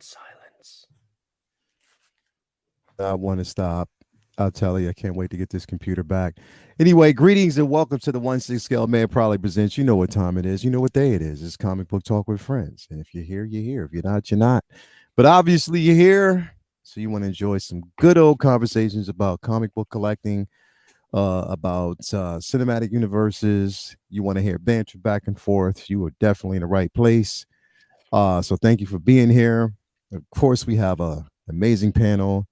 silence. I want to stop. I'll tell you, I can't wait to get this computer back. Anyway, greetings and welcome to the 1/6 Scale Man Probably presents. You know what time it is. You know what day it is. It's comic book talk with friends. And if you're here, you're here. If you're not, you're not. But obviously, you're here. So you want to enjoy some good old conversations about comic book collecting, about cinematic universes. You want to hear banter back and forth. You are definitely in the right place. So thank you for being here. Of course, we have a amazing panel.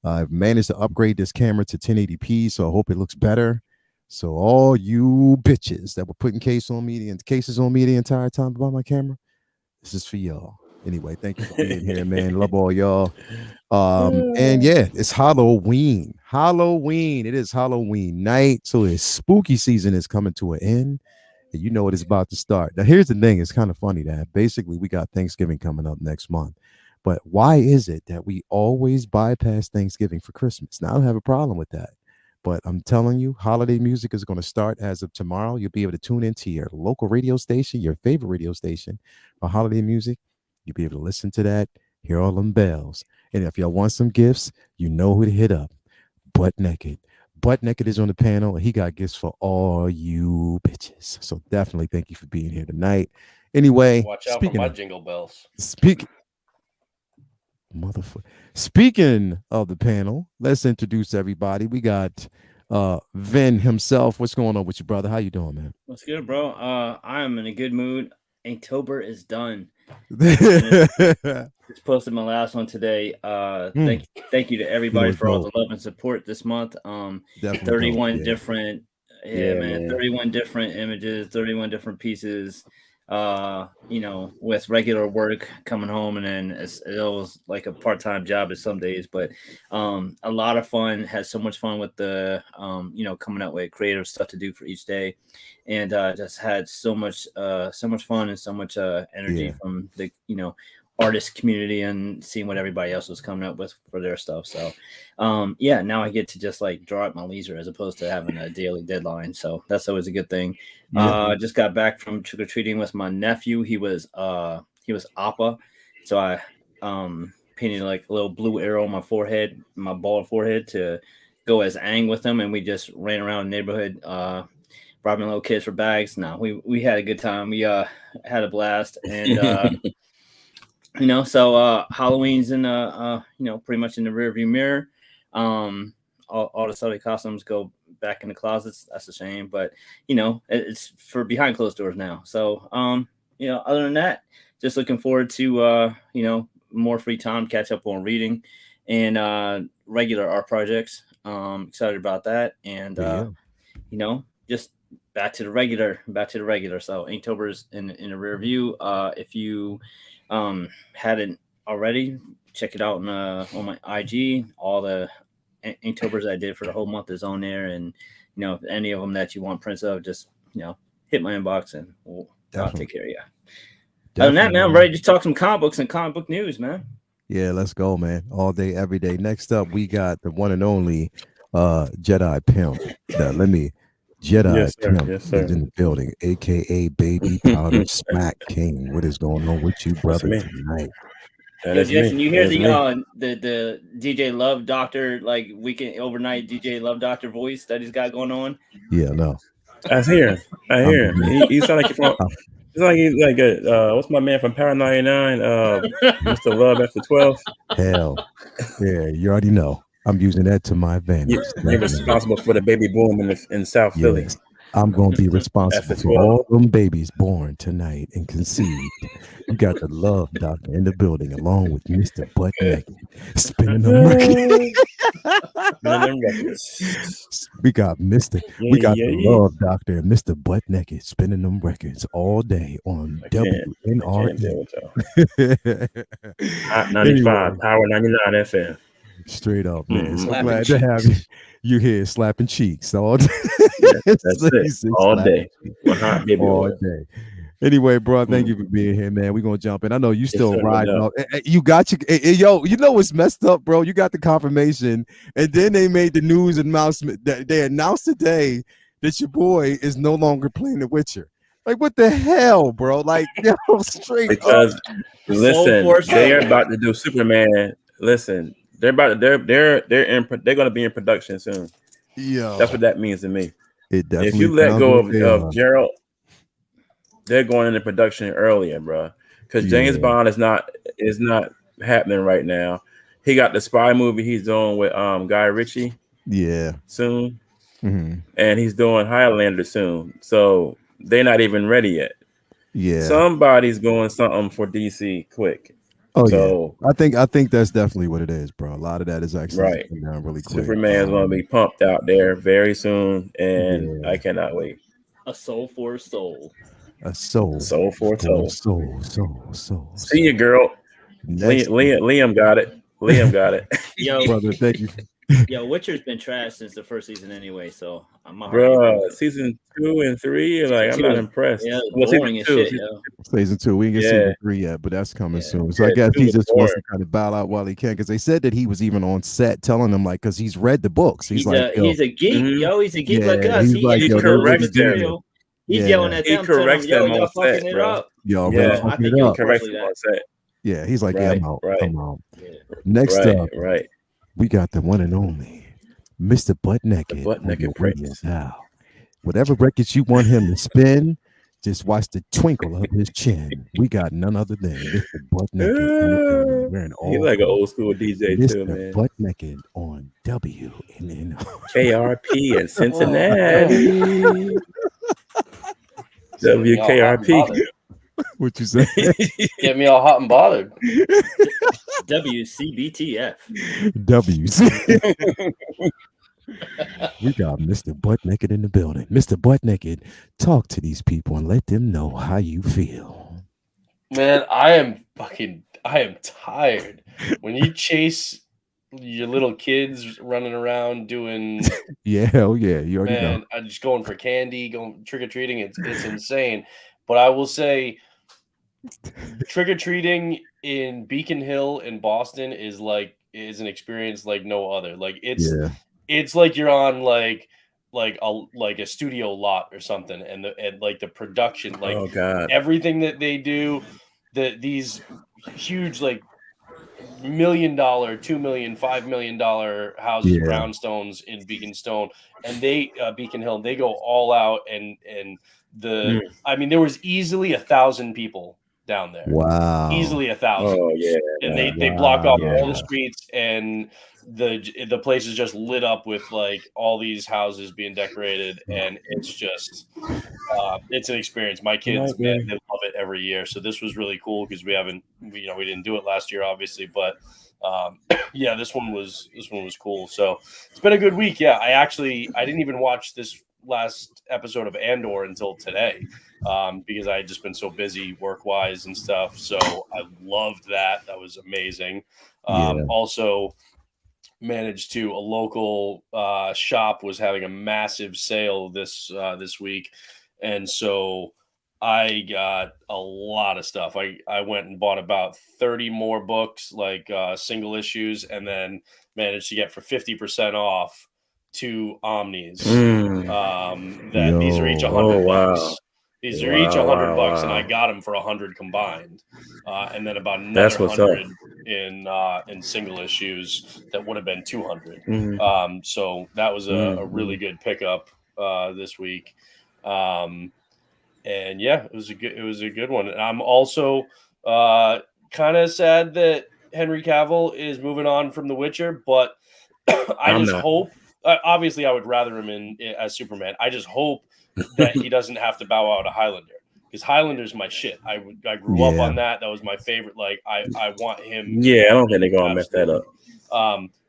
I've managed to upgrade this camera to 1080p, so I hope it looks better. So all you bitches that were putting cases on me the entire time about my camera, this is for y'all. Anyway, thank you for being here, man. Love all y'all. And yeah, it's Halloween. Halloween. It is Halloween night, so it's spooky season is coming to an end, and you know it is about to start. Now, here's the thing: it's kind of funny that basically we got Thanksgiving coming up next month. But why is it that we always bypass Thanksgiving for Christmas? Now, I don't have a problem with that. But I'm telling you, holiday music is going to start as of tomorrow. You'll be able to tune into your local radio station, your favorite radio station for holiday music. You'll be able to listen to that, hear all them bells. And if y'all want some gifts, you know who to hit up. Butt Naked. Butt Naked is on the panel, and he got gifts for all you bitches. So definitely thank you for being here tonight. Anyway, Watch out for my jingle bells. Speaking of the panel, let's introduce everybody. We got Vin himself. What's going on with you, brother? How you doing, man? What's good, bro? I am in a good mood. Inktober is done. Just posted my last one today. Thank you to everybody for all the love and support this month. 31 different 31 different images, 31 different pieces. With regular work coming home, and then it was like a part-time job at some days, but a lot of fun. Had so much fun with the coming out with creative stuff to do for each day, and just had so much fun and so much energy from the artist community and seeing what everybody else was coming up with for their stuff. So now I get to just like draw at my leisure as opposed to having a daily deadline, so that's always a good thing. Just got back from trick-or-treating with my nephew. He was Appa, so I painted like a little blue arrow on my forehead, my bald forehead, to go as Aang with him, and we just ran around the neighborhood robbing little kids for bags. We had a good time. We had a blast, and so Halloween's in pretty much in the rearview mirror. All the Sunday costumes go back in the closets. That's a shame, but it's for behind closed doors now. So other than that, just looking forward to more free time, catch up on reading and regular art projects. Excited about that, and just back to the regular. So Inktober's in the rear view. If you hadn't already, check it out on my IG. All the Inktobers I did for the whole month is on there, and if any of them that you want prints of, just hit my inbox and I'll take care of you. Other than that, man, I'm ready to talk some comic books and comic book news, man. Yeah, let's go, man. All day, every day. Next up, we got the one and only Jedi Pimp. Pimp is in the building, aka Baby Powder Smack King. What is going on with you, brother, tonight? Jason, you hear the DJ Love Doctor, like weekend overnight DJ Love Doctor voice that he's got going on? Yeah, no. I hear. He sound like he's like what's my man from Power 99? Mr. Love after 12. Hell, yeah, you already know. I'm using that to my advantage. You're responsible for the baby boom in South Philly. I'm going to be responsible for all them babies born tonight and conceived. You got the Love Doctor in the building along with Mr. Butt Naked spinning them records. We got the Love Doctor and Mr. Butt Naked spinning them records all day on WNRE. Hot 95, Power 99 FM. Straight up, man. So glad to have you here slapping cheeks all day. That's it. All day. All day. Anyway, bro, thank you for being here, man. We're gonna jump in. I know you still riding up. You got yo, you know what's messed up, bro? You got the confirmation, and then they made the news announcement that they announced today that your boy is no longer playing The Witcher. Like, what the hell, bro? Like, yo, straight because up. listen, they're about to do Superman. Listen, they're going to be in production soon. Yo, that's what that means to me. It definitely. If you let go of Gerald, they're going into production earlier, bro. Because James Bond is not happening right now. He got the spy movie he's doing with Guy Ritchie. Yeah. Soon. Mm-hmm. And he's doing Highlander soon. So they're not even ready yet. Yeah. Somebody's going something for DC quick. Oh, so, yeah. I think that's definitely what it is, bro. A lot of that is actually coming down really quick. Superman's going to be pumped out there very soon, and I cannot wait. A soul for a soul. A soul. Soul for a soul. Soul. See you, girl. Liam got it. Liam got it. Yo, brother, thank you. Yo, Witcher's been trash since the first season anyway, so I'm bro. Season 2 and 3, like I'm not impressed. Yeah, boring as shit. Season 2, we ain't get season 3 yet, but that's coming soon. So I guess he just wants to kind of bow out while he can, because they said that he was even on set telling them, like, because he's read the books. He's like, he's a geek, yo. He's a geek like us. He corrects them. He's yelling at them. He corrects them on set, bro. Yo, I think he'll correct them on set. Yeah, he's like, I'm out. I'm out. Next up, we got the one and only Mr. Butt Naked. Butt Naked Prince. Now, whatever records you want him to spin, just watch the twinkle of his chin. We got none other than Mr. Butt Naked. He's like an old school DJ too, man. Butt Naked on WNN. KRP in Cincinnati. WKRP. What you say? Get me all hot and bothered. WCBTF. WC. We got Mr. Butt Naked in the building. Mr. Butt Naked, talk to these people and let them know how you feel. Man, I am tired. When you chase your little kids running around doing you already know. I'm just going for candy, going trick-or-treating, it's insane. But I will say, trick-or-treating in Beacon Hill in Boston is an experience like no other. Like it's like you're on like a studio lot or something, and the production, like everything that they do, these huge like $1 million, $2 million, $5 million houses, brownstones in Beacon Hill, they go all out, and I mean, there was easily 1,000 people down there. Wow. Easily 1,000. Oh yeah. And they block off all the streets, and the place is just lit up with like all these houses being decorated, and it's just it's an experience. My kids, man, they love it every year. So this was really cool because we didn't do it last year, obviously, but this one was cool. So it's been a good week. Yeah, I didn't even watch this last episode of Andor until today, because I had just been so busy work-wise and stuff. So I loved that. That was amazing. Also managed to, a local shop was having a massive sale this week, and so I got a lot of stuff. I went and bought about 30 more books, like single issues, and then managed to get for 50% off 2 Omnis. These are each $100 bucks. These are each $100 bucks, and I got them for 100 combined, and then about another 100 in single issues that would have been 200. So that was a really good pickup this week, and it was a good one. And I'm also kind of sad that Henry Cavill is moving on from The Witcher, but I just hope. Obviously, I would rather him as Superman. I just hope that he doesn't have to bow out a Highlander, because Highlander's my shit. I grew up on that. That was my favorite. Like I want him. Yeah, I don't think they're gonna mess that up.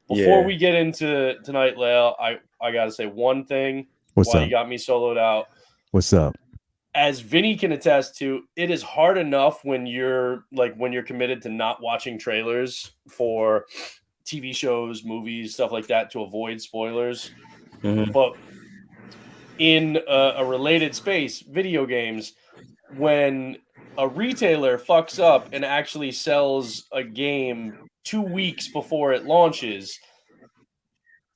Before we get into tonight, Lael, I gotta say one thing. What's up? You got me soloed out. What's up? As Vinny can attest to, it is hard enough when you're committed to not watching trailers for TV shows, movies, stuff like that, to avoid spoilers. But in a related space, video games, when a retailer fucks up and actually sells a game 2 weeks before it launches,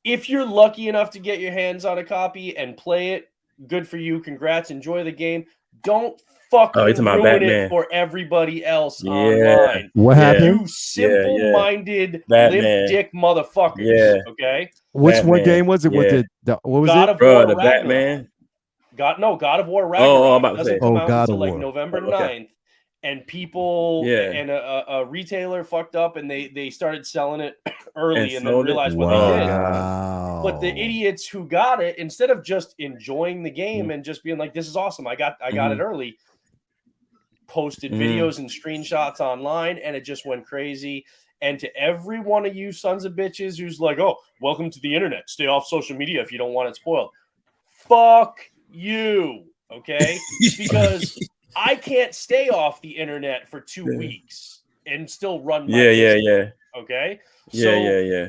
if you're lucky enough to get your hands on a copy and play it, good for you. Congrats. Enjoy the game. don't fucking talking about ruin Batman. it for everybody else online. What happened? You simple-minded, limp dick motherfuckers. Yeah. Okay. Which one game was it? Yeah. What was God it? of War the Ragnarok. Batman. God of War Ragnarok I'm about to doesn't say. come out God until of like War. November 9th. And people and a retailer fucked up and they started selling it early and then realized what they did. But the idiots who got it, instead of just enjoying the game and just being like, this is awesome, I got it early, posted videos and screenshots online, and it just went crazy. And to every one of you sons of bitches who's like, oh, welcome to the internet, stay off social media if you don't want it spoiled. Fuck you, okay? Because I can't stay off the internet for 2 weeks and still run my business, okay?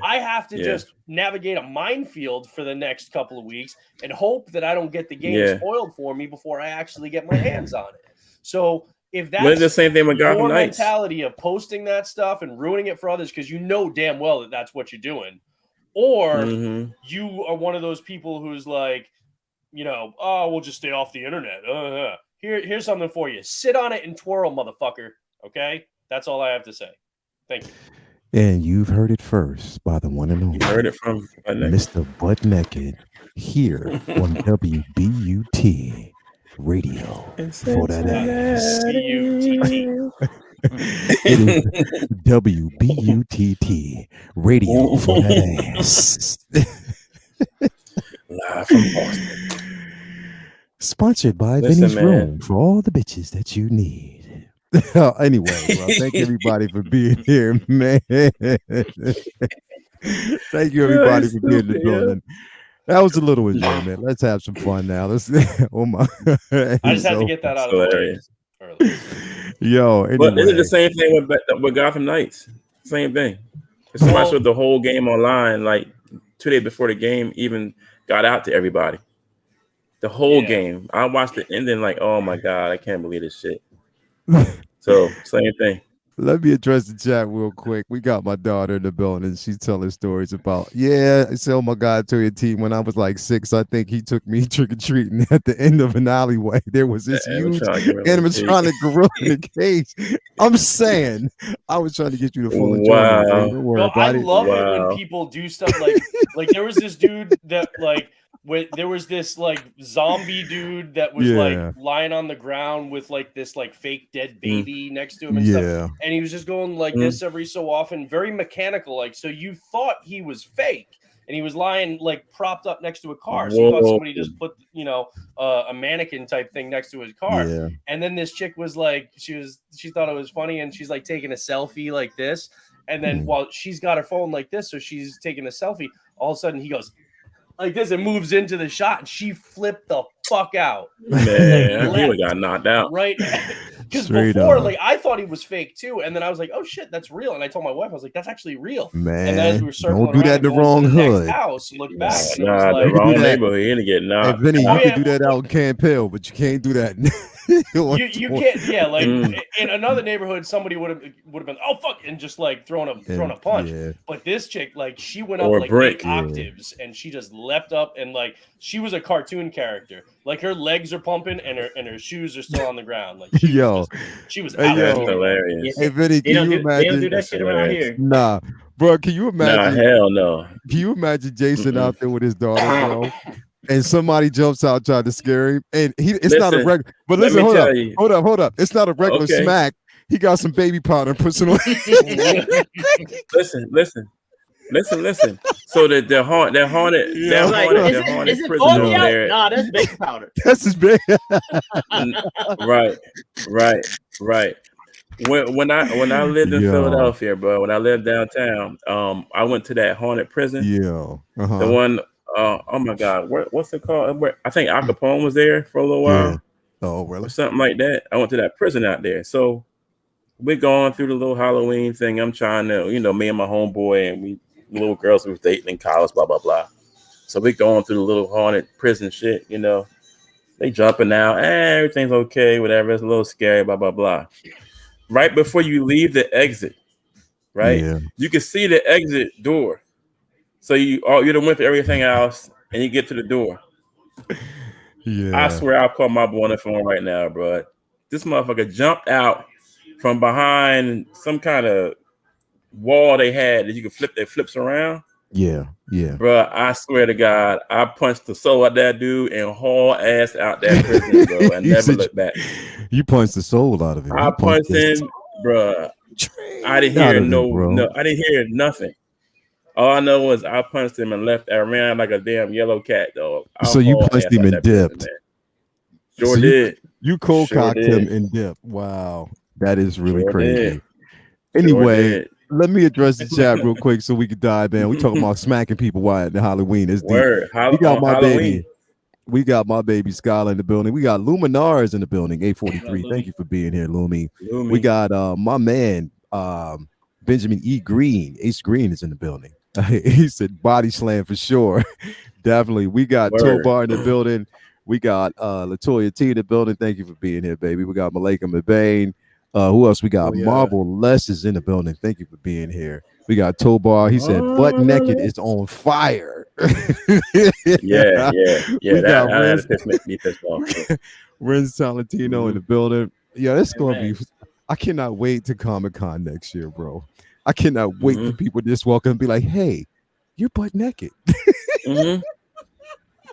I have to just navigate a minefield for the next couple of weeks and hope that I don't get the game spoiled for me before I actually get my hands on it. So if that's the same thing with your mentality of posting that stuff and ruining it for others because you know damn well that that's what you're doing, or you are one of those people who's like, you know, oh, we'll just stay off the internet. Here's something for you. Sit on it and twirl, motherfucker. Okay? That's all I have to say. Thank you. And you've heard it first by the one and only. You heard it from Mr. Butt Naked here on WBUT Radio for that ass. CUTT. It is WBUTT Radio for that ass. Live from Boston. Sponsored by Vinny's Room for all the bitches that you need. Anyway, well, thank everybody for being here, man. Thank you, everybody, for being in the building. That was a little enjoyment. Let's have some fun now. Let's. Oh my! I just had to get that out of the way early. Yo, anyway. But is it the same thing with Gotham Knights? Same thing. Somebody showed the whole game online like 2 days before the game even got out to everybody. The whole game. I watched the ending like, oh my God, I can't believe this shit. So same thing. Let me address the chat real quick. We got my daughter in the building. She's telling stories about, I said, oh my God, to your team. When I was like 6, I think he took me trick-or-treating at the end of an alleyway. There was this huge animatronic gorilla in the cage. I'm saying, I was trying to get you the full enjoyment. I love it when people do stuff like there was this dude that there was this like zombie dude that was like lying on the ground with like this like fake dead baby next to him and stuff. And he was just going like this every so often, very mechanical. Like, so you thought he was fake and he was lying like propped up next to a car. So you thought somebody just put, a mannequin type thing next to his car. Yeah. And then this chick was like, she thought it was funny. And she's like taking a selfie like this. And then while she's got her phone like this, so she's taking a selfie, all of a sudden he goes like this and moves into the shot and she flipped the fuck out. Man, he got knocked out. Right. Because before, like, I thought he was fake too. And then I was like, oh shit, that's real. And I told my wife, I was like, that's actually real. Man, and then as we were circling don't do that in the wrong hood. House, look back. And it was like, the wrong neighborhood. You're gonna get knocked. Hey, Vinny, you can do that out in Camp Hill, but you can't do that. you can't, like in another neighborhood, somebody would have been, oh fuck, and just like thrown a punch. Yeah. But this chick, like, she went up like 8 octaves and she just leapt up and like she was a cartoon character. Like her legs are pumping and her shoes are still on the ground. Like she was out. That's hilarious. Hey Vinny, can you imagine? They don't do that shit around here. Nah, bro, can you imagine? Nah, hell no. Can you imagine Jason out there with his daughter, bro? And somebody jumps out trying to scare him, and it's not a regular. But listen, hold up. It's not a regular smack. He got some baby powder and puts it on. Listen. So the haunted prison over there. Nah, that's baby powder. That's his baby. Right. When I lived in Philadelphia, bro, when I lived downtown, I went to that haunted prison. The one. Oh my God, what's it called? I think Al Capone was there for a little while. Yeah. Oh, really? Or something like that. I went to that prison out there. So we're going through the little Halloween thing. I'm trying to, me and my homeboy and we little girls we was dating in college, blah blah blah. So we're going through the little haunted prison shit. They jumping out. Everything's okay, whatever. It's a little scary, blah blah blah. Right before you leave the exit, right? Yeah. You can see the exit door. So you done went for everything else, and you get to the door. Yeah. I swear I'll call my boy on the phone right now, bro. This motherfucker jumped out from behind some kind of wall they had that you could flip that flips around. Yeah. Bro, I swear to God, I punched the soul out that dude and haul ass out that prison, bro, and never looked back. You punched the soul out of him. I punched him, bro. I didn't hear I didn't hear nothing. All I know was I punched him and left. I ran like a damn yellow cat, dog. So you punched him and dipped. Sure did. You cold cocked him and dipped. Wow, that is really crazy. Did. Anyway, let me address the chat real quick so we can dive in. We talking about smacking people while the Halloween is deep. We got my baby. We got my baby Skylar in the building. We got Luminars in the building. 843. Thank you for being here, Lumi. We got my man Benjamin E. Green. Ace Green is in the building. He said body slam for sure. Definitely. We got Tobar in the building. We got Latoya T in the building. Thank you for being here, baby. We got Malika McBain. Who else? We got Marvel Les is in the building. Thank you for being here. We got Tobar. He said butt naked is on fire. Yeah. We got Renz Talentino in the building. Yeah, it's gonna be. I cannot wait to Comic-Con next year, bro. I cannot wait for people to just walk up and be like, "Hey, you're butt naked." Anyway,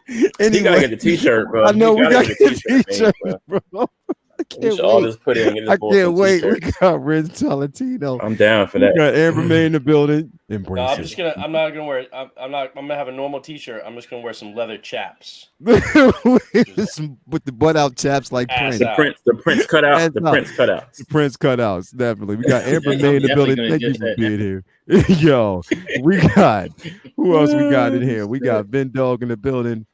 you gotta get the t-shirt, bro. I know we gotta get the t-shirt, bro. I can't wait. I can't wait. We got Renz Talentino. I'm down for that. We got Amber May in the building. I'm not gonna wear it. I'm gonna have a normal t-shirt. I'm just gonna wear some leather chaps. With the butt out chaps like Prince. The Prince cutouts. The Prince cutouts. The Prince cutouts, definitely. We got Amber May in the building. Thank you for being here. Yo, we got who else we got in here? We got Ben Dog in the building.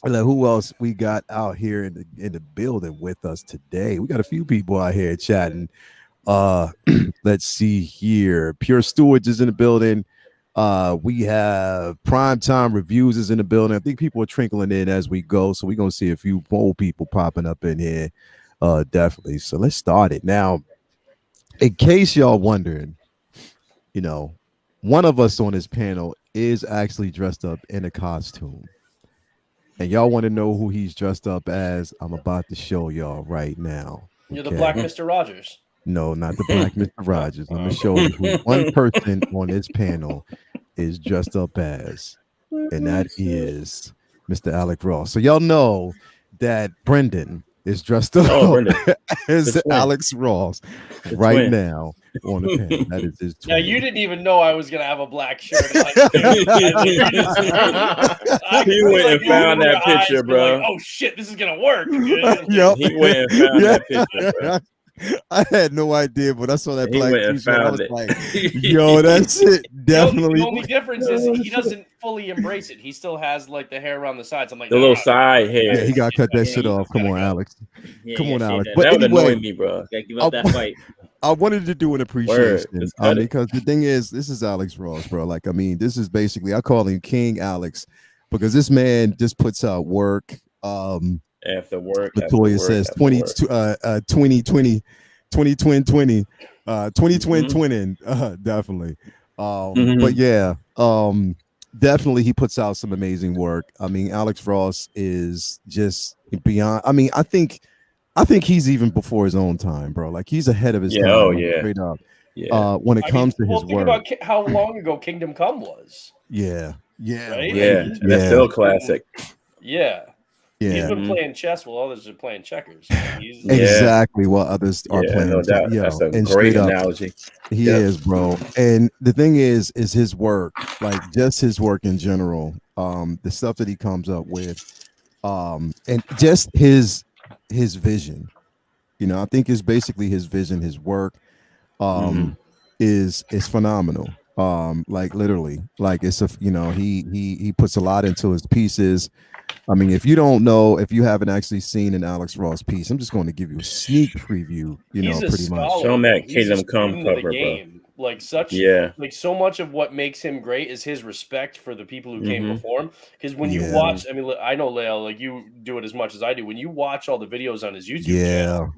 Who else we got out here in the building with us today? We got a few people out here chatting. Let's see here. Pure Stewards is in the building. We have Primetime Reviews is in the building. I think people are trickling in as we go, so we're gonna see a few more people popping up in here. Definitely. So let's start it now. In case y'all wondering, one of us on this panel is actually dressed up in a costume. And y'all want to know who he's dressed up as? I'm about to show y'all right now. You're the Black Mr. Rogers. No, not the Black Mr. Rogers. I'm going to show you who one person on this panel is dressed up as. And that is Mr. Alec Ross. So y'all know that Brendan is dressed up as Alex Ross right now on the panel. That is his twin. Now you didn't even know I was gonna have a black shirt. He went and found that picture, bro. Like, oh shit, this is gonna work. Yep. He went and found that picture, bro. I had no idea, but I saw that black t-shirt. I was like, yo, that's it. Definitely. The only difference is he doesn't fully embrace it. He still has like the hair around the sides. I'm like, the little side hair. Yeah, he got to cut that shit off. Come on, Alex. Come on, Alex. But that would annoy me, bro. Give up that fight. I wanted to do an appreciation because the thing is, this is Alex Ross, bro. Like, I mean, this is basically, I call him King Alex because this man just puts out work. After work, Latoya says 2020, definitely. But yeah, definitely he puts out some amazing work. I mean, Alex Ross is just beyond. I mean, I think he's even before his own time, bro. Like he's ahead of his time. Oh yeah, straight up. Yeah. When it comes to his work, about how long ago Kingdom Come was. Yeah, right? That's still a classic. Yeah. Yeah. He's been playing chess while others are playing checkers. Exactly while others are playing. No doubt. That's a great analogy. He is, bro. And the thing is his work, like just his work in general, the stuff that he comes up with, and just his vision. I think it's basically his vision, his work, is phenomenal. Like literally, like it's he puts a lot into his pieces. I mean, if you don't know, if you haven't actually seen an Alex Ross piece, I'm just going to give you a sneak preview, pretty much. Show him that Kingdom Come cover, bro. Like so much of what makes him great is his respect for the people who came before him. Because when you watch, I mean, I know Leo, like you do it as much as I do. When you watch all the videos on his YouTube channel,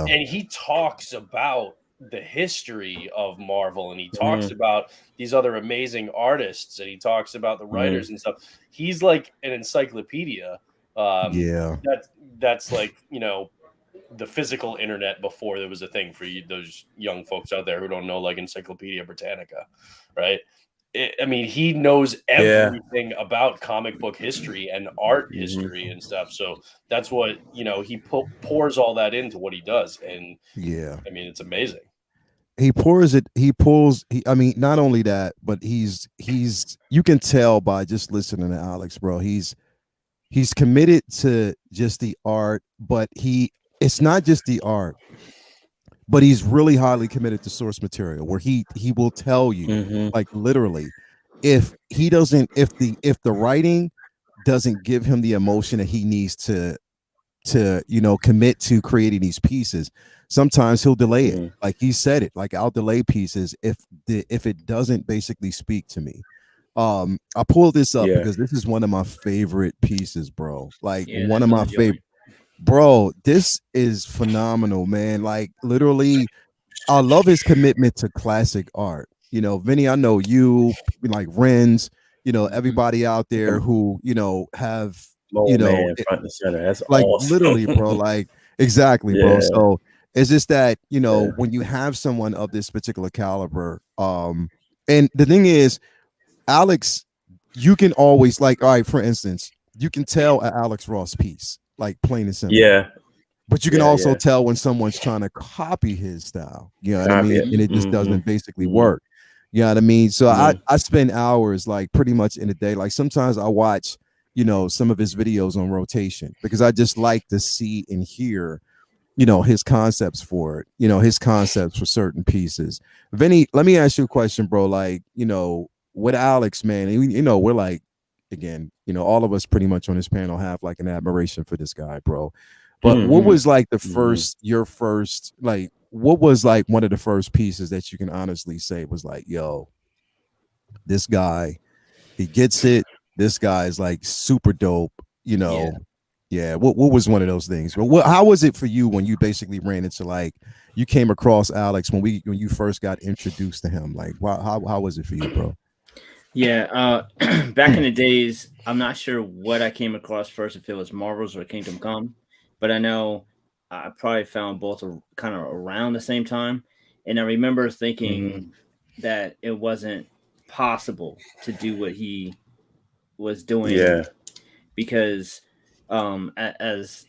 and he talks about the history of Marvel, and he talks about these other amazing artists, and he talks about the writers and stuff. He's like an encyclopedia, Yeah. That's like, the physical internet before there was a thing for those young folks out there who don't know, like Encyclopedia Britannica, right? I mean, he knows everything about comic book history and art history and stuff. So that's what, he pours all that into what he does. And yeah, I mean, it's amazing. He pours it. He pulls. I mean, not only that, but he's. You can tell by just listening to Alex, bro. He's committed to just the art, but it's not just the art, but he's really highly committed to source material, where he will tell you, like, literally, if the writing doesn't give him the emotion that he needs to commit to creating these pieces, sometimes he'll delay it. Like he said it, like, I'll delay pieces if it doesn't basically speak to me. I pulled this up because this is one of my favorite pieces, bro. Like, one of my favorite. Bro, this is phenomenal, man. Like, literally, I love his commitment to classic art. Vinny, I know you, like Renz, everybody out there who, have, man, front and center. That's like, awesome. literally, bro. Like, exactly, bro. So it's just that, when you have someone of this particular caliber, and the thing is, Alex, you can always, like, all right, for instance, you can tell an Alex Ross piece, like, plain and simple. But you can also tell when someone's trying to copy his style. You know what I mean? And it just doesn't basically work. You know what I mean? So I spend hours, like, pretty much in a day. Like, sometimes I watch, some of his videos on rotation because I just like to see and hear, his concepts for it, his concepts for certain pieces. Vinny, let me ask you a question, bro. Like, with Alex, man, we're like, again, all of us pretty much on this panel have, like, an admiration for this guy, bro. But what was, like, your first, like, what was, like, one of the first pieces that you can honestly say was like, yo, this guy, he gets it. This guy is, like, super dope, Yeah. What was one of those things? But how was it for you when you basically ran into, like, you came across Alex when you first got introduced to him? Like, how was it for you, bro? Yeah, back in the days, I'm not sure what I came across first, if it was Marvels or Kingdom Come, but I know I probably found both kind of around the same time. And I remember thinking that it wasn't possible to do what he was doing, because as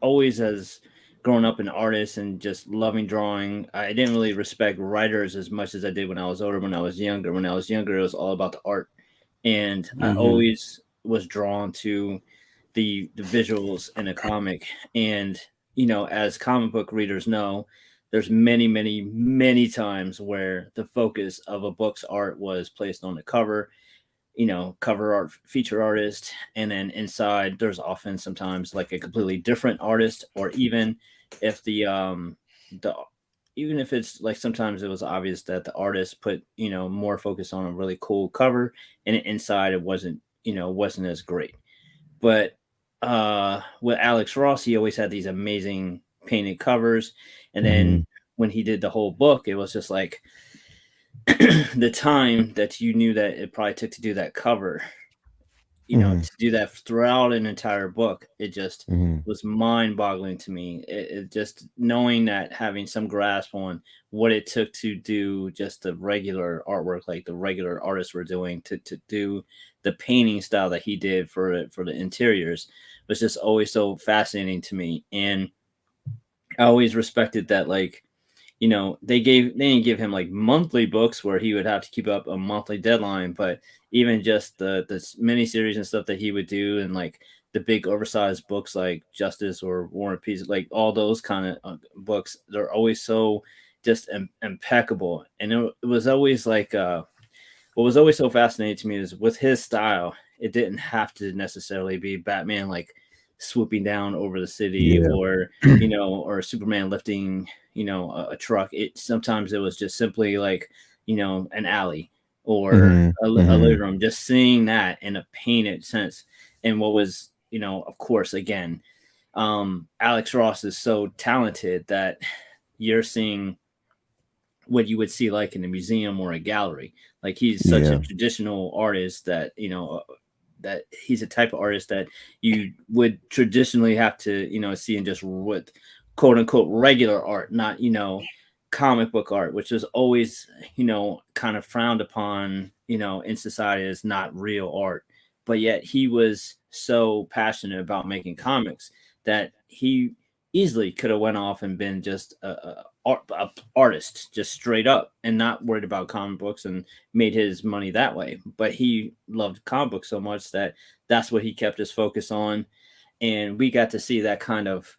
always, as growing up an artist and just loving drawing, I didn't really respect writers as much as I did when I was older. When I was younger, it was all about the art, and I always was drawn to the visuals in a comic. And as comic book readers know, there's many times where the focus of a book's art was placed on the cover, cover art, feature artist, and then inside there's often sometimes like a completely different artist, or even if even if it's like, sometimes it was obvious that the artist put more focus on a really cool cover, and inside it wasn't as great. But with Alex Ross, he always had these amazing painted covers, and then when he did the whole book, it was just like, the time that you knew that it probably took to do that cover, to do that throughout an entire book, it just was mind-boggling to me. It just, knowing that, having some grasp on what it took to do just the regular artwork, like the regular artists were doing, to do the painting style that he did for the interiors, was just always so fascinating to me. And I always respected that, like, they didn't give him like monthly books where he would have to keep up a monthly deadline, but even just the miniseries and stuff that he would do, and like the big oversized books like Justice or War and Peace, like all those kind of books, they're always so just impeccable. And it was always like, what was always so fascinating to me is, with his style, it didn't have to necessarily be Batman like swooping down over the city, or or Superman lifting a truck. Sometimes it was just simply like an alley, or a living room, just seeing that in a painted sense. And what was, of course, again, Alex Ross is so talented that you're seeing what you would see like in a museum or a gallery. Like, he's such a traditional artist that that he's a type of artist that you would traditionally have to, see in just with quote unquote regular art, not, comic book art, which is always, kind of frowned upon, in society as not real art. But yet he was so passionate about making comics that he easily could have went off and been just a artist, just straight up, and not worried about comic books and made his money that way. But he loved comic books so much that that's what he kept his focus on. And we got to see that kind of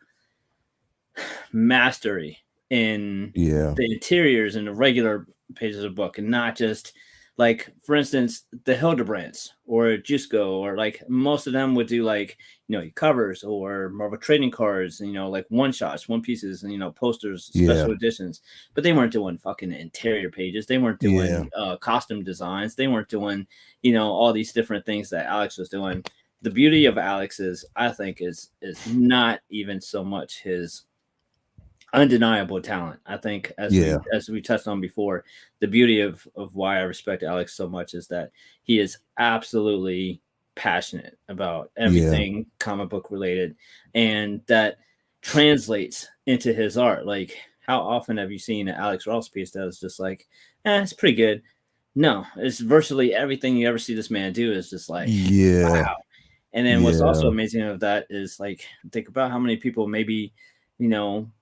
mastery in the interiors and the regular pages of the book, and not just like, for instance, the Hildebrands or Jusco, or like most of them would do like, covers or Marvel trading cards, like one shots, one pieces, and posters, special editions. But they weren't doing fucking interior pages. They weren't doing costume designs. They weren't doing, all these different things that Alex was doing. The beauty of Alex I think, is not even so much his undeniable talent. I think, as we touched on before, the beauty of why I respect Alex so much is that he is absolutely passionate about everything comic book related, and that translates into his art. Like, how often have you seen an Alex Ross piece that is just like, it's pretty good? No, it's virtually everything you ever see this man do is just like, wow. And then what's also amazing of that is, like, think about how many people maybe,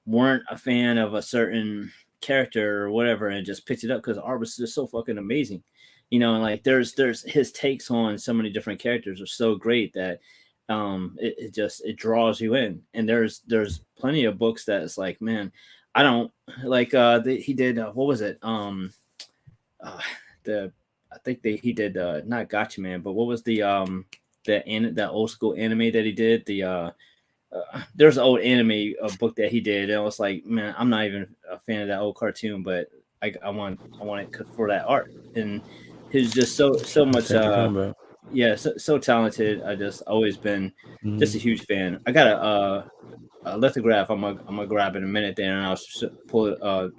weren't a fan of a certain character or whatever, and just picked it up because art was just so fucking amazing, and like there's his takes on so many different characters are so great that it draws you in. And there's plenty of books that it's like, man, I don't like he did what was it he did not Gotcha Man, but what was that old school anime that he did, there's an old anime book that he did, and I was like, man, I'm not even a fan of that old cartoon, but I want it for that art. And he's just so much so talented. I just always been just a huge fan. I got a lithograph I'm gonna grab in a minute there, and I'll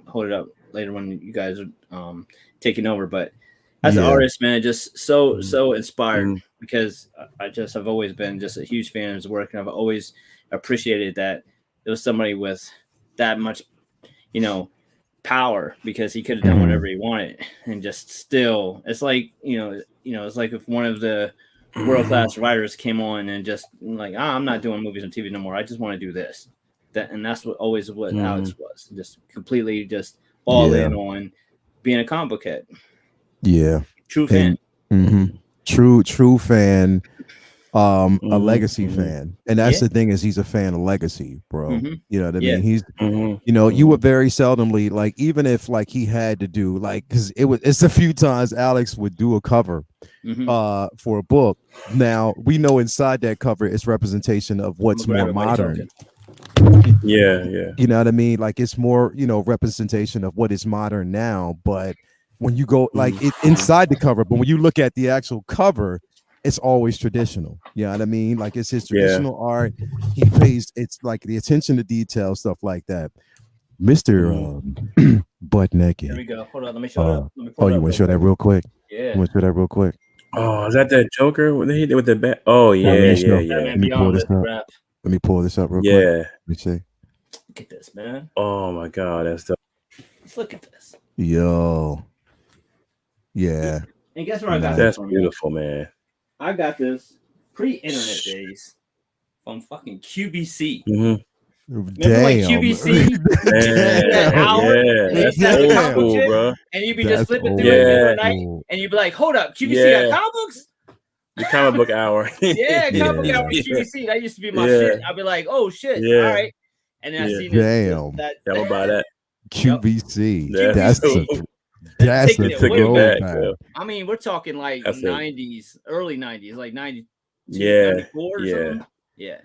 hold it up later when you guys are taking over. But as an artist, man, just so inspired, because I've always been just a huge fan of his work, and I've always appreciated that it was somebody with that much, power, because he could have done whatever he wanted, and just still, it's like, it's like if one of the world-class writers came on and just like, I'm not doing movies and TV no more, I just want to do this. And that's what Alex was, just completely just all in on being a comic book head. True fan. True fan. A legacy fan, and that's the thing, is he's a fan of legacy, bro. You know what I mean? He's you would very seldomly, like, even if like he had to do, like, because it's a few times Alex would do a cover for a book. Now we know inside that cover it's representation of what's more modern. You know what I mean? Like, it's more, representation of what is modern now. But when you go like inside the cover, but when you look at the actual cover, it's always traditional. You know what I mean? Like, it's his traditional art. He pays, it's like the attention to detail, stuff like that. Mr. Butt Naked. There we go. Hold on, let me show that. You want to show that real quick? Yeah. You want to show that real quick? Oh, is that Joker? What he did with the bat? Oh, yeah. Let me pull this up. Let me pull this up real quick. Let me see. Look at this, man. Oh my God, that's dope. Let's look at this. Yo. Yeah. And guess where I got this? That's beautiful, man. I got this pre-internet days from fucking QVC. Damn. Like QVC? That's old school, bro. And you'd be just flipping through it at night, and you'd be like, hold up, QVC got comic books? The comic book hour. Comic book hour QVC. That used to be my shit. I'd be like, oh shit, all right. And then I see this. That I'll buy that. QVC. That's a throwback. I mean, we're talking like 90s, early 90s, like 92, 94 or something. Yeah.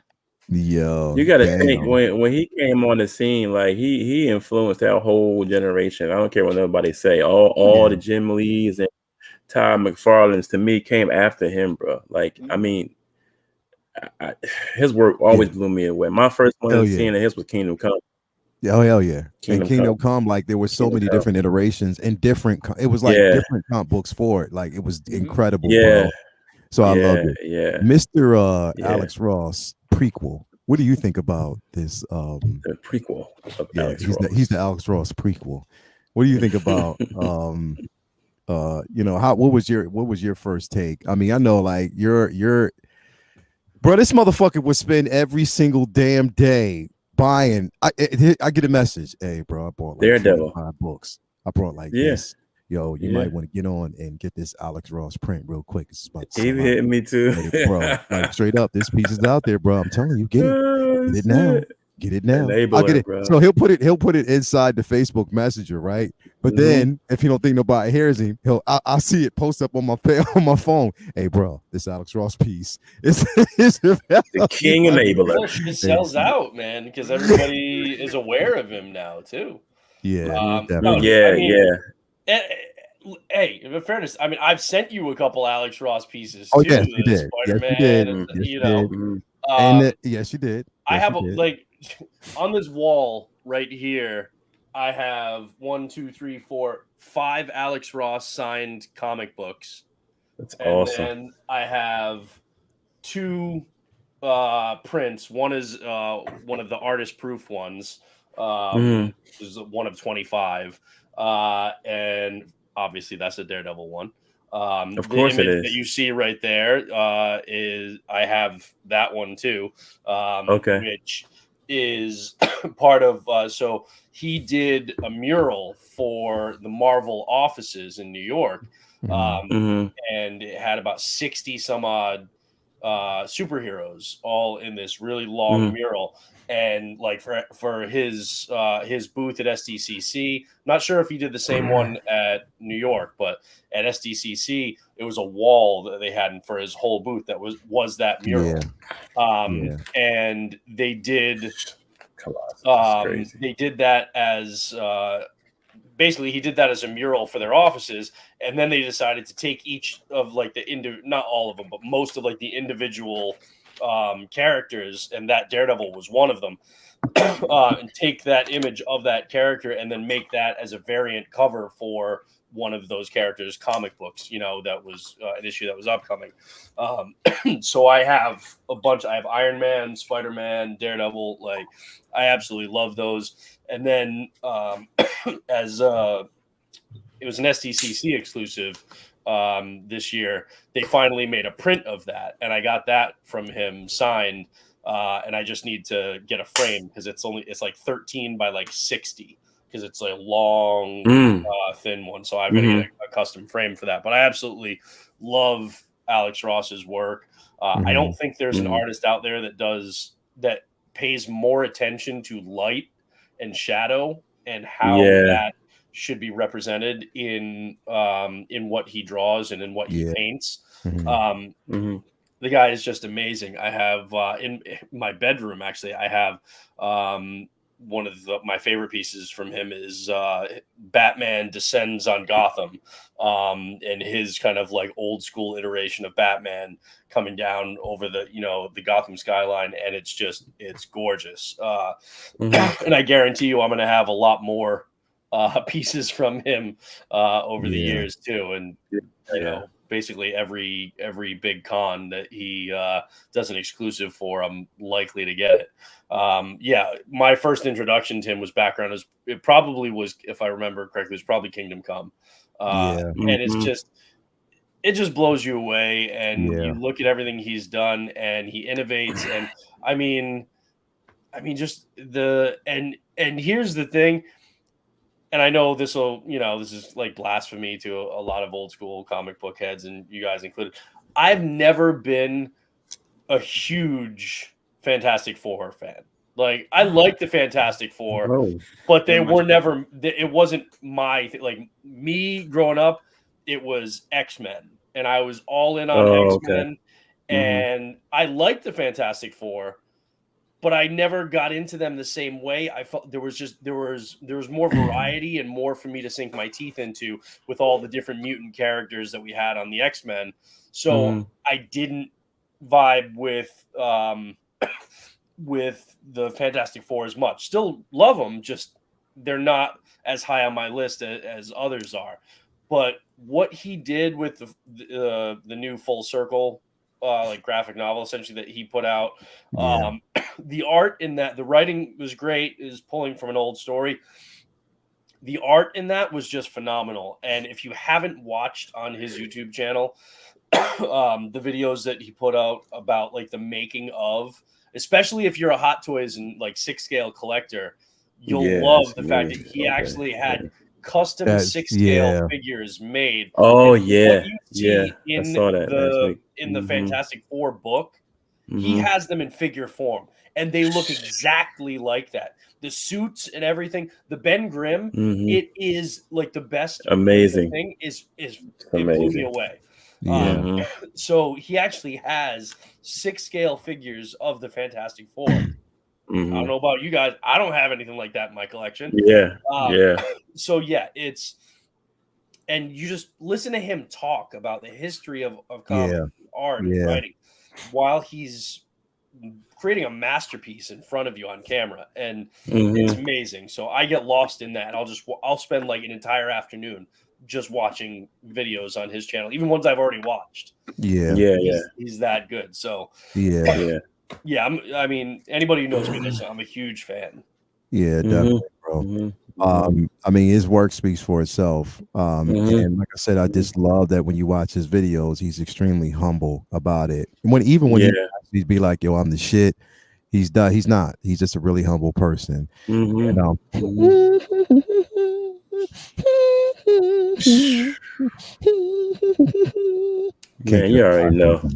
Yo, you gotta think, when he came on the scene, like he influenced that whole generation. I don't care what nobody say. All the Jim Lees and Todd McFarlane's, to me, came after him, bro. Like, I mean, his work always blew me away. My first one seeing his was Kingdom Come. Oh hell yeah! Kingdom Come, like, there were so many different iterations and different. It was like different comic books for it. Like, it was incredible. Bro. So I loved it. Yeah. Mr. Alex Ross prequel. What do you think about this? The prequel of Alex he's Ross. he's the Alex Ross prequel. What do you think about what was your first take? I mean, I know like you're bro, this motherfucker would spend every single damn day buying. I get a message. Hey, bro, I bought like Daredevil 45 books. I brought like this. Yo, you might want to get on and get this Alex Ross print real quick. It's about to he hit me too, bro. Like straight up, this piece is out there, bro. I'm telling you, get it, get it now. Get it now. I'll get it. Bro. So he'll put it inside the Facebook Messenger, right? But then if he don't think nobody hears him, I'll see it post up on my phone. Hey, bro, this Alex Ross piece is the king enabler. It sells out, man, because everybody is aware of him now too. Yeah, Hey, in fairness, I mean, I've sent you a couple Alex Ross pieces too. Oh, yes, you did. Spider-Man, yes, you did. I have like on this wall right here, I have 1, 2, 3, 4, 5 Alex Ross signed comic books. That's awesome. And I have 2 prints. One is one of the artist proof ones. This is one of 25. And obviously that's a Daredevil one. Of course it is. That you see right there is I have that one too. Which is part of so he did a mural for the Marvel offices in New York. And it had about 60 some odd superheroes all in this really long mural. And like for his booth at SDCC, not sure if he did the same one at New York, but at SDCC it was a wall that they had for his whole booth that was that mural. And they did they did that as basically he did that as a mural for their offices, and then they decided to take each of like not all of them, but most of like the individual characters, and that Daredevil was one of them, and take that image of that character and then make that as a variant cover for one of those characters' comic books, that was an issue that was upcoming. So I have a bunch. I have Iron Man, Spider-Man, Daredevil. Like, I absolutely love those. And then as it was an SDCC exclusive this year, they finally made a print of that, and I got that from him signed. And I just need to get a frame because it's like 13 by like 60 because it's a long, thin one. So I've got to get a custom frame for that. But I absolutely love Alex Ross's work. I don't think there's an artist out there that pays more attention to light and shadow and how that should be represented in what he draws and in what he paints. The guy is just amazing. I have in my bedroom, actually, I have one of my favorite pieces from him is Batman Descends on Gotham, and his kind of like old school iteration of Batman coming down over the Gotham skyline, and it's gorgeous. And I guarantee you I'm going to have a lot more pieces from him over the years too, and basically every big con that he does an exclusive for, I'm likely to get it. My first introduction to him was background. It probably was, if I remember correctly, it was probably Kingdom Come. And it just blows you away. And you look at everything he's done, and he innovates. And I mean, just and here's the thing. And I know this is like blasphemy to a lot of old school comic book heads, and you guys included. I've never been a huge Fantastic Four fan. Like, I like the Fantastic Four, but they were never. It wasn't my thing. Like, me growing up, it was X-Men, and I was all in on X-Men, and I liked the Fantastic Four. But I never got into them the same way. I felt there was more variety and more for me to sink my teeth into with all the different mutant characters that we had on the X-Men. So I didn't vibe with the Fantastic Four as much. Still love them, just they're not as high on my list as others are. But what he did with the new Full Circle like graphic novel essentially that he put out. The art in that, the writing was great, is pulling from an old story. The art in that was just phenomenal. And if you haven't watched on his YouTube channel, the videos that he put out about like the making of, especially if you're a Hot Toys and like 6-scale collector, you'll love the fact that he actually had custom 6-scale figures made. Oh and yeah, in I saw that the Fantastic Four book, he has them in figure form, and they look exactly like that. The suits and everything, the Ben Grimm, it is like the best amazing thing. It blew me away. So he actually has 6-scale figures of the Fantastic Four. I don't know about you guys. I don't have anything like that in my collection. So it's, and you just listen to him talk about the history of comic art and writing while he's creating a masterpiece in front of you on camera, and it's amazing. So I get lost in that. I'll spend like an entire afternoon just watching videos on his channel, even ones I've already watched. He's that good. So I mean, anybody who knows me knows I'm a huge fan. Definitely, bro. I mean, his work speaks for itself. And like I said, I just love that when you watch his videos, he's extremely humble about it. When he'd be like, "Yo, I'm the shit." He's not. He's just a really humble person. And, man, you already know.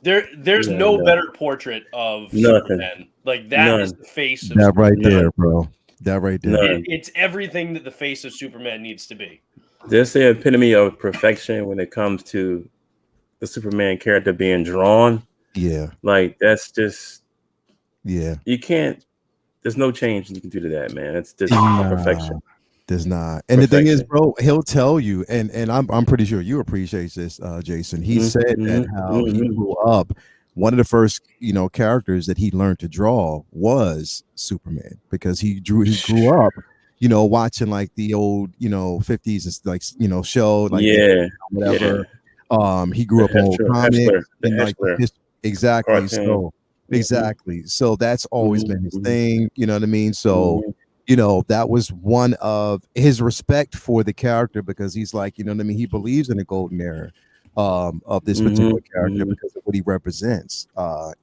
There's no better portrait of Superman. Like that is the face of that right there, bro. That right there. It's everything that the face of Superman needs to be. There's the epitome of perfection when it comes to the Superman character being drawn. Like that's just you can't. There's no change you can do to that, man. It's just perfection. There's not. And the thing is, bro, he'll tell you, and I'm pretty sure you appreciate this, Jason. He said that how he grew up. One of the first, characters that he learned to draw was Superman, because he grew up, watching like the old, 50s and like, show, like whatever. He grew up on comics and like exactly. Cartoon. So exactly. So that's always been his thing. You know what I mean? So that was one of his respect for the character, because he's like, you know what I mean? He believes in the golden era of this particular character because of what he represents.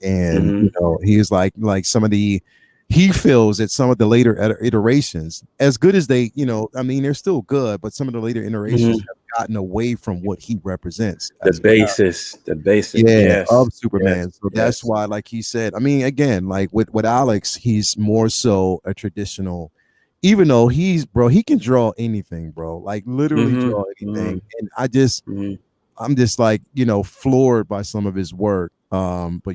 And he's like some of the, he feels that some of the later iterations, as good as they, I mean, they're still good, but some of the later iterations have gotten away from what he represents. The basis of Superman. So that's why, like he said, I mean, again, like with Alex, he's more so a traditional, even though he can draw anything, bro, like literally draw anything. And I'm just like, floored by some of his work. But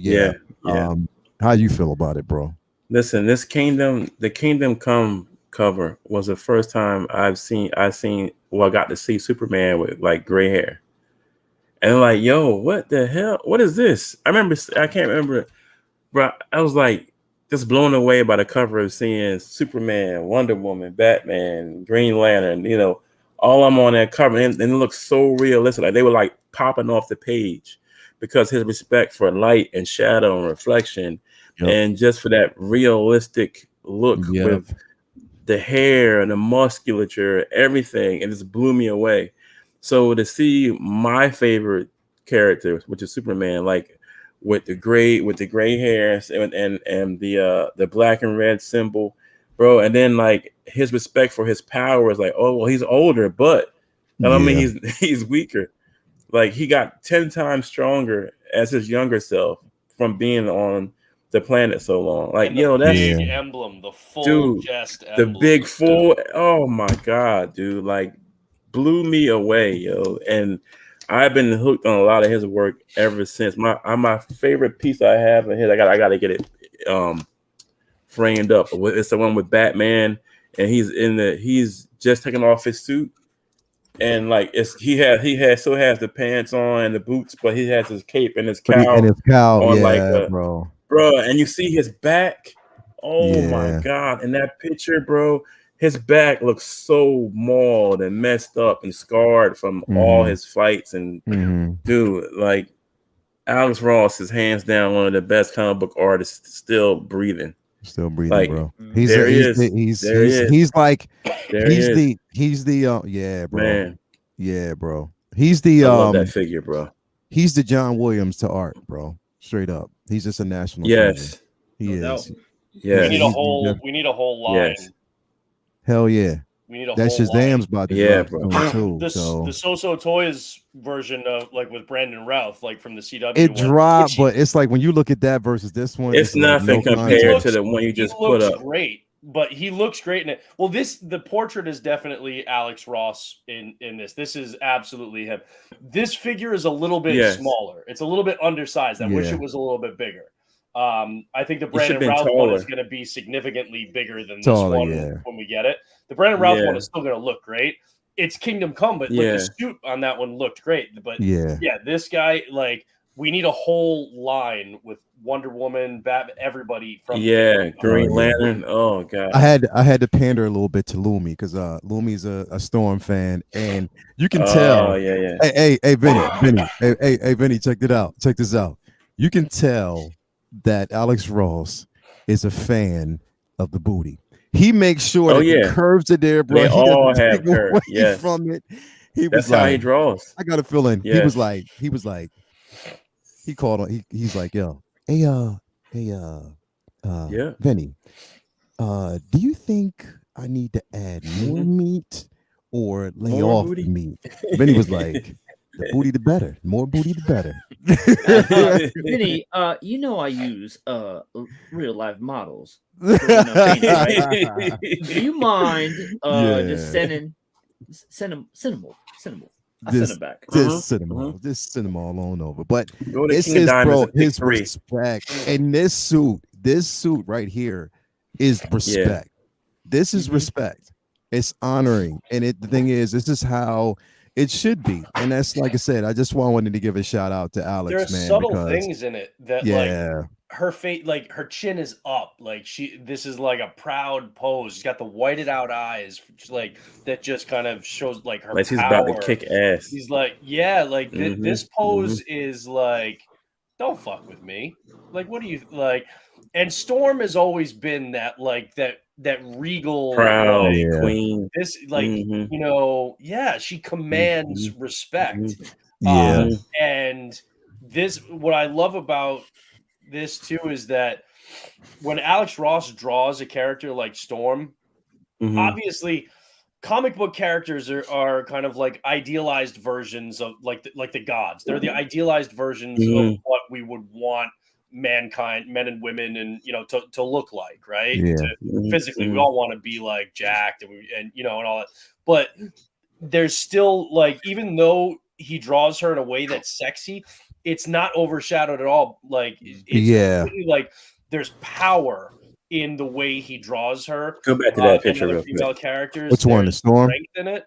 how you feel about it, bro? Listen, the Kingdom Come cover was the first time I got to see Superman with like gray hair. And like, yo, what the hell? What is this? I can't remember, bro. I was like just blown away by the cover of seeing Superman, Wonder Woman, Batman, Green Lantern, all I'm on that cover, and it looks so realistic. Like they were like popping off the page because his respect for light and shadow and reflection, and just for that realistic look with the hair and the musculature, everything, and just blew me away. So to see my favorite character, which is Superman, like with the gray hair and the black and red symbol, bro, and then like his respect for his power is like, oh well, he's older, but that don't mean he's weaker. Like he got 10 times stronger as his younger self from being on the planet so long. Like, that's big emblem, the full chest emblem. The big full, oh my god, dude, like blew me away, yo. And I've been hooked on a lot of his work ever since. My favorite piece I have in his, I gotta get it framed up. It's the one with Batman, and he's just taking off his suit, and like he still has the pants on and the boots, but he has his cape and his cowl on, like bro, and you see his back. Oh my god! In that picture, bro, his back looks so mauled and messed up and scarred from all his fights. And dude, like Alex Ross is hands down one of the best comic book artists still breathing. Still breathing, like, bro. He's the yeah, bro. Man. Yeah, bro. He's the I love that figure, bro. He's the John Williams to art, bro. Straight up. He's just a national treasure. He is. Yes. We need a whole line. Yes. Hell yeah. We need a That's whole Shazam's about to drop bro. too. The So-So Toys version of like with Brandon Routh, like from the CW. It dropped, but it's like when you look at that versus this one, it's nothing compared to the one you just put up. Great, but he looks great in it. Well, the portrait is definitely Alex Ross in this. This is absolutely him. This figure is a little bit smaller. It's a little bit undersized. I wish it was a little bit bigger. I think the Brandon Routh one is going to be significantly bigger than this one when we get it. The Brandon Routh one is still going to look great. It's Kingdom Come, but like the suit on that one looked great. But this guy, like, we need a whole line with Wonder Woman, Batman, everybody from Green Lantern. Oh god, I had to pander a little bit to Lumi because Lumi's a Storm fan, and you can tell. Hey, Vinny, hey, Vinny, check this out. You can tell that Alex Ross is a fan of the booty. He makes sure that the curves are there, bro. They all have curves. From it. That's how he draws. I got a feeling he was like, he called on. He's like, yo, hey, Vinny, do you think I need to add more meat or lay off the meat? Vinny was like, the booty the better. More booty the better. Vinny, you know I use real life models. Do you mind just send them back? Just send them all on over. But this is, bro, his respect. And this suit right here is respect. This is respect. It's honoring. And the thing is, this is how it should be. And that's, like I said, I just wanted to give a shout out to Alex. There are subtle things in it that like her face, like her chin is up, like this is like a proud pose. She's got the whited out eyes, like that just kind of shows like her like she's power. about to kick ass. He's like, this pose is like, don't fuck with me. Like, what do you like? And Storm has always been that regal, proud queen. This she commands respect. And this, what I love about this too is that when Alex Ross draws a character like Storm, obviously comic book characters are kind of like idealized versions of like the gods. They're the idealized versions of what we would want mankind, men and women, and to look like, right? Physically, we all want to be like jacked and all that. But there's still, like, even though he draws her in a way that's sexy, it's not overshadowed at all. Like, it's like there's power in the way he draws her. Go back to that picture real female quick. Characters. Which one? The Storm? In it.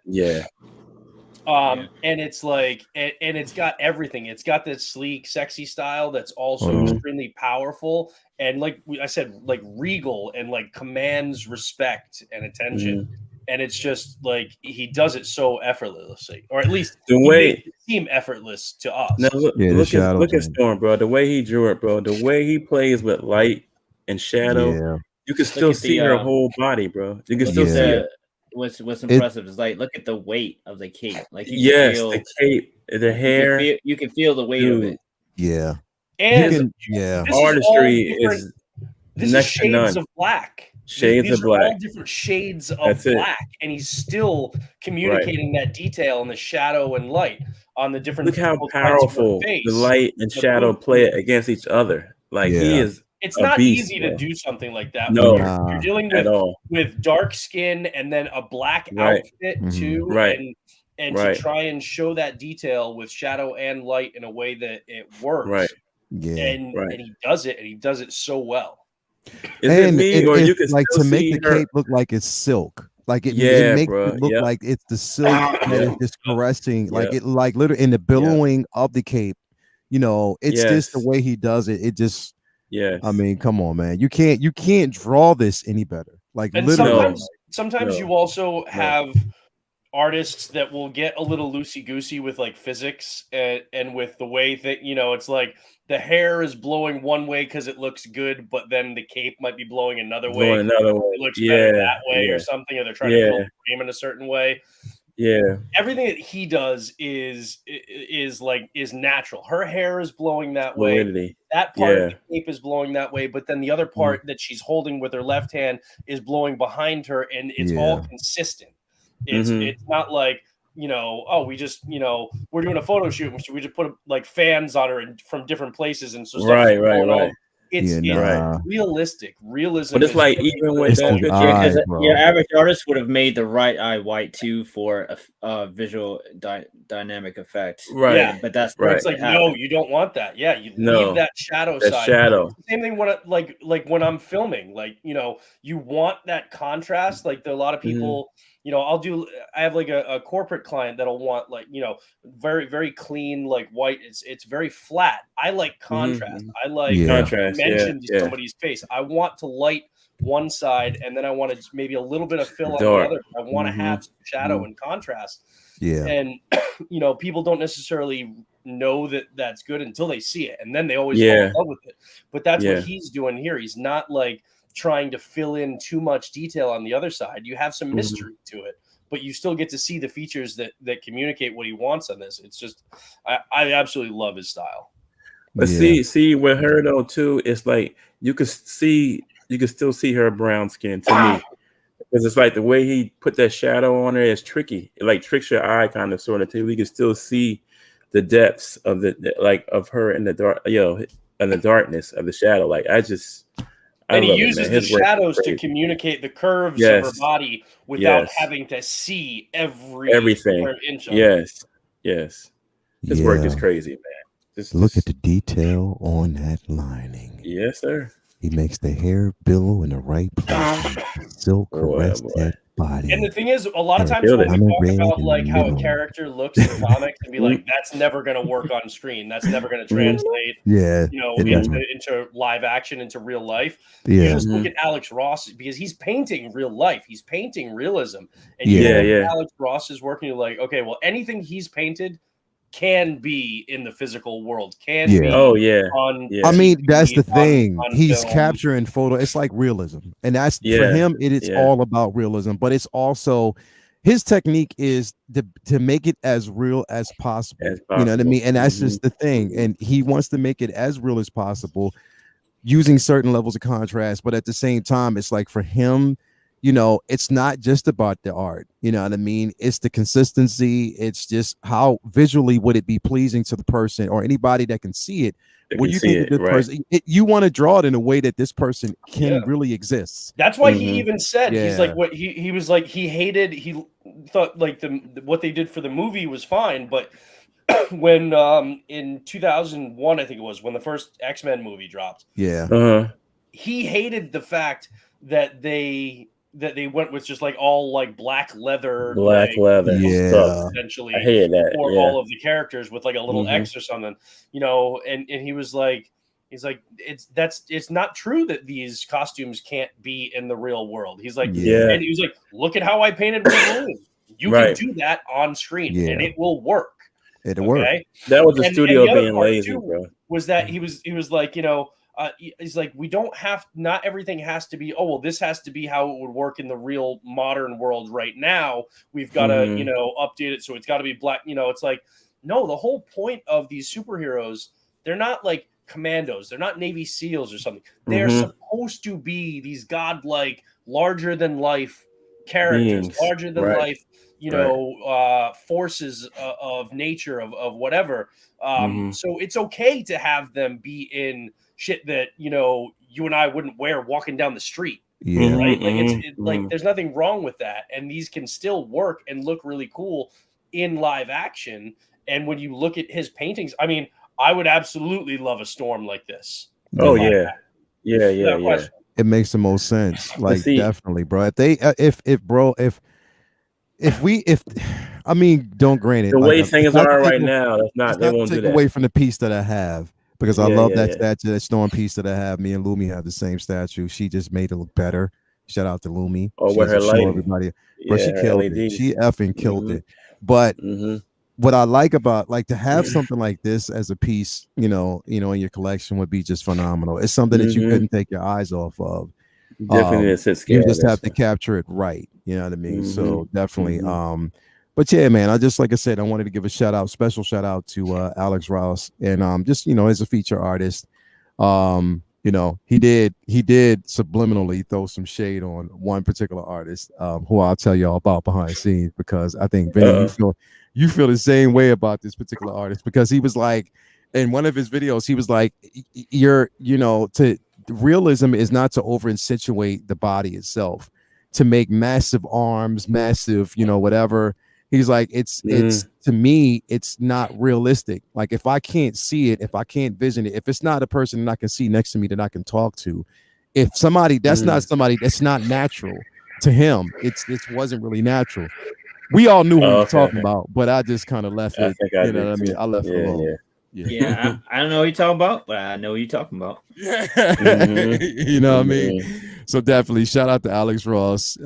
And it's like, and it's got everything. It's got this sleek, sexy style that's also extremely powerful, and like I said, like regal, and like commands respect and attention. And it's just like he does it so effortlessly, or at least the way it seem effortless to us. Now look at Storm, bro. The way he drew it, bro. The way he plays with light and shadow, you can still see her whole body, bro. You can still see it. What's impressive is like, look at the weight of the cape. Like, the cape, the hair. You can feel the weight of it. Yeah, and artistry is next to none. Of black. Shades of black. All different shades of black, and he's still communicating that detail in the shadow and light on the different. Look how powerful the light and shadow play it against each other. Like he is. It's not easy to do something like that. No, you're dealing with dark skin and then a black outfit too, and to try and show that detail with shadow and light in a way that it works. And he does it, and he does it so well. Is it me, or you can like to make the her cape look like it's silk? Like it makes it look like it's the silk that is just caressing, like it, like literally in the billowing of the cape. It's just the way he does it. It just. I mean, come on, man. You can't draw this any better. Like, and literally. sometimes you also have artists that will get a little loosey-goosey with like physics and with the way that, it's like the hair is blowing one way because it looks good, but then the cape might be blowing another way. It looks better that way or something, or they're trying to fill the frame in a certain way. Yeah. Everything that he does is natural. Her hair is blowing that way. That part of the cape is blowing that way, but then the other part that she's holding with her left hand is blowing behind her, and it's all consistent. It's not like, we just, we're doing a photo shoot, we just put like fans on her from different places, and so right. It's realistic. Realism. But it's like even with that picture, because your average artist would have made the right eye white too for a visual dynamic effect. Right. Yeah, but that's right. It's like, no, you don't want that. Yeah, you leave that shadow side. Shadow. Same thing when like when I'm filming, like, you want that contrast. Like there are a lot of people. I have like a corporate client that'll want like, very, very clean, like white. It's very flat. I like contrast. I like contrast, dimension to somebody's face. I want to light one side, and then I want to just maybe a little bit of fill on the other. I want to have some shadow and contrast. Yeah. And, people don't necessarily know that that's good until they see it. And then they always fall in love with it. But that's what he's doing here. He's not like trying to fill in too much detail on the other side. You have some mystery to it, but you still get to see the features that communicate what he wants on this. It's just, I absolutely love his style. But see with her though too, it's like you can still see her brown skin to me, because it's like the way he put that shadow on her is tricky. It like tricks your eye kind of sort of too. We can still see the depths of of her in the dark, in the darkness of the shadow. Like and he uses the shadows to communicate the curves of her body without having to see everything. Inch of it. Yes. His work is crazy, man. Look at the detail on that lining. Yes, sir. He makes the hair billow in the right place. Silk caress that body. And the thing is, a lot of times when we talk about like how a character looks in comics and be like, that's never going to work on screen. That's never going to translate, into live action, into real life. You just look at Alex Ross, because he's painting real life. He's painting realism. And Alex Ross is working like, okay, well, anything he's painted can be in the physical world, can be on I mean, that's the thing. He's capturing photo. It's like realism, and that's for him, it is all about realism. But it's also his technique is to make it as real as possible. You know what I mean? And that's just the thing. And he wants to make it as real as possible using certain levels of contrast. But at the same time, it's like for him, it's not just about the art, you know what I mean? It's the consistency. It's just how visually would it be pleasing to the person or anybody that can see it. When you think of this person, you want to draw it in a way that this person can really exist. That's why he even said, he's like, what he was like, he thought like what they did for the movie was fine, but when in 2001, I think it was, when the first X-Men movie dropped, he hated the fact that they went with just like all like black leather stuff, essentially. I hated that for all of the characters with like a little X or something, and he was like, it's not true that these costumes can't be in the real world. He's like, and he was like, look at how I painted Wolverine. You can do that on screen and it will work. It'll work. That was the studio being lazy, bro. Was that he was like, he's like, not everything has to be, this has to be how it would work in the real modern world right now. We've got to, update it. So it's got to be black. It's like, no, the whole point of these superheroes, they're not like commandos. They're not Navy SEALs or something. They're supposed to be these godlike, larger than life characters, larger than life, forces of nature, of whatever. So it's okay to have them be in shit that you and I wouldn't wear walking down the street. Right? Like like there's nothing wrong with that, and these can still work and look really cool in live action. And when you look at his paintings, I mean, I would absolutely love a storm like this. Yeah. It makes the most sense. Like definitely, bro. I mean, don't grant it. The way things are right now, they won't do that. Away from the piece that I have. Because I love that statue, that storm piece that I have. Me and Lumi have the same statue. She just made it look better. Shout out to Lumi. Oh, She with has her a show, lighting. everybody. Yeah, But she her killed LEDs. it. She effing killed it. But what I like about to have something like this as a piece, in your collection would be just phenomenal. It's something that you couldn't take your eyes off of. Definitely a sit scale. You just have to capture it right. You know what I mean? So definitely. But yeah, man, like I said, I wanted to give a special shout out to Alex Ross, and just as a feature artist, he did subliminally throw some shade on one particular artist, who I'll tell y'all about behind the scenes, because I think Vinny, you feel the same way about this particular artist, because he was like, in one of his videos, he was like, realism is not to over accentuate the body itself, to make massive arms, massive, whatever. He's like, it's to me, it's not realistic. Like, if I can't see it, if I can't vision it, if it's not a person that I can see next to me that I can talk to, if somebody that's not somebody that's not natural to him, it wasn't really natural. We all knew who he was talking about, but I just kind of left it. You know what I mean? I left it alone. Yeah, I don't know what you're talking about, but I know what you're talking about. You know what I mean? So definitely shout out to Alex Ross.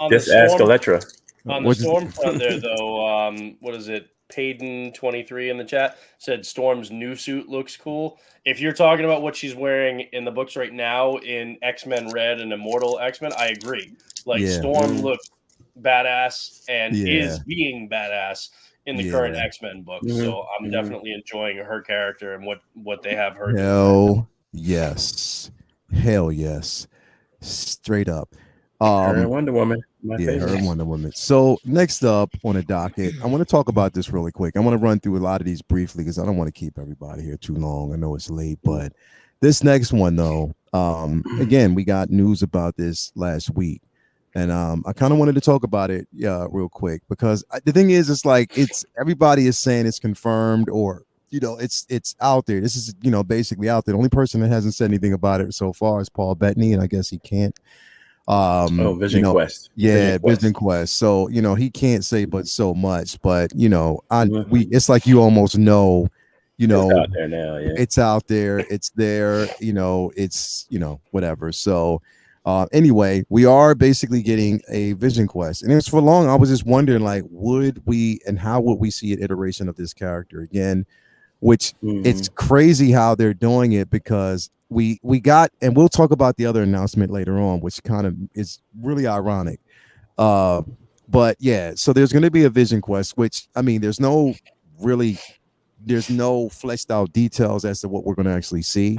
Just ask Electra. On the Storm front there, though, what is it? Payden23 in the chat said Storm's new suit looks cool. If you're talking about what she's wearing in the books right now in X-Men Red and Immortal X-Men, I agree. Like, Storm looks badass and is being badass in the current X-Men books. So I'm definitely enjoying her character and what they have her doing. Yes. Hell yes. Straight up. Her and Wonder Woman. Her and Wonder Woman. So next up on the docket, I want to talk about this really quick. I want to run through a lot of these briefly because I don't want to keep everybody here too long. I know it's late, but this next one though, again, we got news about this last week. And I kind of wanted to talk about it real quick, because the thing is, it's like, everybody is saying it's confirmed, or it's out there. This is basically out there. The only person that hasn't said anything about it so far is Paul Bettany, and I guess he can't. Vision Quest. Vision Quest. So he can't say but so much, but it's like you almost know, it's out there now. It's out there. It's there. It's whatever. So. Anyway, we are basically getting a Vision Quest, and it was for long. I was just wondering, like, how would we see an iteration of this character again? Which it's crazy how they're doing it, because we got, and we'll talk about the other announcement later on, which kind of is really ironic. But yeah, so there's going to be a Vision Quest, which, I mean, there's no fleshed out details as to what we're going to actually see.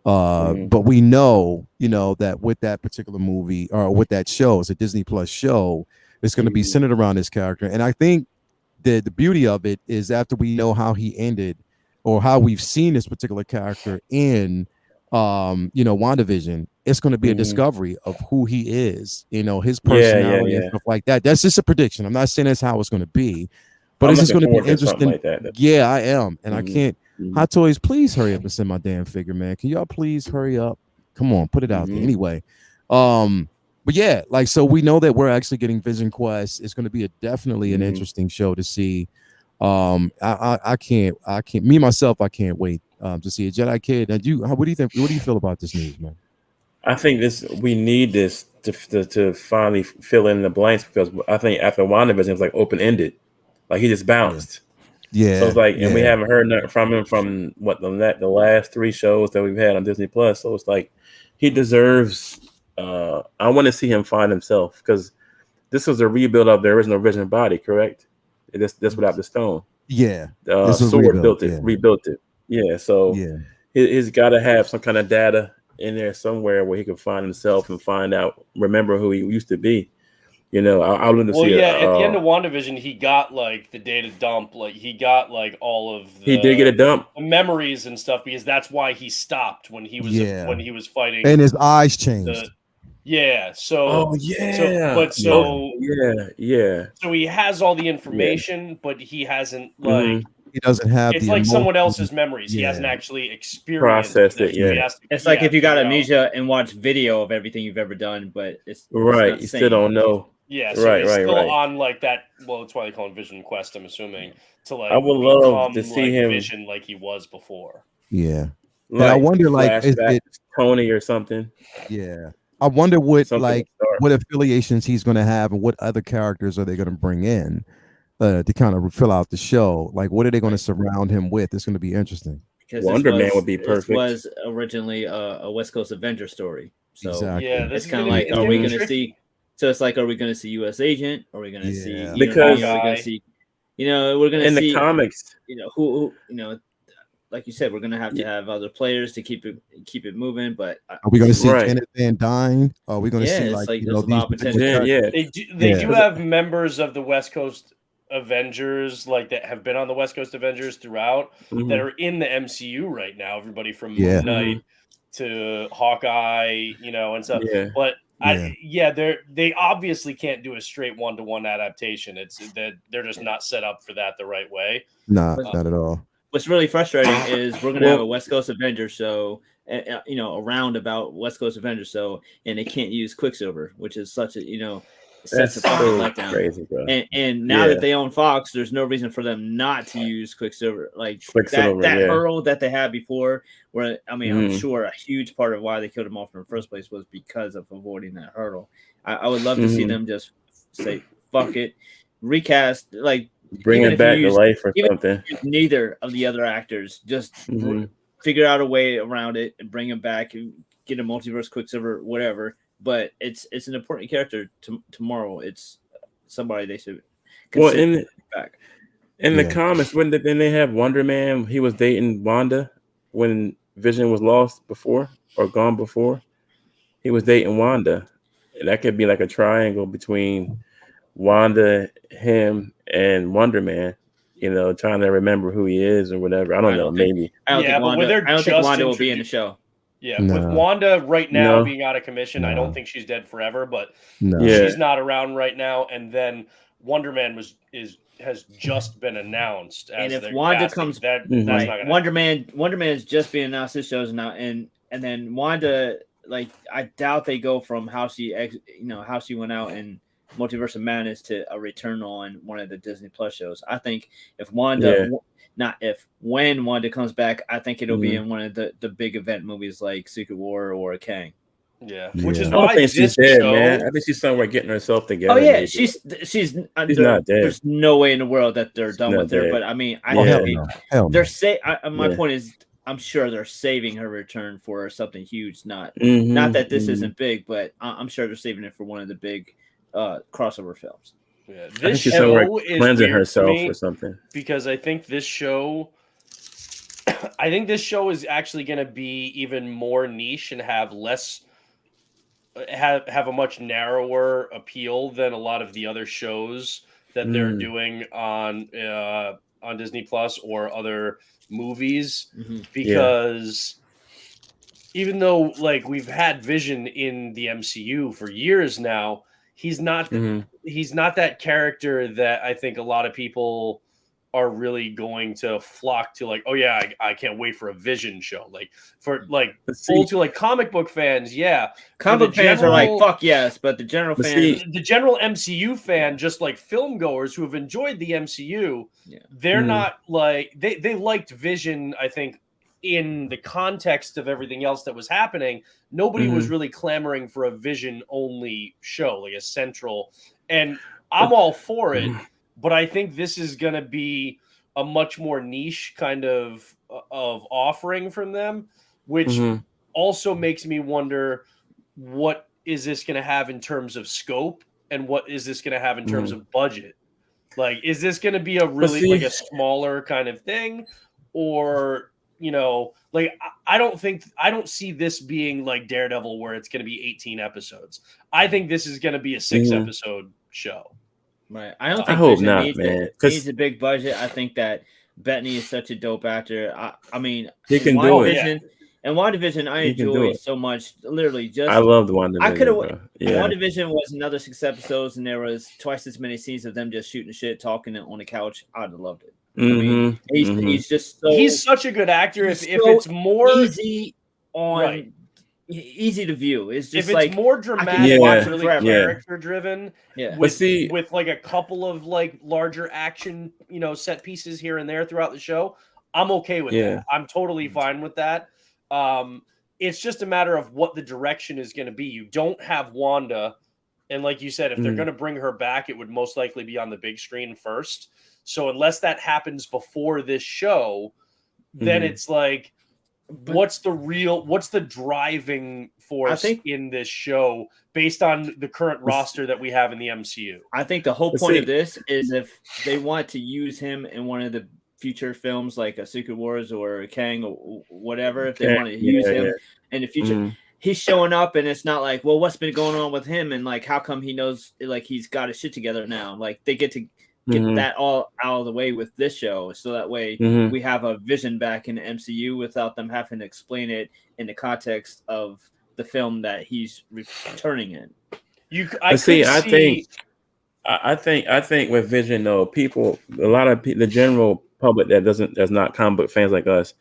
But we know, that with that particular movie, or with that show, it's a Disney Plus show, it's going to be centered around this character. And I think the beauty of it is, after we know how he ended, or how we've seen this particular character in WandaVision, it's going to be a discovery of who he is, his personality and stuff like that. That's just a prediction. I'm not saying that's how it's going to be, but it's just going to be interesting. Like that. Yeah, I am. And I can't. Hot Toys, please hurry up and send my damn figure, man. Can y'all please hurry up? Come on, put it out there. Anyway, but yeah, like, so we know that we're actually getting Vision Quest. It's going to be definitely an interesting show to see. I can't. Me myself, I can't wait to see a Jedi Kid. And what do you think? What do you feel about this news, man? I think we need this to finally fill in the blanks, because I think after WandaVision, it was like open ended, like he just bounced. Yeah. So it's like, and we haven't heard nothing from him from the last 3 shows that we've had on Disney Plus. So it's like, he deserves. I want to see him find himself, because this was a rebuild of the original Vision body, correct? That's without the stone. Yeah. Sword rebuilt it. Yeah. So he's got to have some kind of data in there somewhere where he can find himself and remember who he used to be. I want to see. At the end of WandaVision, he got like the data dump. Like, he got like all of the. He did get a dump. The memories and stuff, because that's why he stopped when he was fighting. And his eyes changed. So. So he has all the information, but he hasn't he doesn't have. It's like someone else's memories. He hasn't actually experienced processed it. Yeah, it's like if you got amnesia and watch video of everything you've ever done, but it's right. You still don't know. Yeah, so he's still on like that. Well, that's why they call him Vision Quest, I'm assuming. To like, I would love to see him Vision like he was before. Yeah, and I wonder, like, is it Tony or something? Yeah, I wonder what what affiliations he's going to have and what other characters are they going to bring in to kind of fill out the show. Like, what are they going to surround him with? It's going to be interesting. Because Wonder Man would be perfect. This was originally a West Coast Avenger story. So exactly. Yeah, it's kind of like, are we going to see? So it's like, are we going to see U.S. Agent? Are we going to see? Because are we going to see? We're going to see in the comics. Who like you said, we're gonna have to have other players to keep it moving. But are we gonna see Janet Van Dyne? Are we gonna see like these potential? They do have members of the West Coast Avengers like that have been on the West Coast Avengers throughout that are in the MCU right now. Everybody from Moon Knight to Hawkeye, and stuff. But they obviously can't do a straight 1-to-1 adaptation. It's that they're just not set up for that the right way. Nah, not at all. What's really frustrating is we're gonna have a West Coast Avengers show, a roundabout West Coast Avengers show, and they can't use Quicksilver, which is such a that's so crazy, bro. And now that they own Fox, there's no reason for them not to use Quicksilver. Like that hurdle that they had before, where I'm sure a huge part of why they killed him off in the first place was because of avoiding that hurdle. I would love to see them just say fuck it, recast, like bring it back to life or something. Neither of the other actors just figure out a way around it and bring him back and get a multiverse Quicksilver, whatever. But it's an important character tomorrow. It's somebody they should consider back. In the comics, when they have Wonder Man, he was dating Wanda when Vision was lost before or gone before. He was dating Wanda. That could be like a triangle between Wanda, him, and Wonder Man, trying to remember who he is or whatever. I don't know. Maybe. I don't think Wanda will be in the show. Yeah, with Wanda right now being out of commission, I don't think she's dead forever, but she's not around right now. And then Wonder Man has just been announced. And if Wanda comes back, Wonder Man is just being announced. This show's now, and then Wanda, like, I doubt they go from how she went out in Multiverse of Madness to a return on one of the Disney Plus shows. I think if Wanda, when Wanda comes back, I think it'll be in one of the big event movies like Secret War or Kang. Yeah, which is why I don't think she's dead, man. I think she's somewhere getting herself together. Oh yeah, she's not dead. There's no way in the world that they're done with her. But I mean, my point is, I'm sure they're saving her return for something huge. Not that this isn't big, but I'm sure they're saving it for one of the big crossover films. Yeah, this show is cleansing herself or something. Because I think this show is actually going to be even more niche and have a much narrower appeal than a lot of the other shows that they're doing on Disney Plus or other movies. Because even though like we've had Vision in the MCU for years now, he's not that character that I think a lot of people are really going to flock to. Like, oh yeah, I can't wait for a Vision show. Like for like old to like comic book fans, comic book fans are like fuck yes, but the general the general MCU fan, just like film goers who have enjoyed the MCU, they're not like they liked Vision. I think in the context of everything else that was happening, nobody was really clamoring for a Vision only show, like a central. And I'm all for it, but I think this is going to be a much more niche kind of offering from them, which also makes me wonder, what is this going to have in terms of scope, and what is this going to have in terms of budget? Like, is this going to be a really like a smaller kind of thing, or like I don't see this being like Daredevil where it's going to be 18 episodes. I think this is going to be a 6-episode show. Right. I don't think I hope not, man. Needs a big budget. I think that Bettany is such a dope actor. I mean, he can do it. And WandaVision, I enjoy so much. Literally, I loved WandaVision. I could have. WandaVision was another 6 episodes, and there was twice as many scenes of them just shooting shit, talking on the couch. I'd have loved it. I mean, he's just he's such a good actor. If it's more easy to view, it's just if like it's more dramatic, really character driven. With like a couple of like larger action, set pieces here and there throughout the show, I'm okay with that. I'm totally fine with that. it's just a matter of what the direction is going to be. You don't have Wanda. And like you said, if they're going to bring her back, it would most likely be on the big screen first. So unless that happens before this show, then it's like, what's the driving force in this show based on the current roster that we have in the MCU? I think the whole point of this is if they want to use him in one of the future films like a Secret Wars or a Kang or whatever, if they want to use him in the future, he's showing up and it's not like, well, what's been going on with him and like how come he knows like he's got his shit together now? Like they get to get that all out of the way with this show, so that way we have a Vision back in the MCU without them having to explain it in the context of the film that he's returning in. I think with Vision though, a lot of the general public that's not comic book fans like us,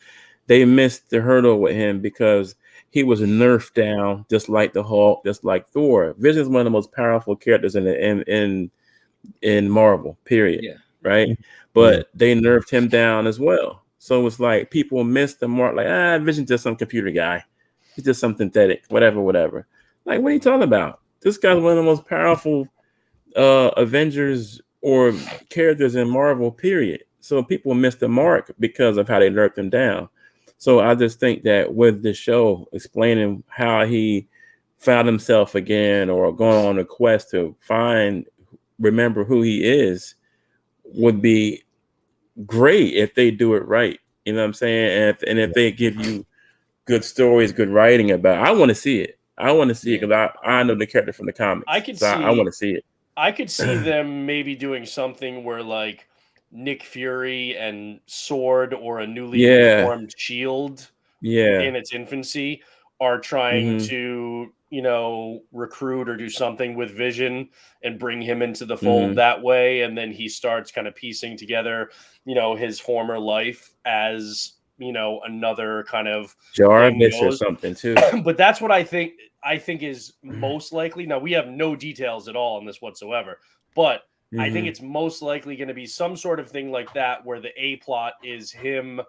they missed the hurdle with him because he was nerfed down just like the Hulk, just like Thor. Vision is one of the most powerful characters in Marvel, period. Yeah. Right. But they nerfed him down as well. So it's like people missed the mark, like, Vision's just some computer guy. He's just some synthetic, whatever. Like, what are you talking about? This guy's one of the most powerful Avengers or characters in Marvel, period. So people missed the mark because of how they nerfed him down. So I just think that with the show explaining how he found himself again or going on a quest to remember who he is would be great if they do it right. You know what I'm saying? And if they give you good stories, good writing about it, I want to see it. I want to see it because I know the character from the comics. I want to see it. I could see them maybe doing something where like Nick Fury and Sword or a newly reformed Shield in its infancy are trying to, recruit or do something with Vision and bring him into the fold that way. And then he starts kind of piecing together, his former life as, another kind of Jarvis or something too. But that's what I think is most likely. Now, we have no details at all on this whatsoever, but I think it's most likely going to be some sort of thing like that where the A plot is him,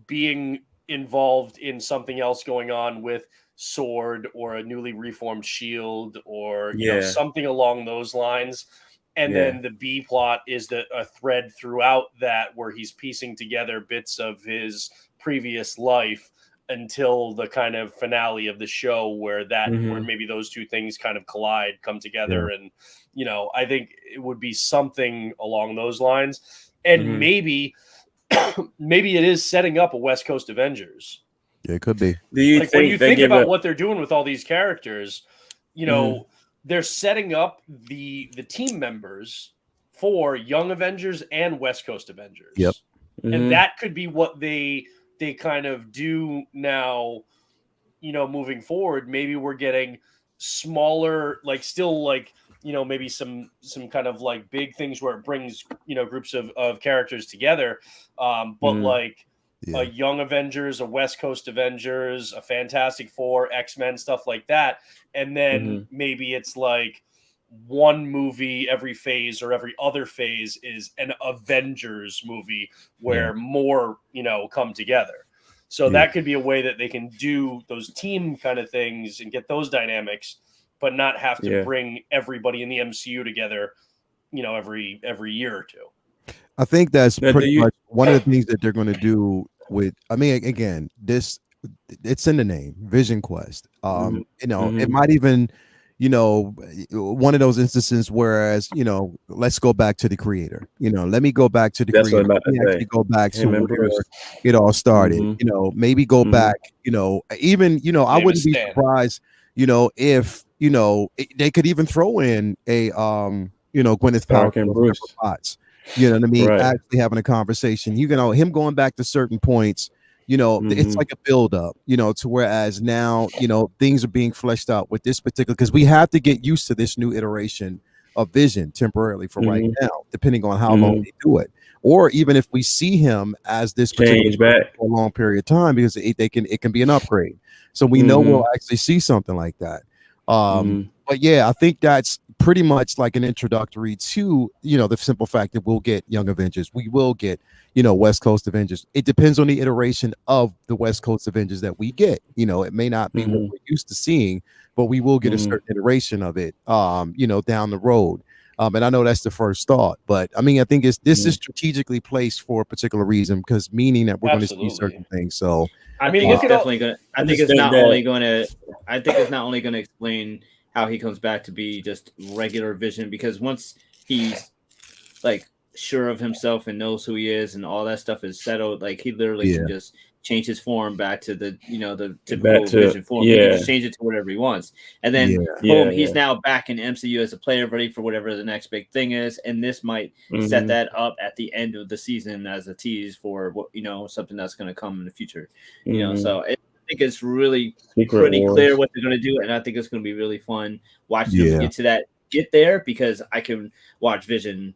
being involved in something else going on with Sword or a newly reformed Shield or something along those lines. And then the B plot is a thread throughout that where he's piecing together bits of his previous life until the kind of finale of the show where maybe those two things kind of collide, come together. And, I think it would be something along those lines. And maybe it is setting up a West Coast Avengers. Yeah, it could be. When you think about what they're doing with all these characters, they're setting up the team members for Young Avengers and West Coast Avengers. Yep. And that could be what they kind of do now, moving forward. Maybe we're getting smaller, maybe some kind of like big things where it brings, groups of characters together. A Young Avengers, a West Coast Avengers, a Fantastic Four, X-Men, stuff like that. And then maybe it's like one movie every phase or every other phase is an Avengers movie where more, come together. So that could be a way that they can do those team kind of things and get those dynamics, but not have to bring everybody in the MCU together, every year or two. I think that's pretty much one of the things that they're going to do with, again, it's in the name, Vision Quest. It might even, one of those instances whereas, let's go back to the creator, let me go back to the creator. Let me actually go back to where it all started, maybe go back, even, I wouldn't be surprised, if, they could even throw in a, Gwyneth Paltrow. You know what I mean? Right. Actually having a conversation, him going back to certain points, it's like a build up, to whereas now, things are being fleshed out with this particular, because we have to get used to this new iteration of Vision temporarily for right now, depending on how long they do it, or even if we see him as this particular for a long period of time, because it can be an upgrade. So we know we'll actually see something like that. But yeah, I think that's pretty much like an introductory to, the simple fact that we'll get Young Avengers. We will get, West Coast Avengers. It depends on the iteration of the West Coast Avengers that we get. It may not be what we're used to seeing, but we will get a certain iteration of it, down the road. And I know that's the first thought, but I mean, I think this is strategically placed for a particular reason, because meaning that we're going to see certain things. So I think it's definitely going to, I think it's not only going to explain how he comes back to be just regular Vision, because once he's like sure of himself and knows who he is and all that stuff is settled, like he literally can just change his form back to the the typical Vision form. He can just change it to whatever he wants, and then boom, he's now back in MCU as a player, ready for whatever the next big thing is. And this might set that up at the end of the season as a tease for what something that's going to come in the future. So I think it's really pretty clear what they're going to do, and I think it's going to be really fun watching them get there, because I can watch Vision,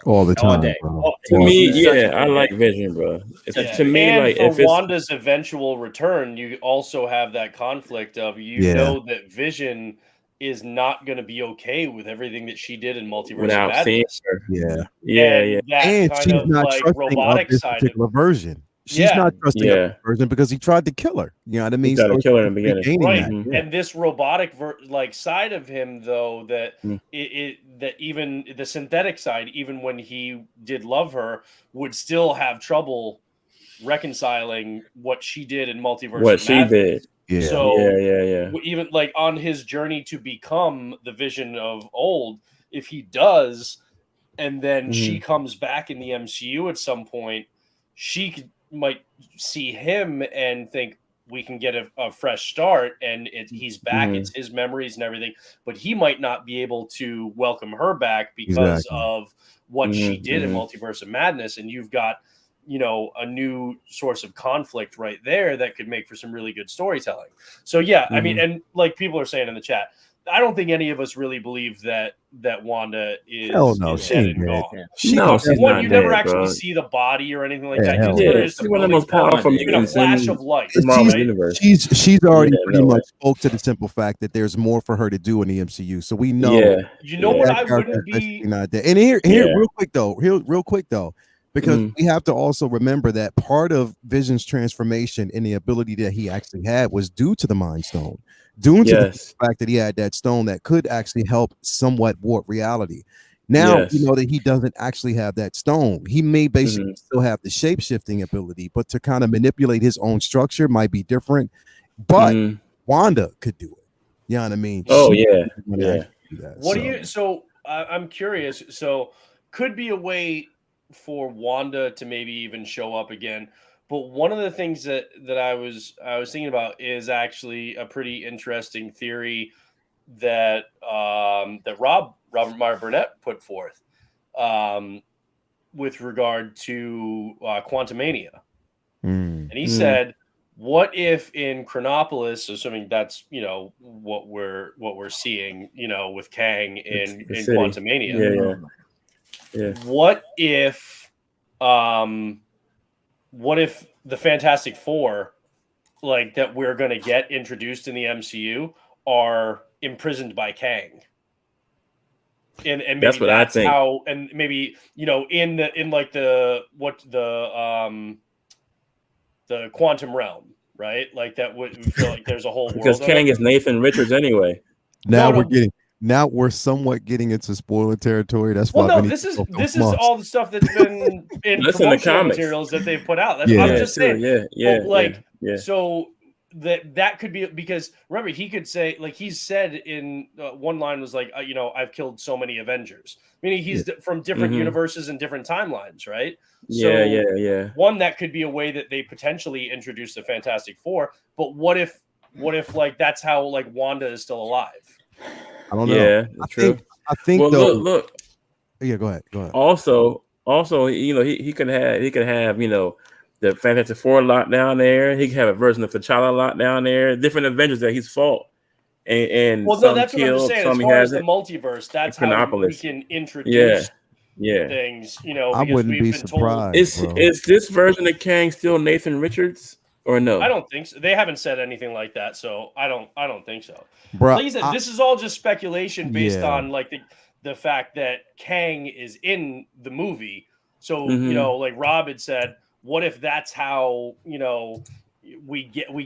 all the time. All day. To me, I like Vision, bro. To me, and like, for if Wanda's eventual return, you also have that conflict of know that Vision is not going to be okay with everything that she did in Multiverse without Madness. seeing Her. That and kind she's of not like trusting robotic of this side particular version. She's not trusting of this version because he tried to kill her. You know what I mean? He tried to kill her in the beginning, right? And this robotic side of him, though, that that even the synthetic side, even when he did love her, would still have trouble reconciling what she did in Multiverse. Did. Yeah. So even like on his journey to become the Vision of old, if he does, and then she comes back in the MCU at some point, she might see him and think we can get a fresh start, and he's back. It's his memories and everything, but he might not be able to welcome her back because of what she did in Multiverse of Madness. And you've got, a new source of conflict right there that could make for some really good storytelling. So I mean, and like people are saying in the chat, I don't think any of us really believe that Wanda is, dead and gone. She's not. You never actually see the body or anything like that. She's one of the most powerful even a flash of light. She's already pretty much spoke to the simple fact that there's more for her to do in the MCU. So we know. What I wouldn't be not there. And here, real quick though, because we have to also remember that part of Vision's transformation and the ability that he actually had was due to the Mind Stone. Due to the fact that he had that stone that could actually help somewhat warp reality. Now, that he doesn't actually have that stone. He may basically still have the shape-shifting ability, but to kind of manipulate his own structure might be different. But Wanda could do it. You know what I mean? I'm curious. So could be a way for Wanda to maybe even show up again. But one of the things that I was thinking about is actually a pretty interesting theory that that Robert Meyer Burnett put forth with regard to Quantumania, and he said, "What if in Chronopolis, assuming that's what we're seeing, with Kang in Quantumania, what if the Fantastic Four, like that we're going to get introduced in the MCU, are imprisoned by Kang?" And maybe that's what I think. And maybe in the quantum realm, right? Like that would feel like there's a whole because world Kang is Nathan Richards anyway. Now we're somewhat getting into spoiler territory. That's why. This is all the stuff that's been in promotional materials that they've put out. I'm just saying. So that could be, because remember, he could say, like he said in one line was like, I've killed so many Avengers, meaning he's from different universes and different timelines, right? One, that could be a way that they potentially introduce the Fantastic Four. But what if like that's how like Wanda is still alive? I don't know. Yeah, true. I think well, though. Look. Yeah, go ahead. Also, he could have the Fantastic Four locked down there. He could have a version of T'Challa locked down there. Different Avengers that he's fought. And that's what I'm just saying. As far as the multiverse, that's how we can introduce things. I wouldn't be surprised. Is this version of Kang still Nathan Richards? Or no? I don't think so. They haven't said anything like that, so I don't think so. Bro, like you said, this is all just speculation based on like the fact that Kang is in the movie. So like Rob had said, what if that's how we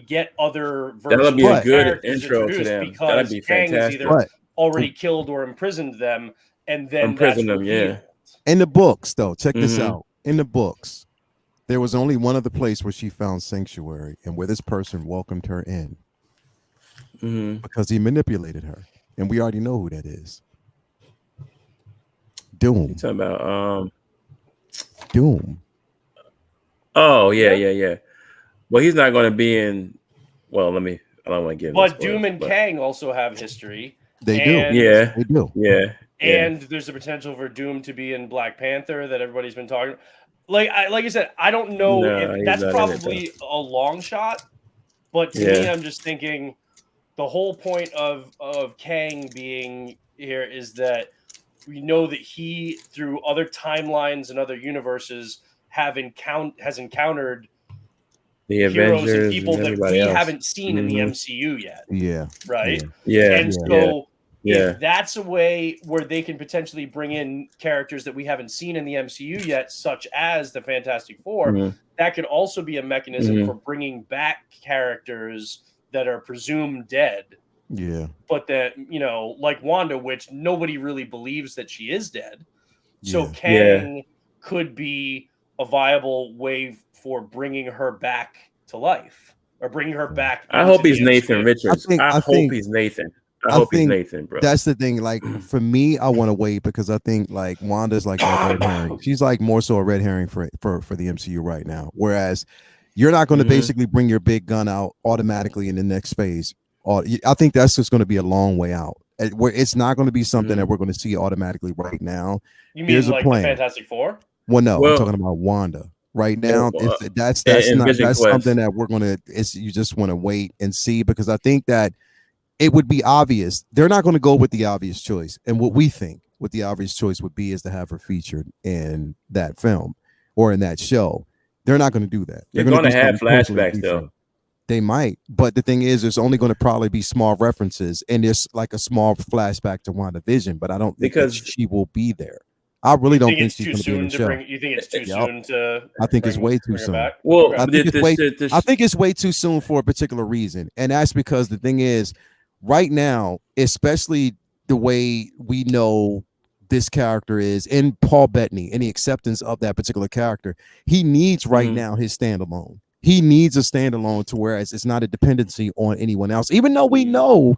get other versions? That'll be a good characters intro to them. Because That'd be Kang has fantastic. either already killed or imprisoned them, and then that's revealed. Yeah. In the books, though, check this out. In the books, there was only one other place where she found sanctuary and where this person welcomed her in because he manipulated her. And we already know who that is. Doom. You talking about Doom. Oh, yeah. Well, he's not going to be in. Well, I don't want to give. But Doom and Kang also have history. They do. Yeah, they do. Yeah. And there's the potential for Doom to be in Black Panther that everybody's been talking about. Like I said, I don't know if that's probably a long shot, but to me, I'm just thinking the whole point of Kang being here is that we know that he, through other timelines and other universes, has encountered the heroes Avengers and people that we haven't seen in the MCU yet. Yeah. Right? Yeah. And so if that's a way where they can potentially bring in characters that we haven't seen in the MCU yet, such as the Fantastic Four, that could also be a mechanism for bringing back characters that are presumed dead. Yeah. But that, like Wanda, which nobody really believes that she is dead. So Kang could be a viable way for bringing her back to life or bringing her back. I hope he's Nathan Richards. I hope he's Nathan. I hope he's Nathan, bro. That's the thing. Like for me, I want to wait because I think like Wanda's like a red herring. She's like more so a red herring for the MCU right now. Whereas you're not going to basically bring your big gun out automatically in the next phase. I think that's just going to be a long way out. Where it's not going to be something that we're going to see automatically right now. You mean like the Fantastic Four? Well, no, I'm talking about Wanda. Right now, that's something that we're gonna. You just want to wait and see because I think that it would be obvious. They're not going to go with the obvious choice, and what we think what the obvious choice would be is to have her featured in that film or in that show. They're not going to do that. They're going to have flashbacks though. They might, but the thing is, there's only going to probably be small references, and there's like a small flashback to WandaVision, but I don't think that she will be there. I really don't think she's going to be in the show. You think it's too soon to? I think it's way too soon. Well, I think it's way too soon for a particular reason, and that's because the thing is, right now, especially the way we know this character is in Paul Bettany and the acceptance of that particular character, he needs right now his standalone. He needs a standalone to whereas it's not a dependency on anyone else. Even though we know,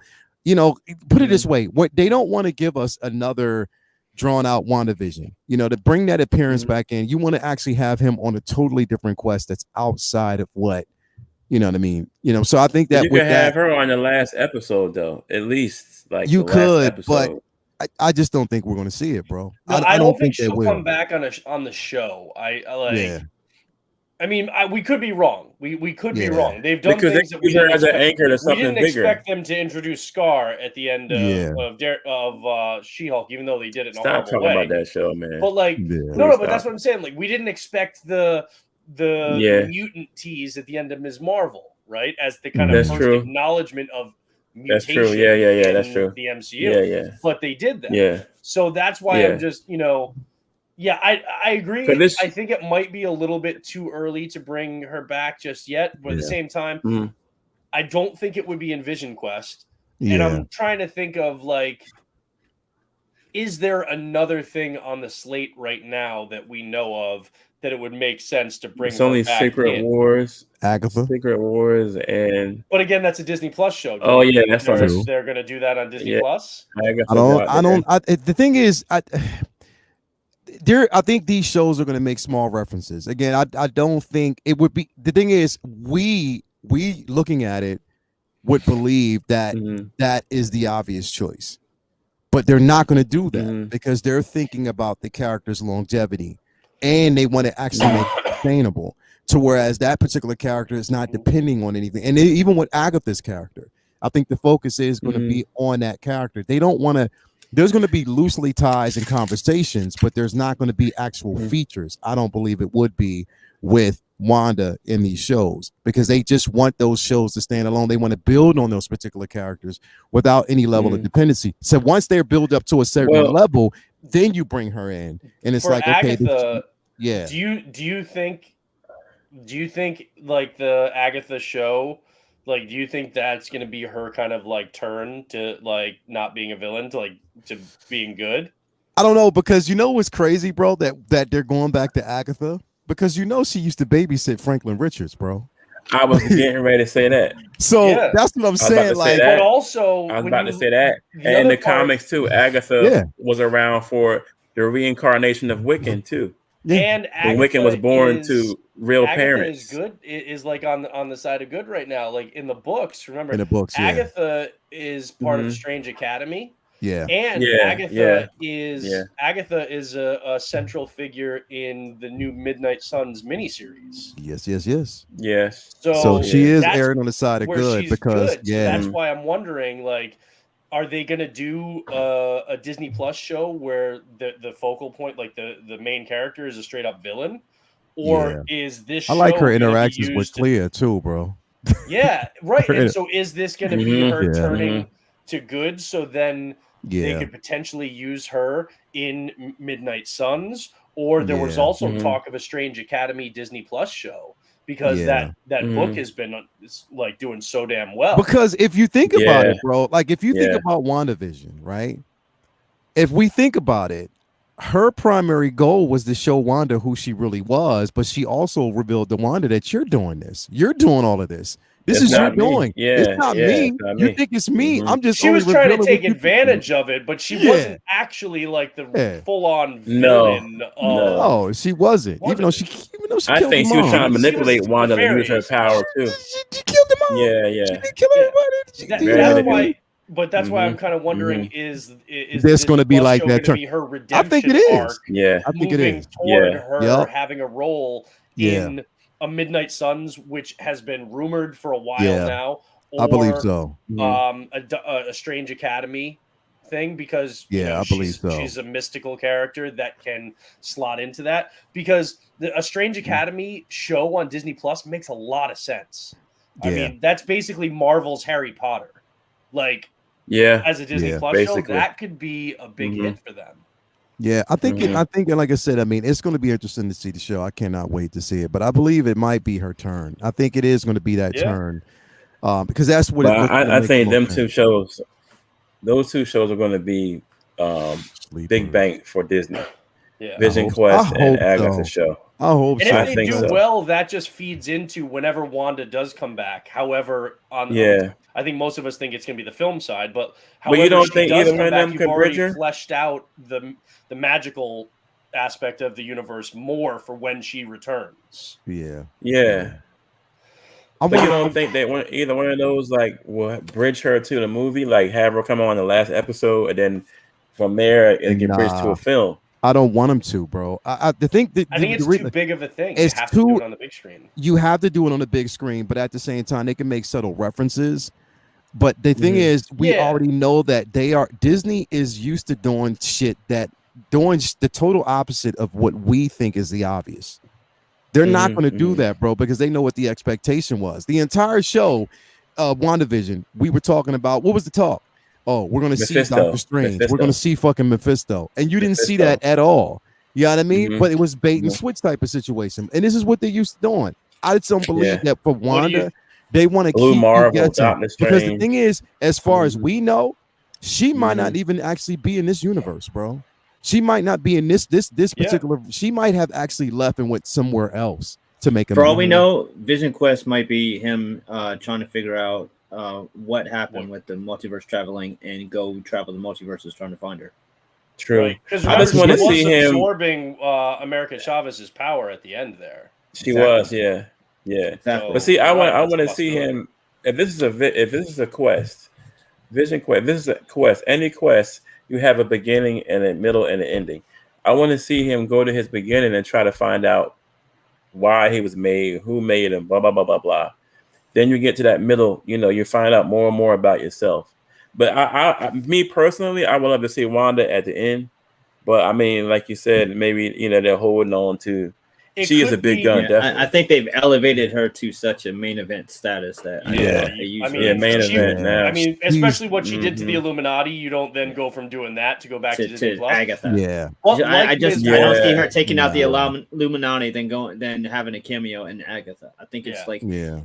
put it this way, what they don't want to give us another drawn out WandaVision, to bring that appearance back in. You want to actually have him on a totally different quest that's outside of what, you know what I mean? So I think that you could have her on the last episode though, at least like you could, but I just don't think we're going to see it, bro. No, I don't think she'll come back on the show. I mean, we could be wrong. We could be wrong. They've done things that we didn't as an anchor to something bigger. We didn't expect them to introduce Scar at the end of She-Hulk, even though they did it in a horrible way. Stop talking about that show, man. But but that's what I'm saying. Like, we didn't expect the mutant tease at the end of Ms. Marvel, right? As the kind of first acknowledgement of mutation. That's true. Yeah. That's true. The MCU. Yeah. But they did that. Yeah. So that's why I'm just, Yeah, I agree. I think it might be a little bit too early to bring her back just yet, but at the same time, I don't think it would be in Vision Quest. And I'm trying to think of is there another thing on the slate right now that we know of that it would make sense to bring? It's only Secret Wars, Agatha, Secret Wars, but again, that's a Disney Plus show. Oh yeah, that's right. They're going to do that on Disney Plus. The thing is, I think these shows are going to make small references. Again, I don't think it would be. The thing is, we looking at it would believe that that is the obvious choice, but they're not going to do that because they're thinking about the character's longevity, and they want to actually make it sustainable. To whereas that particular character is not depending on anything, and even with Agatha's character, I think the focus is going to be on that character. They don't want to. there's going to be loosely ties and conversations, but there's not going to be actual features. I don't believe it would be with Wanda in these shows because they just want those shows to stand alone. They want to build on those particular characters without any level of dependency. So once they're built up to a certain level, then you bring her in, and it's like, Agatha, okay, Do you think like the Agatha show, like, do you think that's going to be her kind of like turn to like not being a villain to being good? I don't know, because you know what's crazy, bro, that they're going back to Agatha, because you know she used to babysit Franklin Richards, bro. I was getting ready to say that. So that's what I'm saying. Like, but also, I was about to say that. And in the comics too, Agatha was around for the reincarnation of Wiccan too. Yeah. And Wiccan was born to real Agatha parents. Is good. Is like on the side of good right now. Like in the books, remember? In the books, Agatha is part of the Strange Academy. Yeah. And Agatha is a central figure in the new Midnight Suns miniseries. Yes. So she is erring on the side of good because So that's why I'm wondering, like, are they gonna do a Disney Plus show where the focal point, like the main character, is a straight up villain, or is this? Show I like her interactions with Clea too, bro. Yeah, right. And so is this gonna be her turning to good? So then they could potentially use her in Midnight Suns, or there was also talk of a Strange Academy Disney Plus show. Because that book has been like doing so damn well. Because if you think about it, bro, like if you think about WandaVision, right? If we think about it, her primary goal was to show Wanda who she really was, but she also revealed to Wanda that you're doing this. You're doing all of this. This is you doing. It's not me. You think it's me. I'm just. She was trying to take advantage of it, but she wasn't actually like the full-on villain. No, she wasn't. Even though she I killed think the she was mom. trying to manipulate Wanda to use her power too. She killed the mom. Yeah. She didn't kill everybody. That's why. But that's why I'm kind of wondering: is this going to be like that? Be her redemption I think it is. Arc, I think it is. Toward her having a role in a Midnight Suns, which has been rumored for a while now. Or, I believe so. A Strange Academy thing, because I believe so. She's a mystical character that can slot into that, because a Strange Academy show on Disney Plus makes a lot of sense. I mean, that's basically Marvel's Harry Potter. Like, as a Disney Plus show, that could be a big hit for them. Yeah, I think and like I said, I mean, it's going to be interesting to see the show. I cannot wait to see it, but I believe it might be her turn. I think it is going to be that turn, because that's what. I think those two shows are going to be big bank for Disney. Vision Quest and Agatha show. I hope so. And if they do well, that just feeds into whenever Wanda does come back. However, I think most of us think it's going to be the film side, but however, you don't think either one of them could bridge her? Fleshed out the magical aspect of the universe more for when she returns. But you don't think that either one of those will bridge her to the movie, like have her come on the last episode, and then from there it get bridged to a film? I don't want them to, bro. I think it's too big of a thing. You have to do it on the big screen. You have to do it on the big screen, but at the same time, they can make subtle references. But the thing is, we already know that Disney is used to doing the total opposite of what we think is the obvious. They're not going to do that, bro, because they know what the expectation was. The entire show, WandaVision, we were talking about, what was the talk? Oh, we're going to see Doctor Strange. We're going to see fucking Mephisto. And you didn't see that at all. You know what I mean? But it was bait and switch type of situation. And this is what they used to doing. I just don't believe that for Wanda, they want to keep Marvel, because the thing is, as far as we know, she might not even actually be in this universe, bro. She might not be in this particular. She might have actually left and went somewhere else to make a For all we know, Vision Quest might be him trying to figure out what happened with the multiverse traveling and go travel the multiverses trying to find her. True. Right. I just want to see him absorbing America Chavez's power at the end there. She was, yeah. Exactly. But see, I want to see him. If this is a quest, Vision Quest. This is a quest. Any quest, you have a beginning and a middle and an ending. I want to see him go to his beginning and try to find out why he was made, who made him, blah blah blah blah blah. Then you get to that middle. You find out more and more about yourself. But me personally, I would love to see Wanda at the end. But I mean, like you said, maybe they're holding on to. She is a big gun. Definitely. I think they've elevated her to such a main event status that main event now. I mean, especially what she did to the Illuminati. You don't then go from doing that to go back to Disney Plus. Agatha. Yeah. Well, I don't see her taking out the Illuminati, then having a cameo in Agatha. I think it's yeah.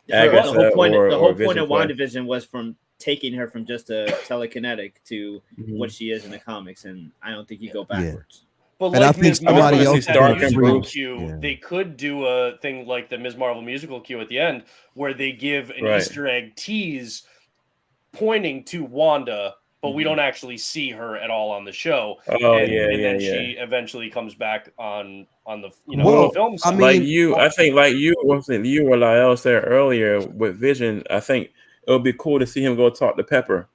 The whole point of WandaVision was from taking her from just a telekinetic to what she is in the comics, and I don't think you go backwards. But like Ms. Marvel musical cue, they could do a thing like the Ms. Marvel musical cue at the end, where they give an Easter egg tease pointing to Wanda, but we don't actually see her at all on the show. And then she eventually comes back on the the film side. I mean, I think you or Lyle said earlier with Vision, I think it would be cool to see him go talk to Pepper,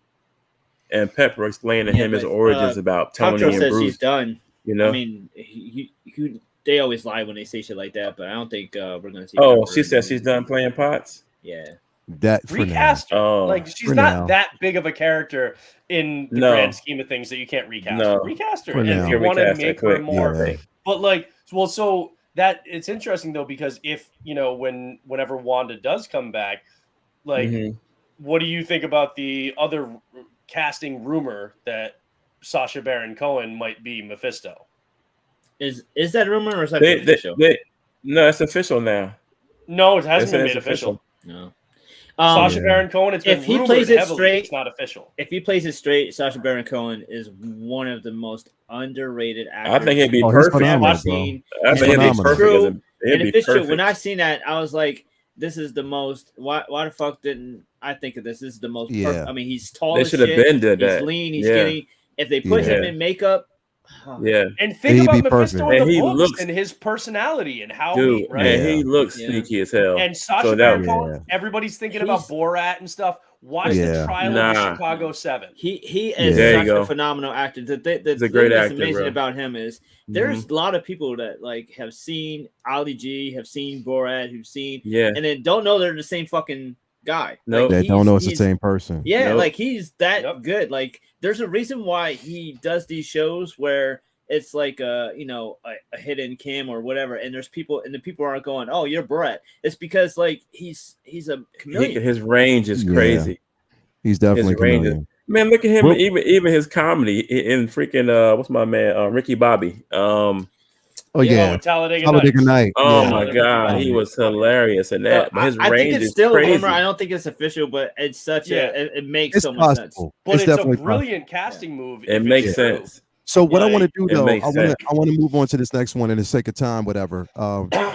and Pepper explain to him his origins about Tony and says Bruce. She's done. I mean, they always lie when they say shit like that, but I don't think we're gonna see. Oh, she said she's done playing pots. Yeah, that recast her. She's not that big of a character in the grand scheme of things that you can't recast her. Recast her, and if you want to make her more. But so that it's interesting though, because if whenever Wanda does come back, what do you think about the other casting rumor that Sacha Baron Cohen might be Mephisto? Is that a rumor or is that official? No, it's official now. No, it hasn't been made official. No. Sacha Baron Cohen, if he plays it straight, it's not official. If he plays it straight, Sacha Baron Cohen is one of the most underrated actors. I think it'd be perfect. I think it'd be perfect. And official, when I seen that, I was like, "This is the most." Why the fuck didn't I think of this? This is the most. Perfect. I mean, he's tall. They should have been did that. He's lean. He's skinny. If they put him in makeup, and think about Mephisto in the books and his personality and how he looks sneaky as hell. And Sacha Baron Cohen, everybody's thinking about Borat and stuff. Watch the Trial of the Chicago 7. He is such a phenomenal actor. The great that's actor, amazing about him is there's a lot of people that have seen Ali G, have seen Borat, who've seen and then don't know they're the same fucking guy. No, they don't know it's the same person. Yeah, he's that good. There's a reason why he does these shows where it's like a hidden cam or whatever, and there's people and the people aren't going, "Oh, you're Borat." It's because he's a chameleon. His range is crazy. He's definitely chameleon. Man, look at him. Even his comedy in freaking what's my man Ricky Bobby. Talladega Night. Oh my god, he was hilarious in that. But his range is still crazy. Rumor. I don't think it's official, but it's such it makes so much sense. But it's a brilliant casting move. It makes sense. So what I want to do though, I want to move on to this next one in the sake of time, whatever.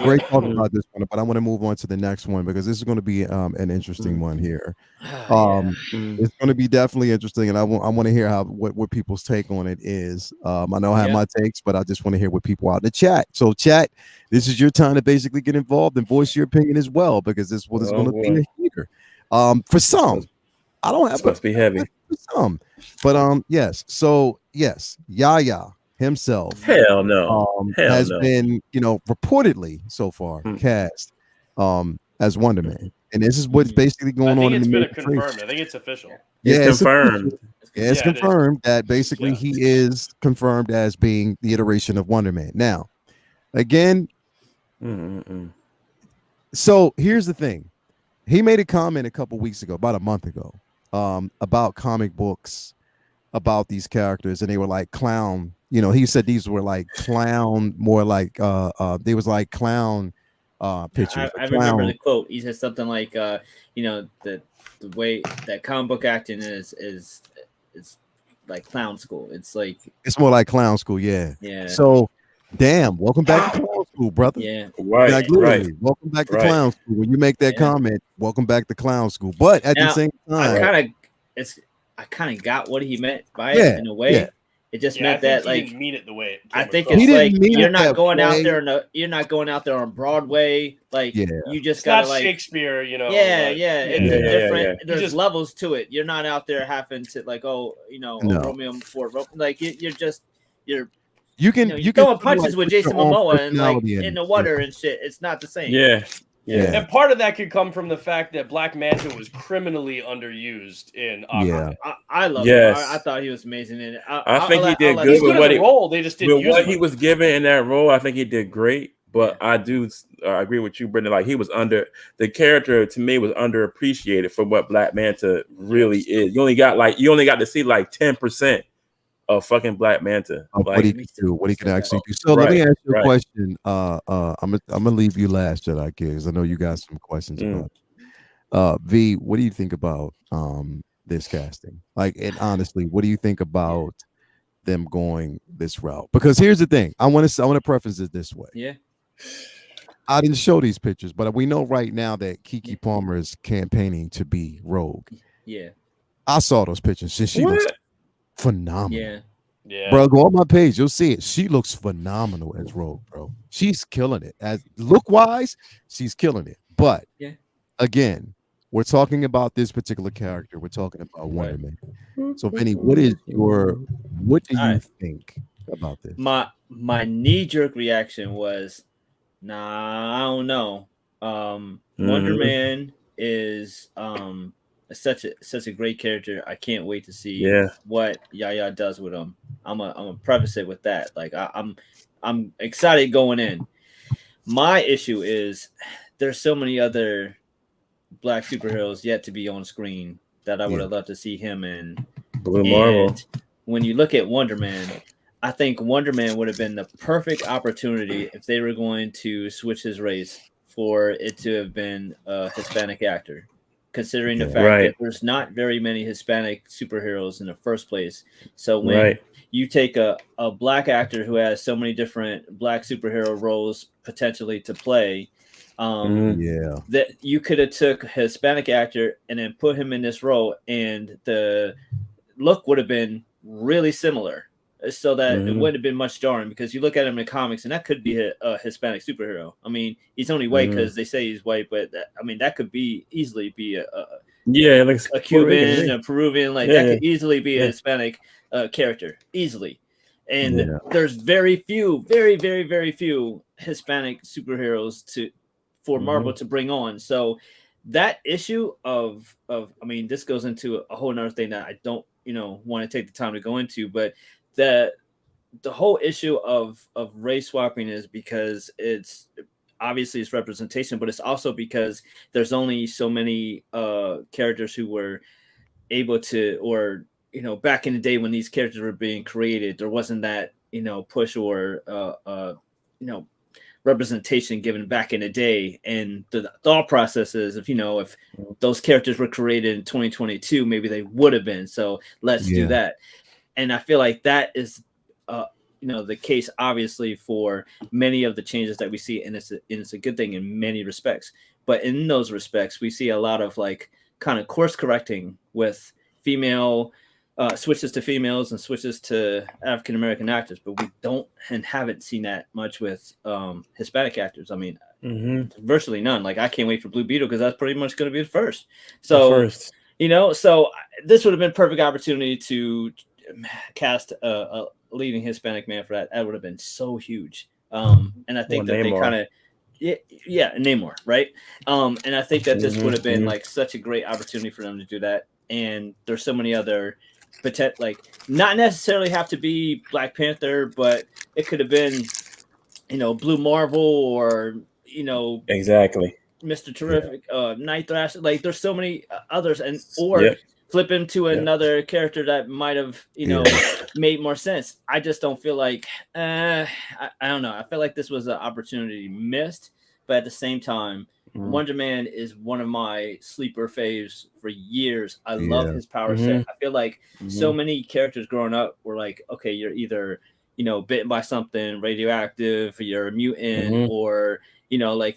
Great talking about this one, but I want to move on to the next one because this is going to be an interesting one here. It's going to be definitely interesting, and I want to hear what people's take on it is. I know I have my takes, but I just want to hear what people out in the chat. So chat, this is your time to basically get involved and voice your opinion as well because this one is going to be a heater. For some, I don't have. Must be heavy. For some, but yes. So yes, Yahya himself, hell no, has been reportedly so far cast as Wonder Man, and this is what's basically going on. It's been confirmed. I think it's official. It's confirmed. It's confirmed that basically he is confirmed as being the iteration of Wonder Man. Now, again, so here's the thing. He made a comment a couple weeks ago, about a month ago, about comic books, about these characters, and they were like clown. He said these were like clown, more like they was like clown pictures. I remember the quote. He said something like, the way that comic book acting is like clown school. It's more like clown school, yeah. So, damn, welcome back to clown school, brother. Yeah, right. Welcome back to clown school. When you make that comment, welcome back to clown school. But at the same time, I kind of got what he meant by it in a way. Yeah. It just meant that he didn't mean it the way. I think it's like you're not going out there. You're not going out there on Broadway. You just got Shakespeare. It's different. There's levels to it. You're not out there having to Romeo for you're throwing punches with Jason Momoa and in the water and shit. It's not the same. Yeah. Yeah. And part of that could come from the fact that Black Manta was criminally underused in Aquaman. Yeah. I love him. I thought he was amazing in it. I think he did good. He's good in the role. They just didn't use what him. He was given in that role. I think he did great. But I do agree with you, Brendan. Like, he was the character to me was underappreciated for what Black Manta really is. You only got to see like 10% of fucking Black Manta. Like, what he can do, what he can actually do. So let me ask you a question. I'm gonna leave you last, Jedi Kid, because I know you got some questions about it. V, what do you think about this casting? Like, and honestly, what do you think about them going this route? Because here's the thing. I want to preface it this way. Yeah. I didn't show these pictures, but we know right now that Keke Palmer is campaigning to be Rogue. Yeah. I saw those pictures. She looks phenomenal. Yeah. Bro, go on my page. You'll see it. She looks phenomenal as Rogue, bro. She's killing it. As look-wise, she's killing it. But again, we're talking about this particular character. We're talking about Wonder Man. So, Vinny, what do you think about this? My knee-jerk reaction was, nah, I don't know. Wonder Man is such a great character. I can't wait to see what Yahya does with him. I'm gonna preface it with that. Like, I'm excited going in. My issue is there's so many other Black superheroes yet to be on screen that I would have loved to see him in. Blue Marvel. When you look at Wonder Man, I think Wonder Man would have been the perfect opportunity if they were going to switch his race for it to have been a Hispanic actor, considering the fact that there's not very many Hispanic superheroes in the first place. So when you take a Black actor who has so many different Black superhero roles potentially to play, that you could have took a Hispanic actor and then put him in this role, and the look would have been really similar, so that it wouldn't have been much jarring, because you look at him in comics and that could be a Hispanic superhero. I mean, he's only white because they say he's white, but that could easily be a Cuban, a Peruvian, that could easily be a Hispanic character, easily. And there's very few Hispanic superheroes for Marvel to bring on. So that issue of this goes into a whole nother thing that I don't want to take the time to go into, but the whole issue of race swapping is because it's obviously it's representation, but it's also because there's only so many characters who were able to, or back in the day when these characters were being created, there wasn't that push or representation given back in the day. And the thought process is, if those characters were created in 2022, maybe they would have been. So let's do that. And I feel like that is, the case, obviously, for many of the changes that we see, and it's a good thing in many respects. But in those respects, we see a lot of kind of course correcting with female switches to females and switches to African American actors, but we don't and haven't seen that much with Hispanic actors. I mean, virtually none. Like, I can't wait for Blue Beetle, because that's pretty much going to be the first. So, so this would have been a perfect opportunity to cast a leading Hispanic man for that. That would have been so huge. And I think that Namor. They kind of, Namor, right? And I think that this would have been such a great opportunity for them to do that. And there's so many other not necessarily have to be Black Panther, but it could have been, Blue Marvel, or exactly Mr. Terrific, Night Thrasher. There's so many others, or flip him to another character that might have made more sense. I just don't feel like I don't know. I feel like this was an opportunity missed, but at the same time, Wonder Man is one of my sleeper faves for years. I love his power set. I feel like so many characters growing up were like, okay, you're either, bitten by something radioactive, or you're a mutant, or,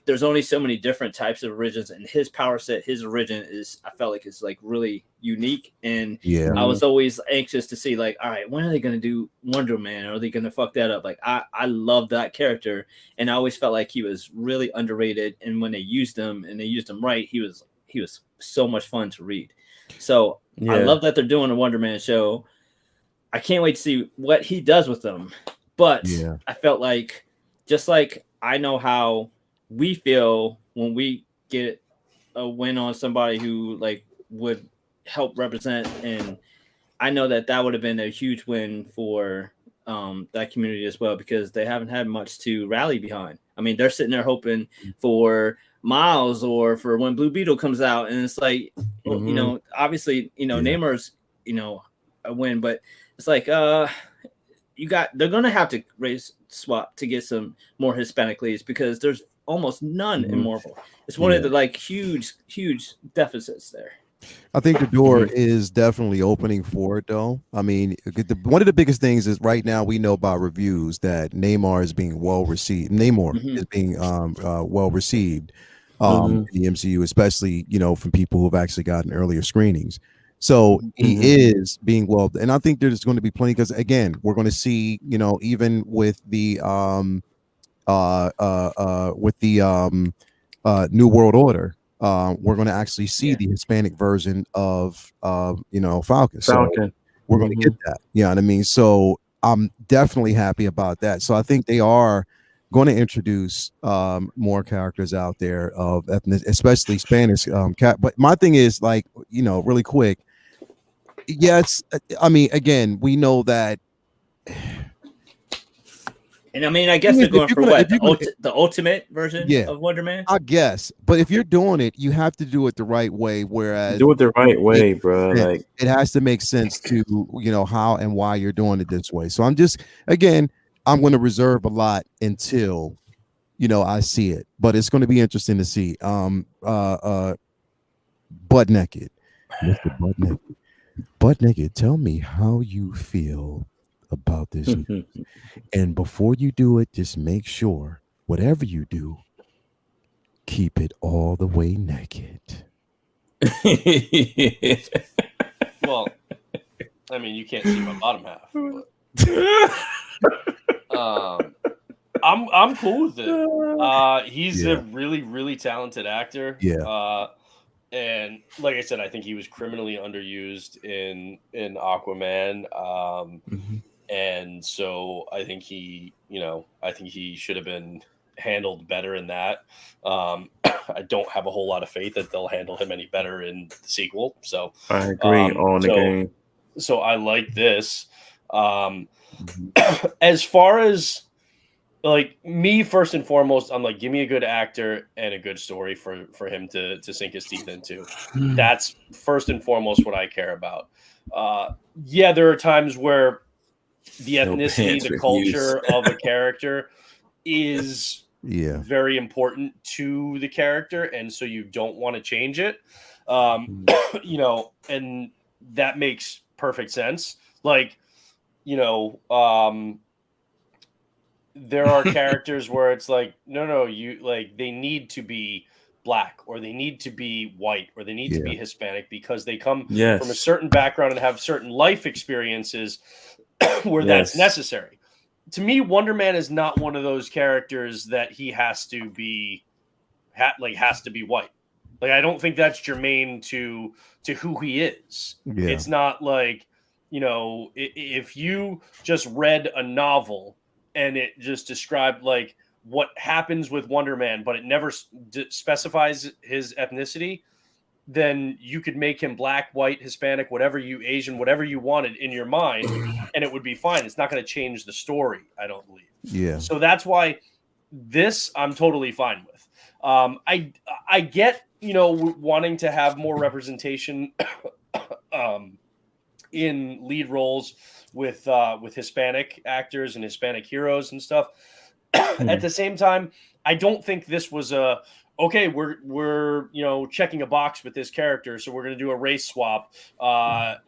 there's only so many different types of origins, and his power set, his origin I felt like it's really unique. And I was always anxious to see all right, when are they going to do Wonder Man? Are they going to fuck that up? I love that character, and I always felt like he was really underrated. And when they used him, and they used him right, he was so much fun to read. So I love that they're doing a Wonder Man show. I can't wait to see what he does with them. But I felt like, just like I know how we feel when we get a win on somebody who like would help represent, and I know that would have been a huge win for that community as well, because they haven't had much to rally behind. I mean, they're sitting there hoping for Miles or for when Blue Beetle comes out, and it's like, well, you know, obviously, you know, Neymar's, you know, a win, but it's like they're gonna have to raise swap to get some more Hispanic leads, because there's almost none in Marvel. It's one of the like huge deficits there. I think the door is definitely opening for it, though. I mean, one of the biggest things is right now we know by reviews that Namor is being well received. Is being well received in the MCU, especially, you know, from people who have actually gotten earlier screenings. So he is being well, and I think there's going to be plenty, because again, we're going to see, you know, even with the New World Order. We're going to actually see the Hispanic version of you know, Falcon. So we're going to get that. You know what I mean? So I'm definitely happy about that. So I think they are going to introduce more characters out there of ethnic, especially Spanish. But my thing is, like, you know, really quick. Yes, I mean, again, we know that. And I mean, I guess they're going for what? The ultimate version of Wonder Man? I guess. But if you're doing it, you have to do it the right way. Whereas do it the right way, bro. Like, it has to make sense to, you know, how and why you're doing it this way. So I'm just, again, I'm going to reserve a lot until, you know, I see it. But it's going to be interesting to see. Butt Naked. Mr. Butt Naked. Butt Naked, tell me how you feel about this. And before you do it, just make sure whatever you do, keep it all the way naked. Well, I mean, you can't see my bottom half. But, I'm cool with it. He's a really, really talented actor. Yeah. And like I said, I think he was criminally underused in Aquaman. And so I think he should have been handled better in that. I don't have a whole lot of faith that they'll handle him any better in the sequel. So I agree on the game. So I like this. As far as like me, first and foremost, I'm like, give me a good actor and a good story for him to sink his teeth into. That's first and foremost what I care about. Yeah, there are times where the ethnicity, the culture of a character is very important to the character, and so you don't want to change it. You know, and that makes perfect sense. Like, you know, there are characters where it's like, no, you like they need to be black, or they need to be white, or they need to be Hispanic, because they come from a certain background and have certain life experiences where that's necessary. To me, Wonder Man is not one of those characters that he has to be white. Like, I don't think that's germane to who he is. It's not like, you know, if you just read a novel and it just described like what happens with Wonder Man, but it never specifies his ethnicity, then you could make him black, white, Hispanic, Asian, whatever you wanted in your mind, and it would be fine. It's not going to change the story, I don't believe. Yeah. So that's why this I'm totally fine with. I get, you know, wanting to have more representation in lead roles with Hispanic actors and Hispanic heroes and stuff. At the same time, I don't think this was okay, we're you know, checking a box with this character, so we're going to do a race swap,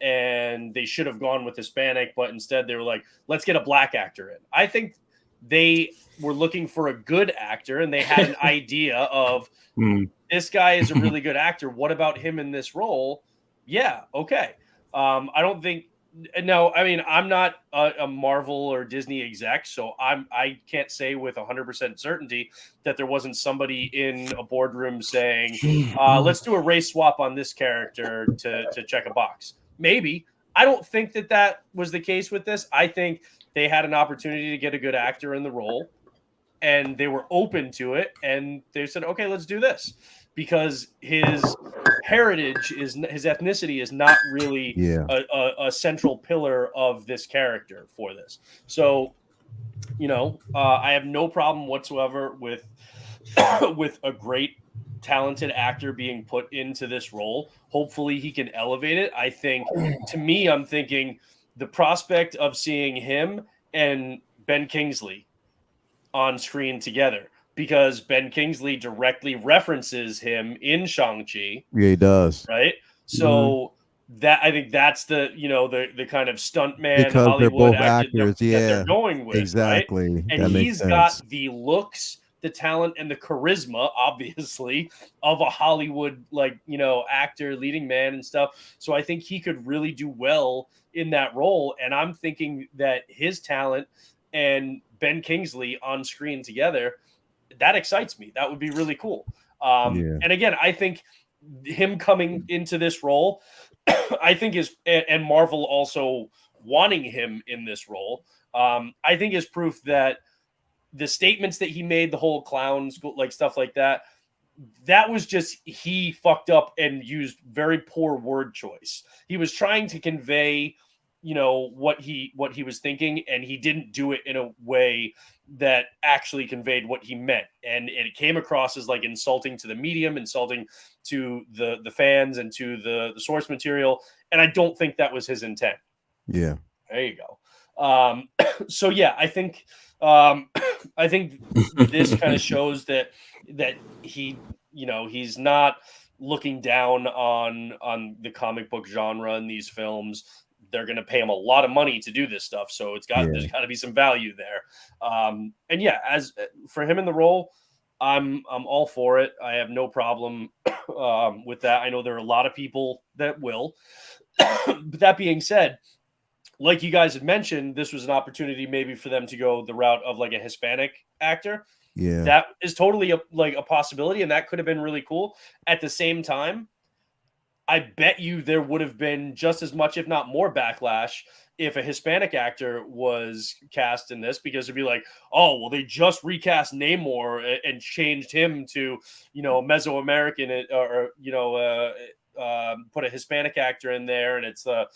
and they should have gone with Hispanic, but instead they were like, let's get a black actor in. I think they were looking for a good actor, and they had an idea of this guy is a really good actor. What about him in this role? Yeah, okay. I don't think. No, I mean, I'm not a Marvel or Disney exec, so I can't say with 100% certainty that there wasn't somebody in a boardroom saying, let's do a race swap on this character to check a box. Maybe. I don't think that was the case with this. I think they had an opportunity to get a good actor in the role, and they were open to it, and they said, okay, let's do this, because his heritage is, his ethnicity is not really a central pillar of this character for this. So, I have no problem whatsoever with with a great talented actor being put into this role. Hopefully he can elevate it. I think, to me, I'm thinking the prospect of seeing him and Ben Kingsley on screen together, because Ben Kingsley directly references him in Shang-Chi. Yeah, he does. Right? So that, I think that's the, the kind of stuntman because Hollywood they're both actors, that they're going with. exactly. Right? And that he's got the looks, the talent, and the charisma, obviously, of a Hollywood, actor, leading man and stuff. So I think he could really do well in that role. And I'm thinking that his talent and Ben Kingsley on screen together, that excites me. That would be really cool. And again, I think him coming into this role, I think and Marvel also wanting him in this role, I think is proof that the statements that he made, the whole clown school, stuff like that, that was just, he fucked up and used very poor word choice. He was trying to convey, what he was thinking, and he didn't do it in a way that actually conveyed what he meant. And it came across as insulting to the medium, insulting to the fans and to the source material. And I don't think that was his intent. Yeah. There you go. So yeah, I think this kind of shows that he, he's not looking down on the comic book genre in these films. They're going to pay him a lot of money to do this stuff, so there's got to be some value there. And yeah, as for him in the role, I'm all for it. I have no problem with that. I know there are a lot of people that will. But that being said, like you guys had mentioned, this was an opportunity maybe for them to go the route of a Hispanic actor. Yeah, that is totally a possibility, and that could have been really cool. At the same time, I bet you there would have been just as much, if not more, backlash if a Hispanic actor was cast in this, because it'd be like, oh, well, they just recast Namor and changed him to, Mesoamerican, or put a Hispanic actor in there, and it's the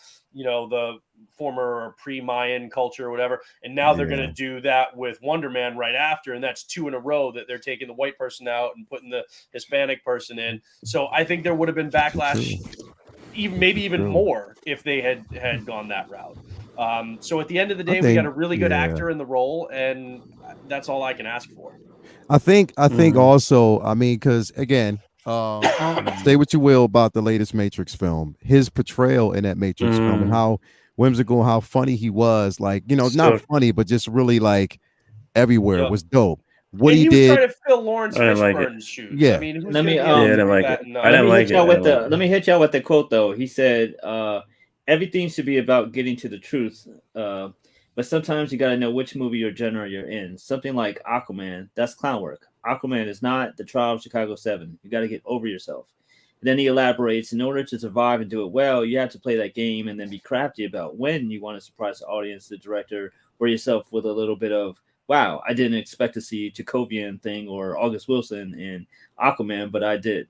former pre-Mayan culture or whatever, and now they're going to do that with Wonder Man right after, and that's 2 in a row that they're taking the white person out and putting the Hispanic person in. So I think there would have been backlash, even more, if they had gone that route. So at the end of the day, we got a really good actor in the role, and that's all I can ask for. I think also, I mean, because again, say what you will about the latest Matrix film, his portrayal in that Matrix film, and how whimsical, how funny he was, not funny, but just really everywhere, was dope. What he did, trying to fill Lawrence Fishburne's shoes. Yeah, I mean, let me hit y'all with the quote though. He said, "Everything should be about getting to the truth, but sometimes you got to know which movie or genre you're in. Something like Aquaman, that's clown work. Aquaman is not the trial of Chicago 7. You got to get over yourself." And then he elaborates, in order to survive and do it well, you have to play that game and then be crafty about when you want to surprise the audience, the director, or yourself with a little bit of, wow, I didn't expect to see Chekhovian thing or August Wilson in Aquaman, but I did.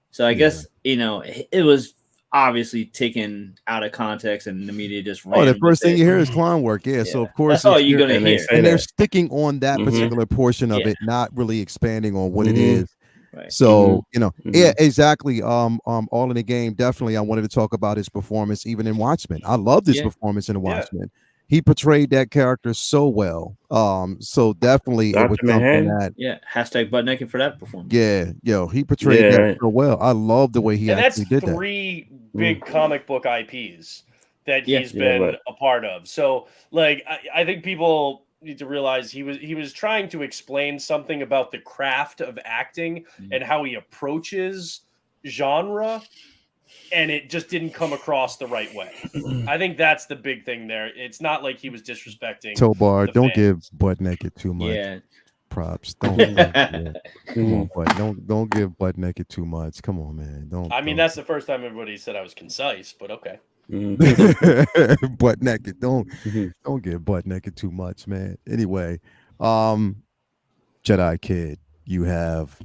So I guess, it was obviously taken out of context, and the media just ran. The first thing you hear is clown work. Yeah. So of course that's all you're gonna hear. And they're sticking on that particular portion of it, not really expanding on what it is. Right. So yeah, exactly. All in the game. Definitely, I wanted to talk about his performance, even in Watchmen. I love this performance in Watchmen. He portrayed that character so well. So definitely it was something that hashtag butt naked for that performance. He portrayed that so well. I love the way he actually did that. That's 3 big comic book IPs that he's been a part of. So I think people need to realize he was trying to explain something about the craft of acting and how he approaches genre, and it just didn't come across the right way. I think that's the big thing there. It's not like he was disrespecting Tobar. Don't fans. give butt naked too much props. Don't come on, but don't give butt naked too much. Come on, man. Don't. That's the first time everybody said I was concise, but okay. Butt naked. Don't give butt naked too much, man. Anyway, Jedi Kid, you have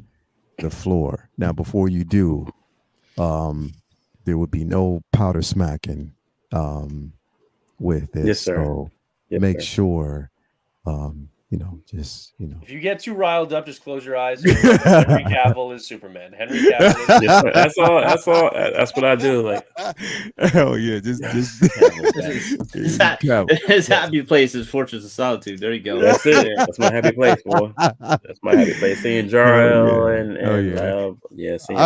the floor. Now, before you do, there would be no powder smacking with it. Yes, sir. So make sure, just. If you get too riled up, just close your eyes. Henry Cavill is Superman. Henry Cavill is yes, sir. That's all. That's what I do. Like, hell yeah, just his happy place is Fortress of Solitude. There you go. That's it. That's my happy place, boy. That's my happy place. Seeing Jor-El and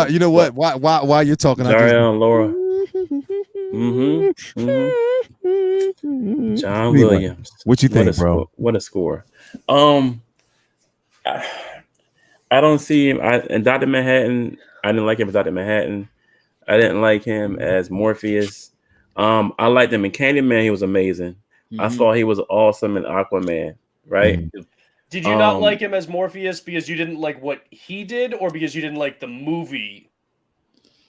you know what? Why you're talking? Jor-El and Laura. John Williams. What you think, bro? What a score. I don't see him. And Dr. Manhattan, I didn't like him as Dr. Manhattan. I didn't like him as Morpheus. I liked him in Candyman. He was amazing. I thought he was awesome in Aquaman. Right? Did you not like him as Morpheus because you didn't like what he did, or because you didn't like the movie?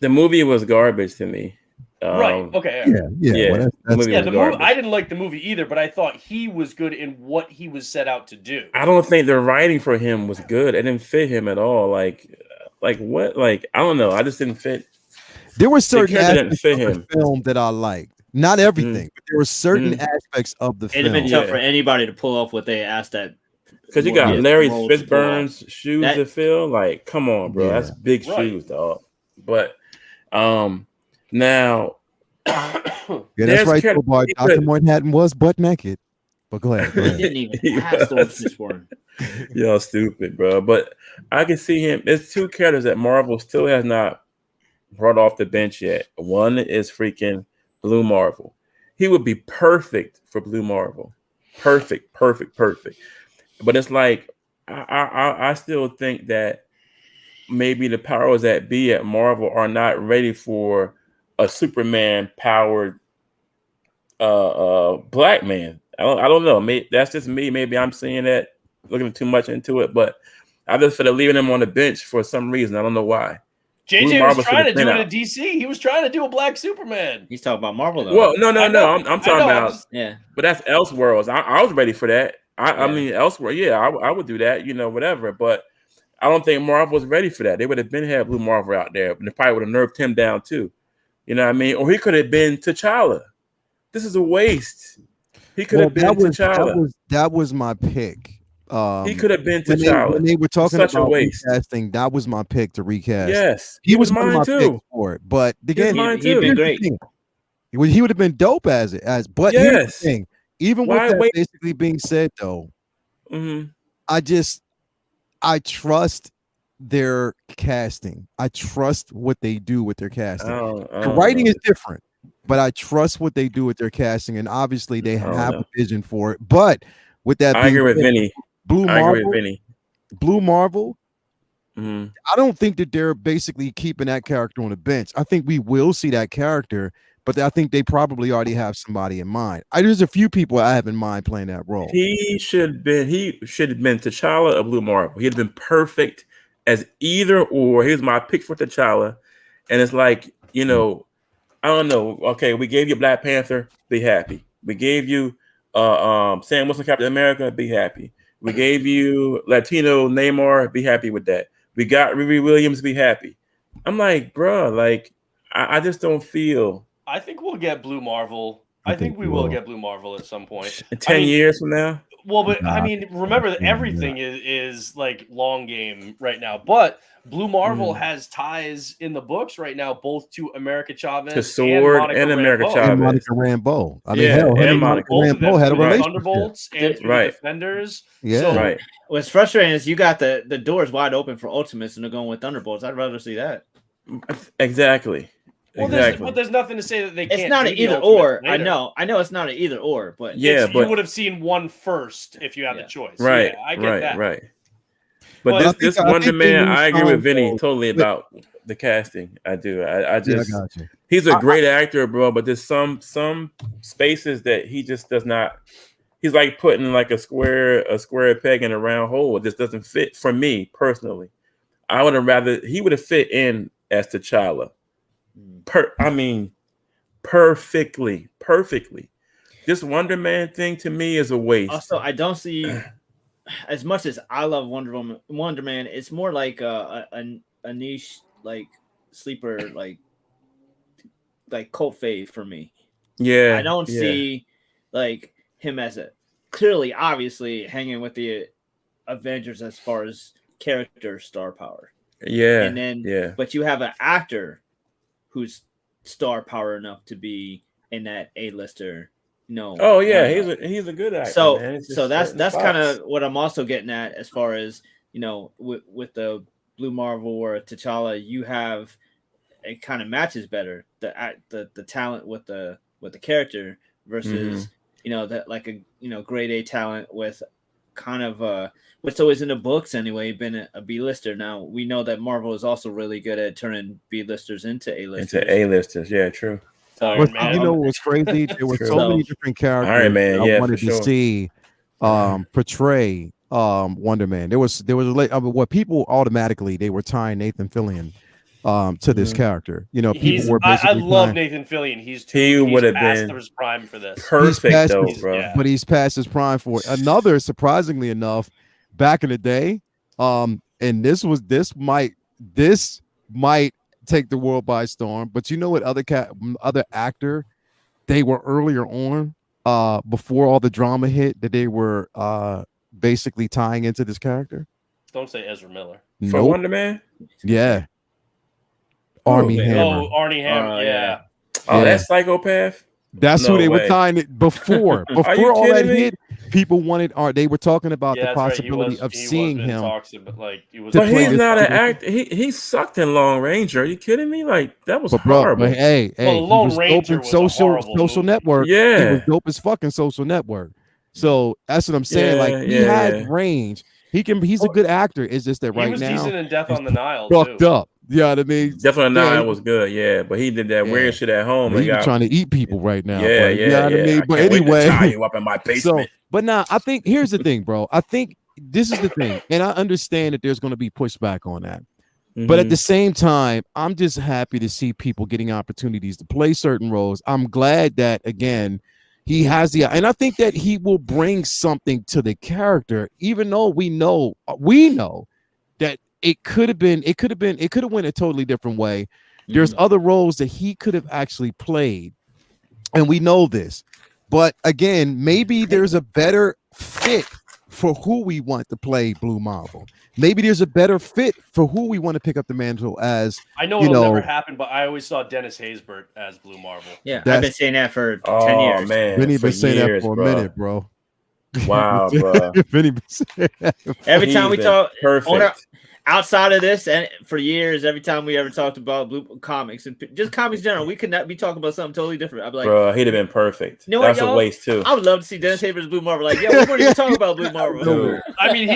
The movie was garbage to me. Right. Okay. Yeah. The movie. I didn't like the movie either, but I thought he was good in what he was set out to do. I don't think the writing for him was good. It didn't fit him at all. Like what? Like, I don't know. I just didn't fit. There were certain aspects of the film that I liked. Not everything, but there were certain aspects of the film. It'd have been tough for anybody to pull off what they asked that. Because you got Larry Fishburne's shoes to fill. Like, come on, bro. That's big shoes, dog. But now, that's right. Dr. Manhattan was butt naked. But go ahead. He didn't even have stones for him. Y'all stupid, bro. But I can see him. There's two characters that Marvel still has not brought off the bench yet. One is freaking Blue Marvel. He would be perfect for Blue Marvel. Perfect. But it's like I still think that maybe the powers that be at Marvel are not ready for a Superman powered black man. I don't know. Maybe that's just me. Maybe I'm seeing that, looking too much into it. But I just feel like leaving him on the bench for some reason. I don't know why. JJ was trying to do it at DC. He was trying to do a black Superman. He's talking about Marvel though. Well, no. I'm talking about yeah. But that's Elseworlds. I was ready for that. I mean, elsewhere, I would do that. Whatever. But I don't think Marvel was ready for that. They would have been had Blue Marvel out there, and they probably would have nerfed him down too. You know what I mean? Or he could have been T'Challa. This is a waste. He could have been T'Challa. That was my pick. He could have been T'Challa. When they were talking about recasting, that was my pick to recast. Yes, he was mine too for it. But again, he'd been great. He would have been dope as. But here's the thing. Even with that basically being said, though, I trust their casting. I trust what they do with their casting. The writing is different, but I trust what they do with their casting, and obviously they have a vision for it. But with that, I agree with Vinny. Blue Marvel. I don't think that they're basically keeping that character on the bench. I think we will see that character, but I think they probably already have somebody in mind. There's a few people I have in mind playing that role. He should have been T'Challa or Blue Marvel. He'd have been perfect as either or. He was my pick for T'Challa, and it's like, I don't know. Okay, we gave you Black Panther, be happy. We gave you Sam Wilson, Captain America, be happy. We gave you Latino Namor, be happy with that. We got Riri Williams, be happy. I'm like, bro, like I just don't feel. I think we'll get Blue Marvel. I think we will get Blue Marvel at some point. 10 years from now? Well, but I mean, remember that everything is like long game right now. But Blue Marvel has ties in the books right now, both to America Chavez, to Sword, and America Chavez, and Monica Rambeau. I mean, and Monica Rambeau had a relationship. Thunderbolts and Defenders. Yeah, so, right. What's frustrating is you got the doors wide open for Ultimates, and they're going with Thunderbolts. I'd rather see that. Exactly. Well, there's nothing to say that they can't. It's not an either or. I know it's not an either or, but you would have seen one first if you had the choice. Right. Yeah, I get that. Right. But this Wonder Man, I agree with Vinny totally about the casting. I do. I just he's a great actor, bro. But there's some spaces that he just does not. He's like putting like a square peg in a round hole. It just doesn't fit for me personally. I would have rather he would have fit in as T'Challa. Perfectly. This Wonder Man thing to me is a waste. Also, I don't see as much as I love Wonder Man, it's more like a niche like sleeper like cult fave for me. Yeah, I don't see like him as a clearly, obviously hanging with the Avengers as far as character star power. Yeah, and then but you have an actor who's star power enough to be in that A-lister. No. Oh yeah, he's a good actor. So man. So that's kind of what I'm also getting at as far as with the Blue Marvel or T'Challa, you have it kind of matches better the talent with the character versus that like a grade A talent with kind of what's always in the books anyway been a B-lister. Now we know that Marvel is also really good at turning B-listers into A-listers. Yeah, true. But you know what was crazy? There were so many different characters Iron Man, I wanted to see portray Wonder Man. There was what people automatically they were tying Nathan Fillion to this character. People were basically I love Nathan Fillion. He would have been been his prime for this. Perfect though, bro. But he's past his prime for it. Another, surprisingly enough, back in the day, and this might take the world by storm. But you know what other actor they were earlier on before all the drama hit that they were basically tying into this character? Don't say Ezra Miller. For Wonder Man? Yeah. Armie Hammer. Oh, Armie Hammer. Yeah. Oh, that psychopath. That's who they were tying it before. Before all that hit, people wanted they were talking about the possibility of seeing him. But he's not an actor. He sucked in Lone Ranger. Are you kidding me? Like that was horrible. But hey, Lone Ranger was social network. Yeah, it was dope as fucking Social Network. So that's what I'm saying. Like he had range. He's a good actor. It's just that right now he was decent in Death on the Nile. Fucked up. You know what I mean? Death on the Nile was good. Yeah, but he did that weird shit at home. He's trying to eat people right now. Yeah, you know what I mean? But anyway, tie you up in my basement. But now I think here's the thing, bro. I think this is the thing, and I understand that there's going to be pushback on that. But at the same time, I'm just happy to see people getting opportunities to play certain roles. I'm glad that again. He has and I think that he will bring something to the character, even though we know that it could have went a totally different way. There's other roles that he could have actually played, and we know this. But again, maybe there's a better fit for who we want to play Blue Marvel. Maybe there's a better fit for who we want to pick up the mantle as. I know it'll never happen, but I always saw Dennis Haysbert as Blue Marvel. Yeah, I've been saying that for 10 years. Man, Vinny been saying that for a minute, bro. Wow, bro. Every time we talk, perfect. Outside of this, and for years, every time we ever talked about Blue comics and just comics in general, we could not be talking about something totally different. I'd be like, bro, he'd have been perfect. You know That's what, a waste too. I would love to see Dennis Haysbert's Blue Marvel. Like, yeah, we weren't even talking about Blue Marvel. Dude. I mean,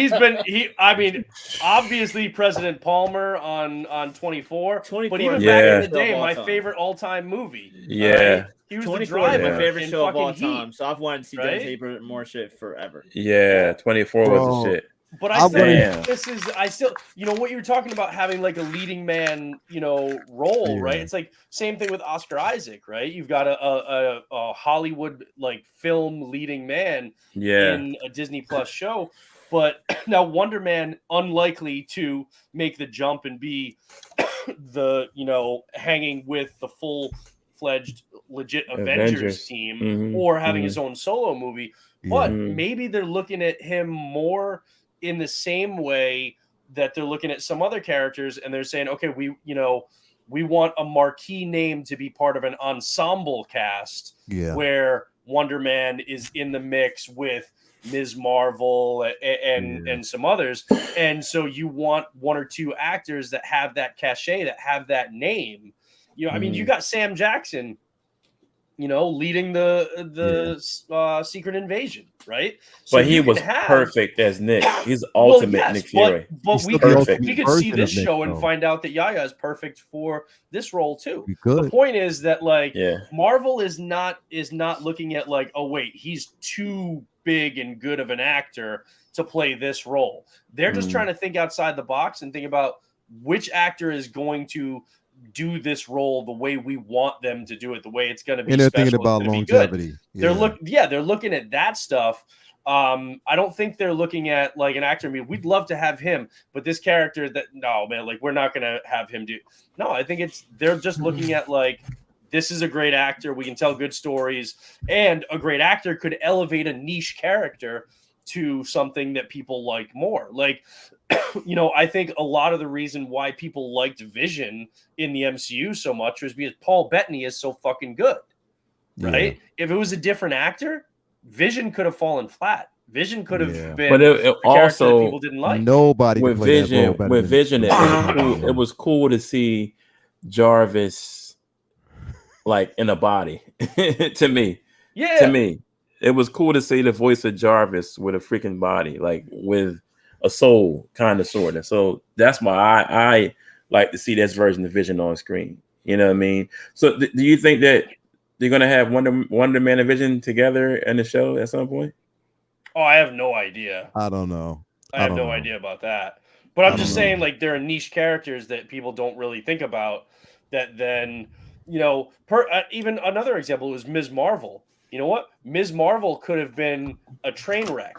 obviously President Palmer on 24, but even back in the day, my favorite all-time movie. Yeah. Right? He was 24 the my favorite show of all time. Heat, so I've wanted to see Dennis Haysbert more shit forever. Yeah, 24 was the shit. But I still, what you were talking about having like a leading man, role, right? It's like same thing with Oscar Isaac, right? You've got a Hollywood like film leading man in a Disney Plus show. But now Wonder Man, unlikely to make the jump and be the, hanging with the full-fledged legit Avengers team or having his own solo movie. But maybe they're looking at him more in the same way that they're looking at some other characters, and they're saying, okay, we want a marquee name to be part of an ensemble cast where Wonder Man is in the mix with Ms. Marvel and some others. And so you want one or two actors that have that cachet, that have that name. I mean, you got Sam Jackson, leading the Secret Invasion, right? So but he was perfect as Nick. He's ultimate Nick Fury. But we could see this show and find out that Yahya is perfect for this role too. The point is that Marvel is not looking at like, oh wait, he's too big and good of an actor to play this role. They're just trying to think outside the box and think about which actor is going to do this role the way we want them to do it, the way it's going to be. And they're thinking about longevity. They're looking at that stuff. I don't think they're looking at like an actor. I mean, we'd love to have him, but this character no, man, like we're not going to have him do. No, I think they're just looking at like, this is a great actor. We can tell good stories, and a great actor could elevate a niche character to something that people like more. Like, I think a lot of the reason why people liked Vision in the MCU so much was because Paul Bettany is so fucking good, right? Yeah. If it was a different actor, Vision could have fallen flat. Vision could have been, but it also people didn't like. Nobody with Vision. With Vision, it was cool to see Jarvis like in a body. To me, it was cool to see the voice of Jarvis with a freaking body, like with a soul, kind of, sort of. So that's why I like to see this version of Vision on screen. You know what I mean? So do you think that they're gonna have Wonder Man and Vision together in the show at some point? Oh, I have no idea. I don't know. I have no idea about that. But I'm just saying, like, there are niche characters that people don't really think about. That then, even another example was Ms. Marvel. You know what? Ms. Marvel could have been a train wreck.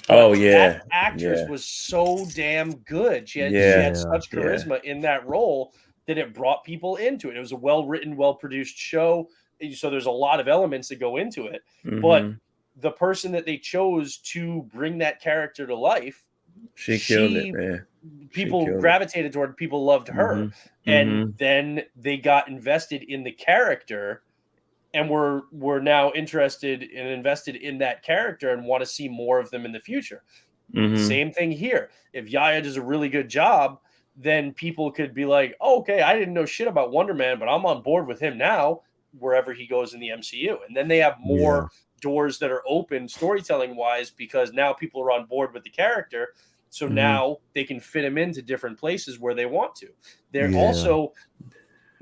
That actress was so damn good. She had such charisma in that role that it brought people into it. It was a well-written, well-produced show. So there's a lot of elements that go into it. Mm-hmm. But the person that they chose to bring that character to life, she killed it, man. People gravitated toward, people loved her. Mm-hmm. And then they got invested in the character, and we're now interested and invested in that character and want to see more of them in the future. Mm-hmm. Same thing here. If Yahya does a really good job, then people could be like, oh, okay, I didn't know shit about Wonder Man, but I'm on board with him now, wherever he goes in the MCU. And then they have more doors that are open storytelling wise, because now people are on board with the character. So now they can fit him into different places where they want to. They're also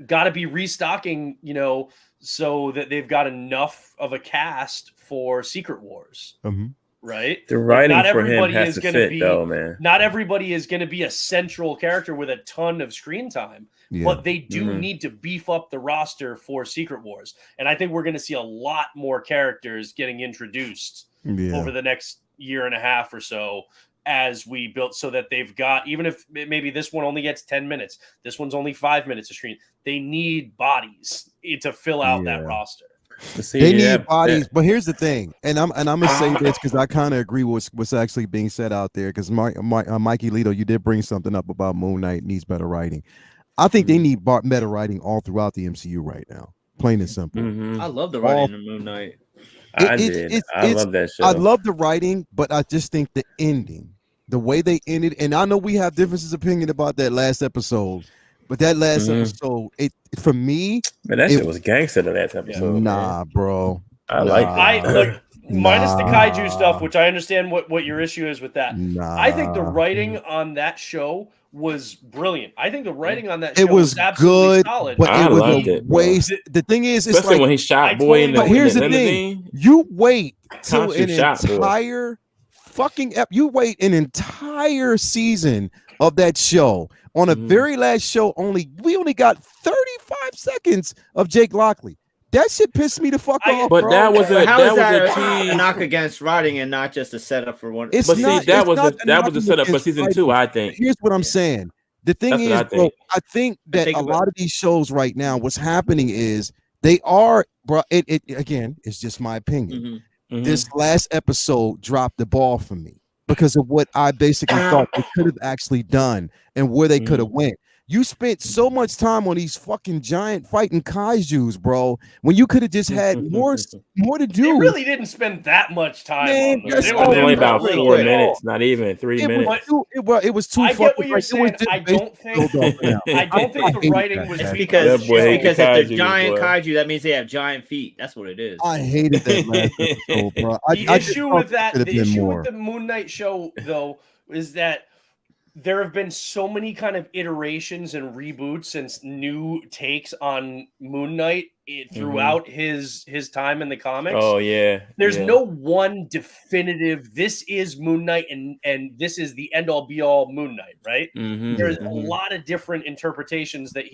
got to be restocking, so that they've got enough of a cast for Secret Wars. Mm-hmm. Right? The writing for him has to fit, though, man. Not everybody is going to be a central character with a ton of screen time, but they do need to beef up the roster for Secret Wars. And I think we're going to see a lot more characters getting introduced over the next year and a half or so, as we built, so that they've got, even if maybe this one only gets 10 minutes, this one's only 5 minutes of screen, they need bodies to fill out that roster. They need bodies, but here's the thing, and I'm gonna say this because I kind of agree with what's actually being said out there. Because Mikey Lito, you did bring something up about Moon Knight needs better writing. I think they need better writing all throughout the MCU right now, plain and simple. Mm-hmm. I love the writing in Moon Knight. I love that show. I love the writing, but I just think the ending, the way they ended, and I know we have differences of opinion about that last episode. But that last episode, for me, man, that shit was gangster to that episode. Nah, bro. Minus the kaiju stuff, which I understand what your issue is with that. I think the writing on that show was brilliant. I think the writing on that show was absolutely good, solid. But it was a waste. The thing is, it's especially like when he shot Boy in the here's the limousine. thing: you wait till an entire you wait an entire season of that show. On the very last show, we only got 35 seconds of Jake Lockley. That shit pissed me the fuck off. But bro. that was a knock against writing and not just a setup for one. That was a setup for season 2, I think. Here's what I'm saying. The thing is, bro, I think that a lot of these shows right now, what's happening is they are, bro. It again, it's just my opinion. This last episode dropped the ball for me, because of what I basically thought they could have actually done and where they could have went. You spent so much time on these fucking giant fighting kaijus, bro, when you could have just had more to do. They really didn't spend that much time on them. It was only about 4 minutes, not even 3 minutes. It was too. I get what you're saying. I don't think the writing was because if they're giant kaiju, that means they have giant feet. That's what it is. I hated that last episode, bro. The issue with the Moon Knight show, though, is that there have been so many kind of iterations and reboots and new takes on Moon Knight throughout his time in the comics. Oh yeah. There's no one definitive, this is Moon Knight and this is the end all be all Moon Knight, right? There's a lot of different interpretations that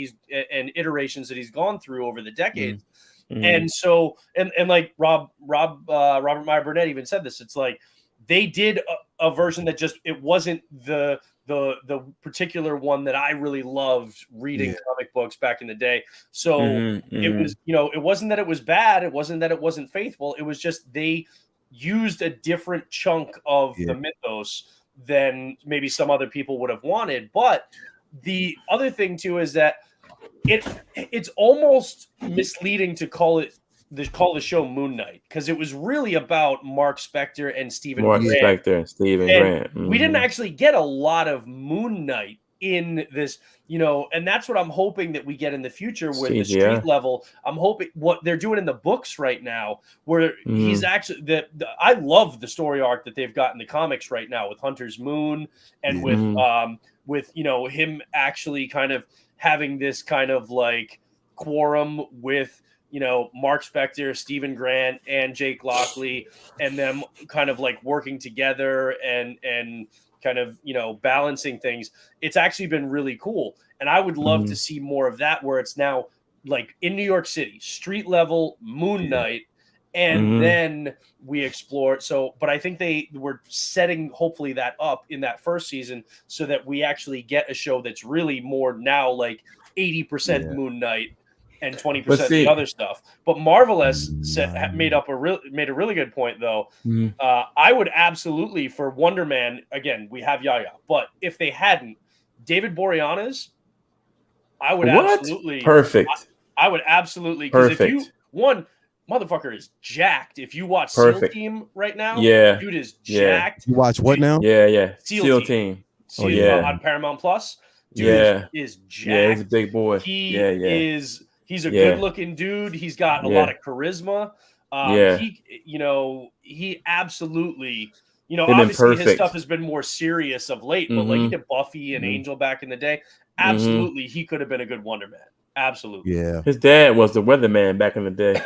and iterations that he's gone through over the decades. And so and like Robert Meyer Burnett even said this, it's like they did a version that just it wasn't the particular one that I really loved reading comic books back in the day. So it was, it wasn't that it was bad. It wasn't that it wasn't faithful. It was just they used a different chunk of the mythos than maybe some other people would have wanted. But the other thing too is that it's almost misleading to call the show Moon Knight, because it was really about Mark Spector and Stephen Grant. We didn't actually get a lot of Moon Knight in this, and that's what I'm hoping that we get in the future with the street level. I'm hoping what they're doing in the books right now, where he's actually I love the story arc that they've got in the comics right now with Hunter's Moon and with him actually kind of having this kind of like quorum with Mark Spector, Stephen Grant, and Jake Lockley, and them kind of like working together and kind of balancing things. It's actually been really cool, and I would love to see more of that, where it's now like in New York City, street level Moon Knight, and then we explore. So, but I think they were setting hopefully that up in that first season, so that we actually get a show that's really more now like 80% Moon Knight and 20% the other stuff. But Marvel has made a really good point, though. I would absolutely, for Wonder Man, again, we have Yaya, but if they hadn't, David Boreanaz, I would absolutely perfect. I would absolutely, because if you motherfucker is jacked. If you watch SEAL Team right now, dude is jacked. You watch what now? SEAL Team. On Paramount Plus. Dude is jacked. Yeah, he's a big boy. He's a good-looking dude. He's got a lot of charisma. He absolutely, obviously his stuff has been more serious of late, but like he did Buffy and Angel back in the day. Absolutely, he could have been a good Wonder Man. Absolutely. Yeah. His dad was the weatherman back in the day.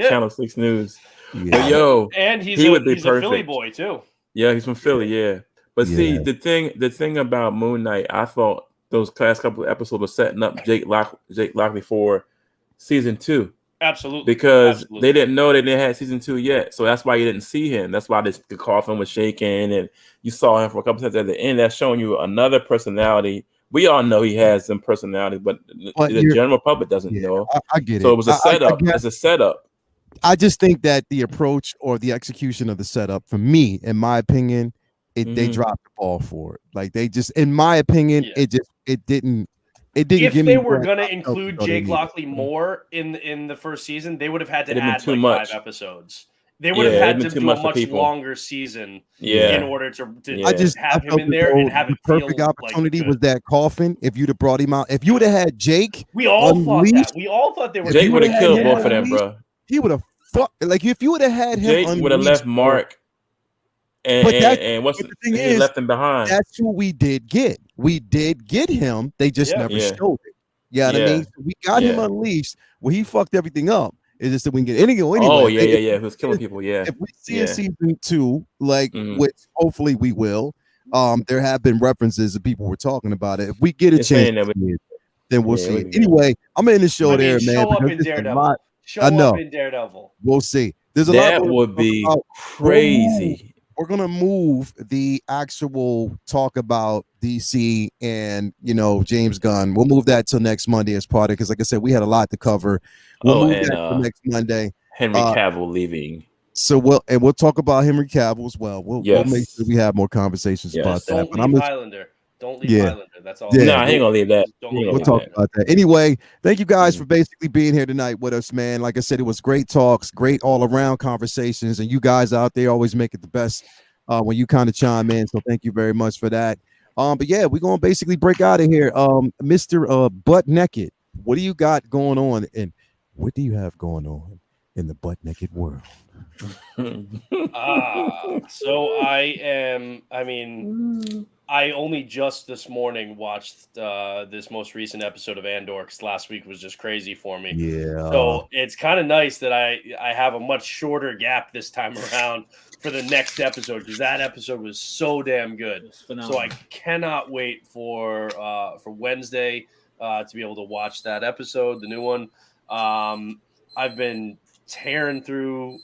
Channel 6 News. But and he's a Philly boy too. Yeah, he's from Philly, But see, the thing about Moon Knight, I thought those last couple of episodes were setting up Jake Lockley for season 2. Absolutely. Because they didn't know they didn't have season 2 yet. So that's why you didn't see him. That's why the coffin was shaking and you saw him for a couple seconds at the end. That's showing you another personality. We all know he has some personality, but the general public doesn't know. I get it. So it was a setup. It's a setup. I just think that the approach or the execution of the setup, for me, in my opinion, they dropped the ball for it. Like they just, in my opinion, it didn't. If they were going to include Jake Lockley more in the first season, they would have had to add like 5 episodes. They would have had to do a much longer season in order to have him in there and have it feel perfect opportunity was that coffin. If you'd have brought him out, if you would have had Jake, we all thought that. We all thought they were. Jake would have killed both of them, bro. He would have fucked. Like if you would have had him, Jake would have left Mark. And what's the thing is, left him behind. That's who we did get. We did get him. They just never showed it. You know what I mean? So we got him unleashed where he fucked everything up. It's just that we can get anything. Anyway. Oh yeah. He was killing people. Yeah. If we see a season 2, like which hopefully we will, there have been references that people were talking about it. If we get a chance, then we'll see it. Anyway, I'm in the show man. Show up in Daredevil. Show up in Daredevil. We'll see. There's a lot. That would be crazy. We're gonna move the actual talk about DC and James Gunn. We'll move that till next Monday as part of, because like I said, we had a lot to cover. We'll move that till next Monday. Henry Cavill leaving. So we'll talk about Henry Cavill as well. We'll make sure we have more conversations about that. Don't leave Highlander. Don't leave Highlander. That's all. No, I ain't gonna leave that. We'll talk about that. Anyway, thank you guys for basically being here tonight with us, man. Like I said, it was great talks, great all around conversations, and you guys out there always make it the best when you kind of chime in. So thank you very much for that. But yeah, we're gonna basically break out of here. Mr. Butt Naked, what do you got going on, and what do you have going on in the butt naked world? So I only just this morning watched this most recent episode of Andor, because last week was just crazy for me. Yeah. So it's kind of nice that I have a much shorter gap this time around for the next episode, because that episode was so damn good. So I cannot wait for Wednesday to be able to watch that episode, the new one. I've been tearing through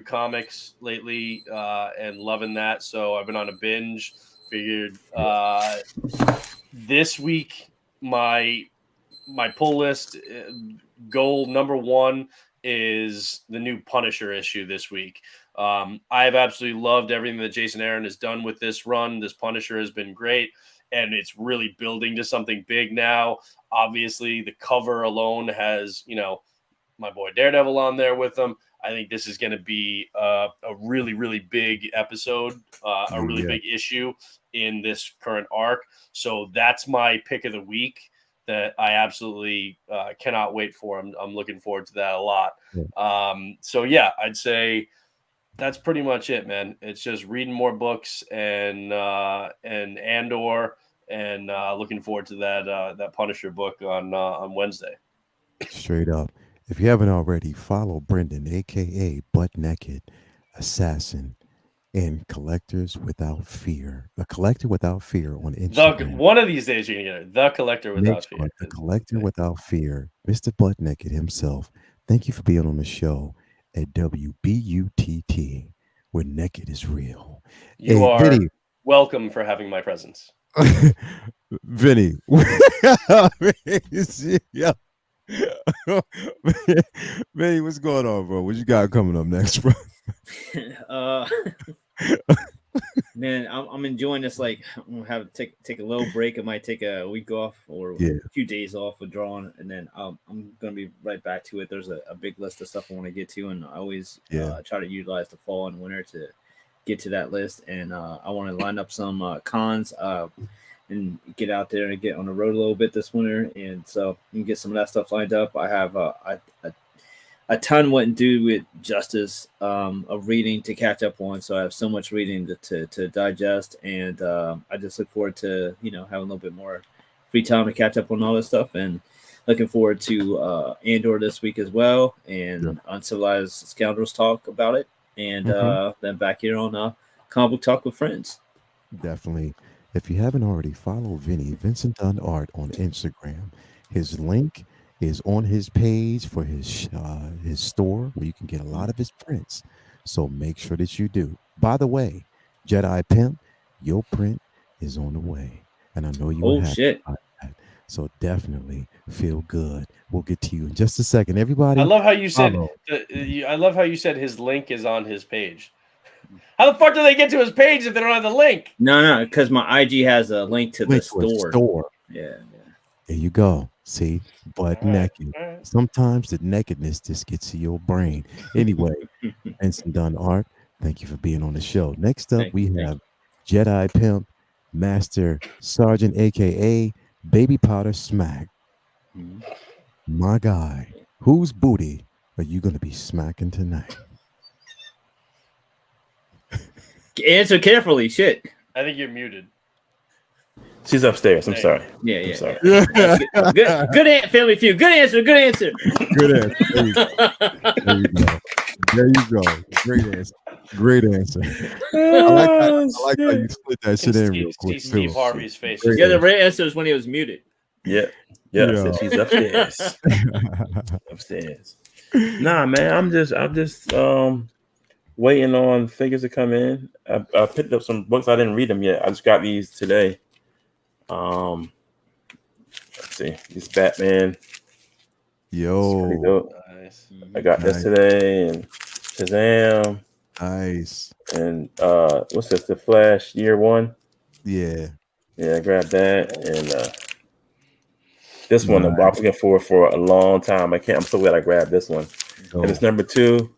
comics lately and loving that. So I've been on a binge. Figured this week my pull list goal number one is the new Punisher issue this week. I have absolutely loved everything that Jason Aaron has done with this run. This Punisher has been great, and it's really building to something big now. Obviously, the cover alone has, my boy Daredevil on there with them. I think this is going to be a really, really big episode, a really big issue in this current arc. So that's my pick of the week that I absolutely cannot wait for. I'm looking forward to that a lot. So yeah, I'd say that's pretty much it, man. It's just reading more books and Andor, and looking forward to that Punisher book on Wednesday. Straight up. If you haven't already, follow Brendan, aka Butt Naked Assassin, and Collectors Without Fear. A Collector Without Fear on Instagram. One of these days you're gonna get it. The Collector Without Fear. The Collector Without Fear. Mr. Butt Naked himself. Thank you for being on the show at WBUTT, where naked is real. You are Vinny, welcome for having my presence. Vinny. Yeah. Vinny, what's going on, bro? What you got coming up next, bro? Man, I'm enjoying this. Like, I'm gonna have to take a little break. I might take a week off or a few days off withdrawing, and then I'm gonna be right back to it. There's a big list of stuff I want to get to, and I always try to utilize the fall and winter to get to that list. And I want to line up some cons and get out there and get on the road a little bit this winter, and so you can get some of that stuff lined up. I have a ton wouldn't do with justice of reading to catch up on. So I have so much reading to digest, and I just look forward to having a little bit more free time to catch up on all this stuff, and looking forward to Andor this week as well, and Uncivilized Scoundrels talk about it, and then back here on Comic Book Talk with Friends. Definitely. If you haven't already, follow Vinny, Vincent Dunn Art on Instagram. His link is on his page for his store, where you can get a lot of his prints. So make sure that you do. By the way, Jedi Pimp, your print is on the way, and I know you. Oh shit! That. So definitely feel good. We'll get to you in just a second. Everybody, I love how you said. I love how you said his link is on his page. How the fuck do they get to his page if they don't have the link? No, because my IG has a link to the store. Yeah. There you go. See, but naked. Right. Sometimes the nakedness just gets to your brain. Anyway, Vincent Dunn Art, thank you for being on the show. Next up, we have Jedi Pimp, Master Sergeant, aka Baby Powder Smack. My guy, whose booty are you going to be smacking tonight? Answer carefully. Shit. I think you're muted. She's upstairs. I'm sorry. Yeah. I'm sorry. Good Family Feud. Good answer. Good answer. There you go. Great answer. I like how you split that shit in real quick. Steve Harvey's face. Yeah, the right answer is when he was muted. Yeah. So she's upstairs. Upstairs. Nah, man. I'm just waiting on figures to come in. I picked up some books. I didn't read them yet. I just got these today. Let's see. This Batman. Yo. Nice. I got this today, and Shazam. Nice. And what's this? The Flash Year One. Yeah. I grabbed that, and this one I was looking for a long time. I'm so glad I grabbed this one. And it's number 2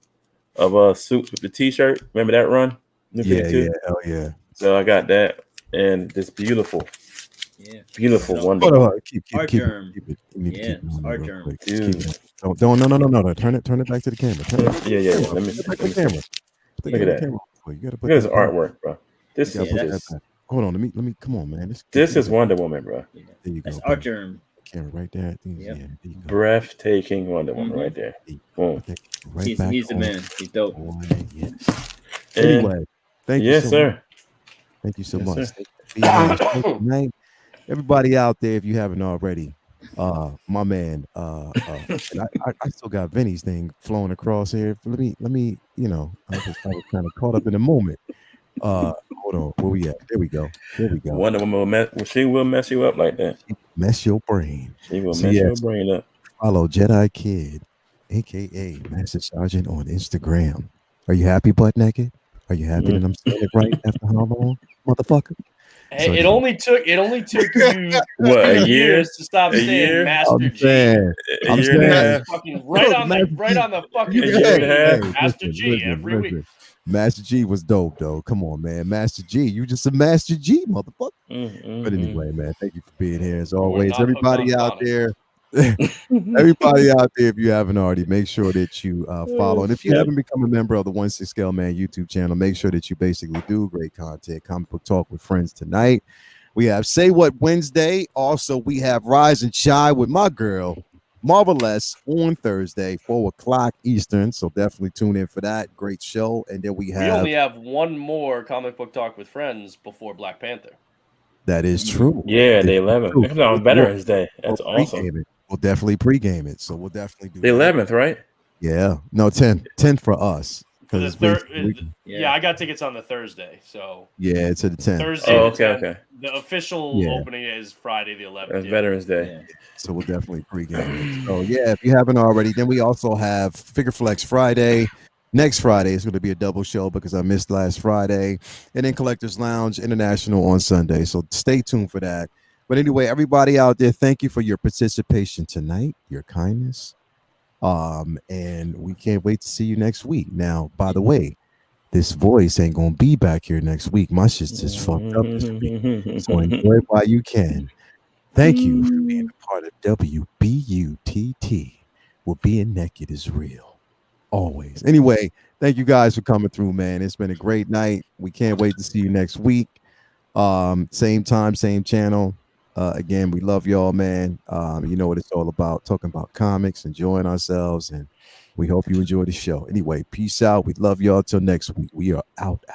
of Suits with the T-shirt. Remember that run? Yeah, hell yeah. So I got that, and this beautiful Wonder Woman. Keep it. Art germ. Dude. No. Turn it back to the camera. Yeah. Let me back to the camera. Look at that. You gotta put this artwork, bro. This is. Hold on. Let me. Come on, man. This is Wonder Woman, bro. There you go. That's art germ. Camera right there. Yep. Yeah, there breathtaking Wonder Woman right there. Boom. He's the man. He's dope. Yes. Anyway, thank you. Yes, sir. Thank you so much. Tonight, everybody out there, if you haven't already, My man, and I still got Vinny's thing flowing across here. Let me, I was kind of caught up in the moment. Hold on, where we at? There we go. Wonder Woman she will mess you up like that. Mess your brain. She will mess your brain up. Follow Jedi Kid, aka Master Sergeant, on Instagram. Are you happy, butt naked? Are you happy that I'm saying it right after how long, motherfucker? Hey, it only took you what, a years to stop saying Master G. I'm saying fucking right on the fucking Master G every week. Master G was dope though. Come on, man. Master G, you just a Master G, motherfucker. But anyway, man, thank you for being here as always. Everybody out there, if you haven't already, make sure that you follow. And if you haven't become a member of the 16 Scale Man YouTube channel, make sure that you basically do great content. Comic Book Talk with Friends tonight. We have Say What Wednesday. Also, we have Rise and Shine with my girl, Marvelous, on Thursday, 4:00 Eastern. So definitely tune in for that. Great show. And then we only have one more Comic Book Talk with Friends before Black Panther. That is true. Yeah, the 11th. It's on Veterans Day. That's awesome. We'll definitely pregame it. So we'll definitely do the 11th, right? Yeah. No, 10 for us. I got tickets on the Thursday. So yeah, it's at the 10th. Thursday. Okay. The official opening is Friday the 11th. That's Veterans Day. Yeah. So we'll definitely pregame it. So yeah, if you haven't already, then we also have Figure Flex Friday. Next Friday is going to be a double show because I missed last Friday. And then Collectors Lounge International on Sunday. So stay tuned for that. But anyway, everybody out there, thank you for your participation tonight, your kindness. And we can't wait to see you next week. Now, by the way, this voice ain't going to be back here next week. My shit's just fucked up this week. So enjoy it while you can. Thank you for being a part of WBUTT, where being naked is real. Always. Anyway, thank you guys for coming through, man. It's been a great night. We can't wait to see you next week. Same time, same channel. Again, we love y'all, man. You know what it's all about, talking about comics, enjoying ourselves, and we hope you enjoy the show. Anyway, peace out. We love y'all till next week. We are out.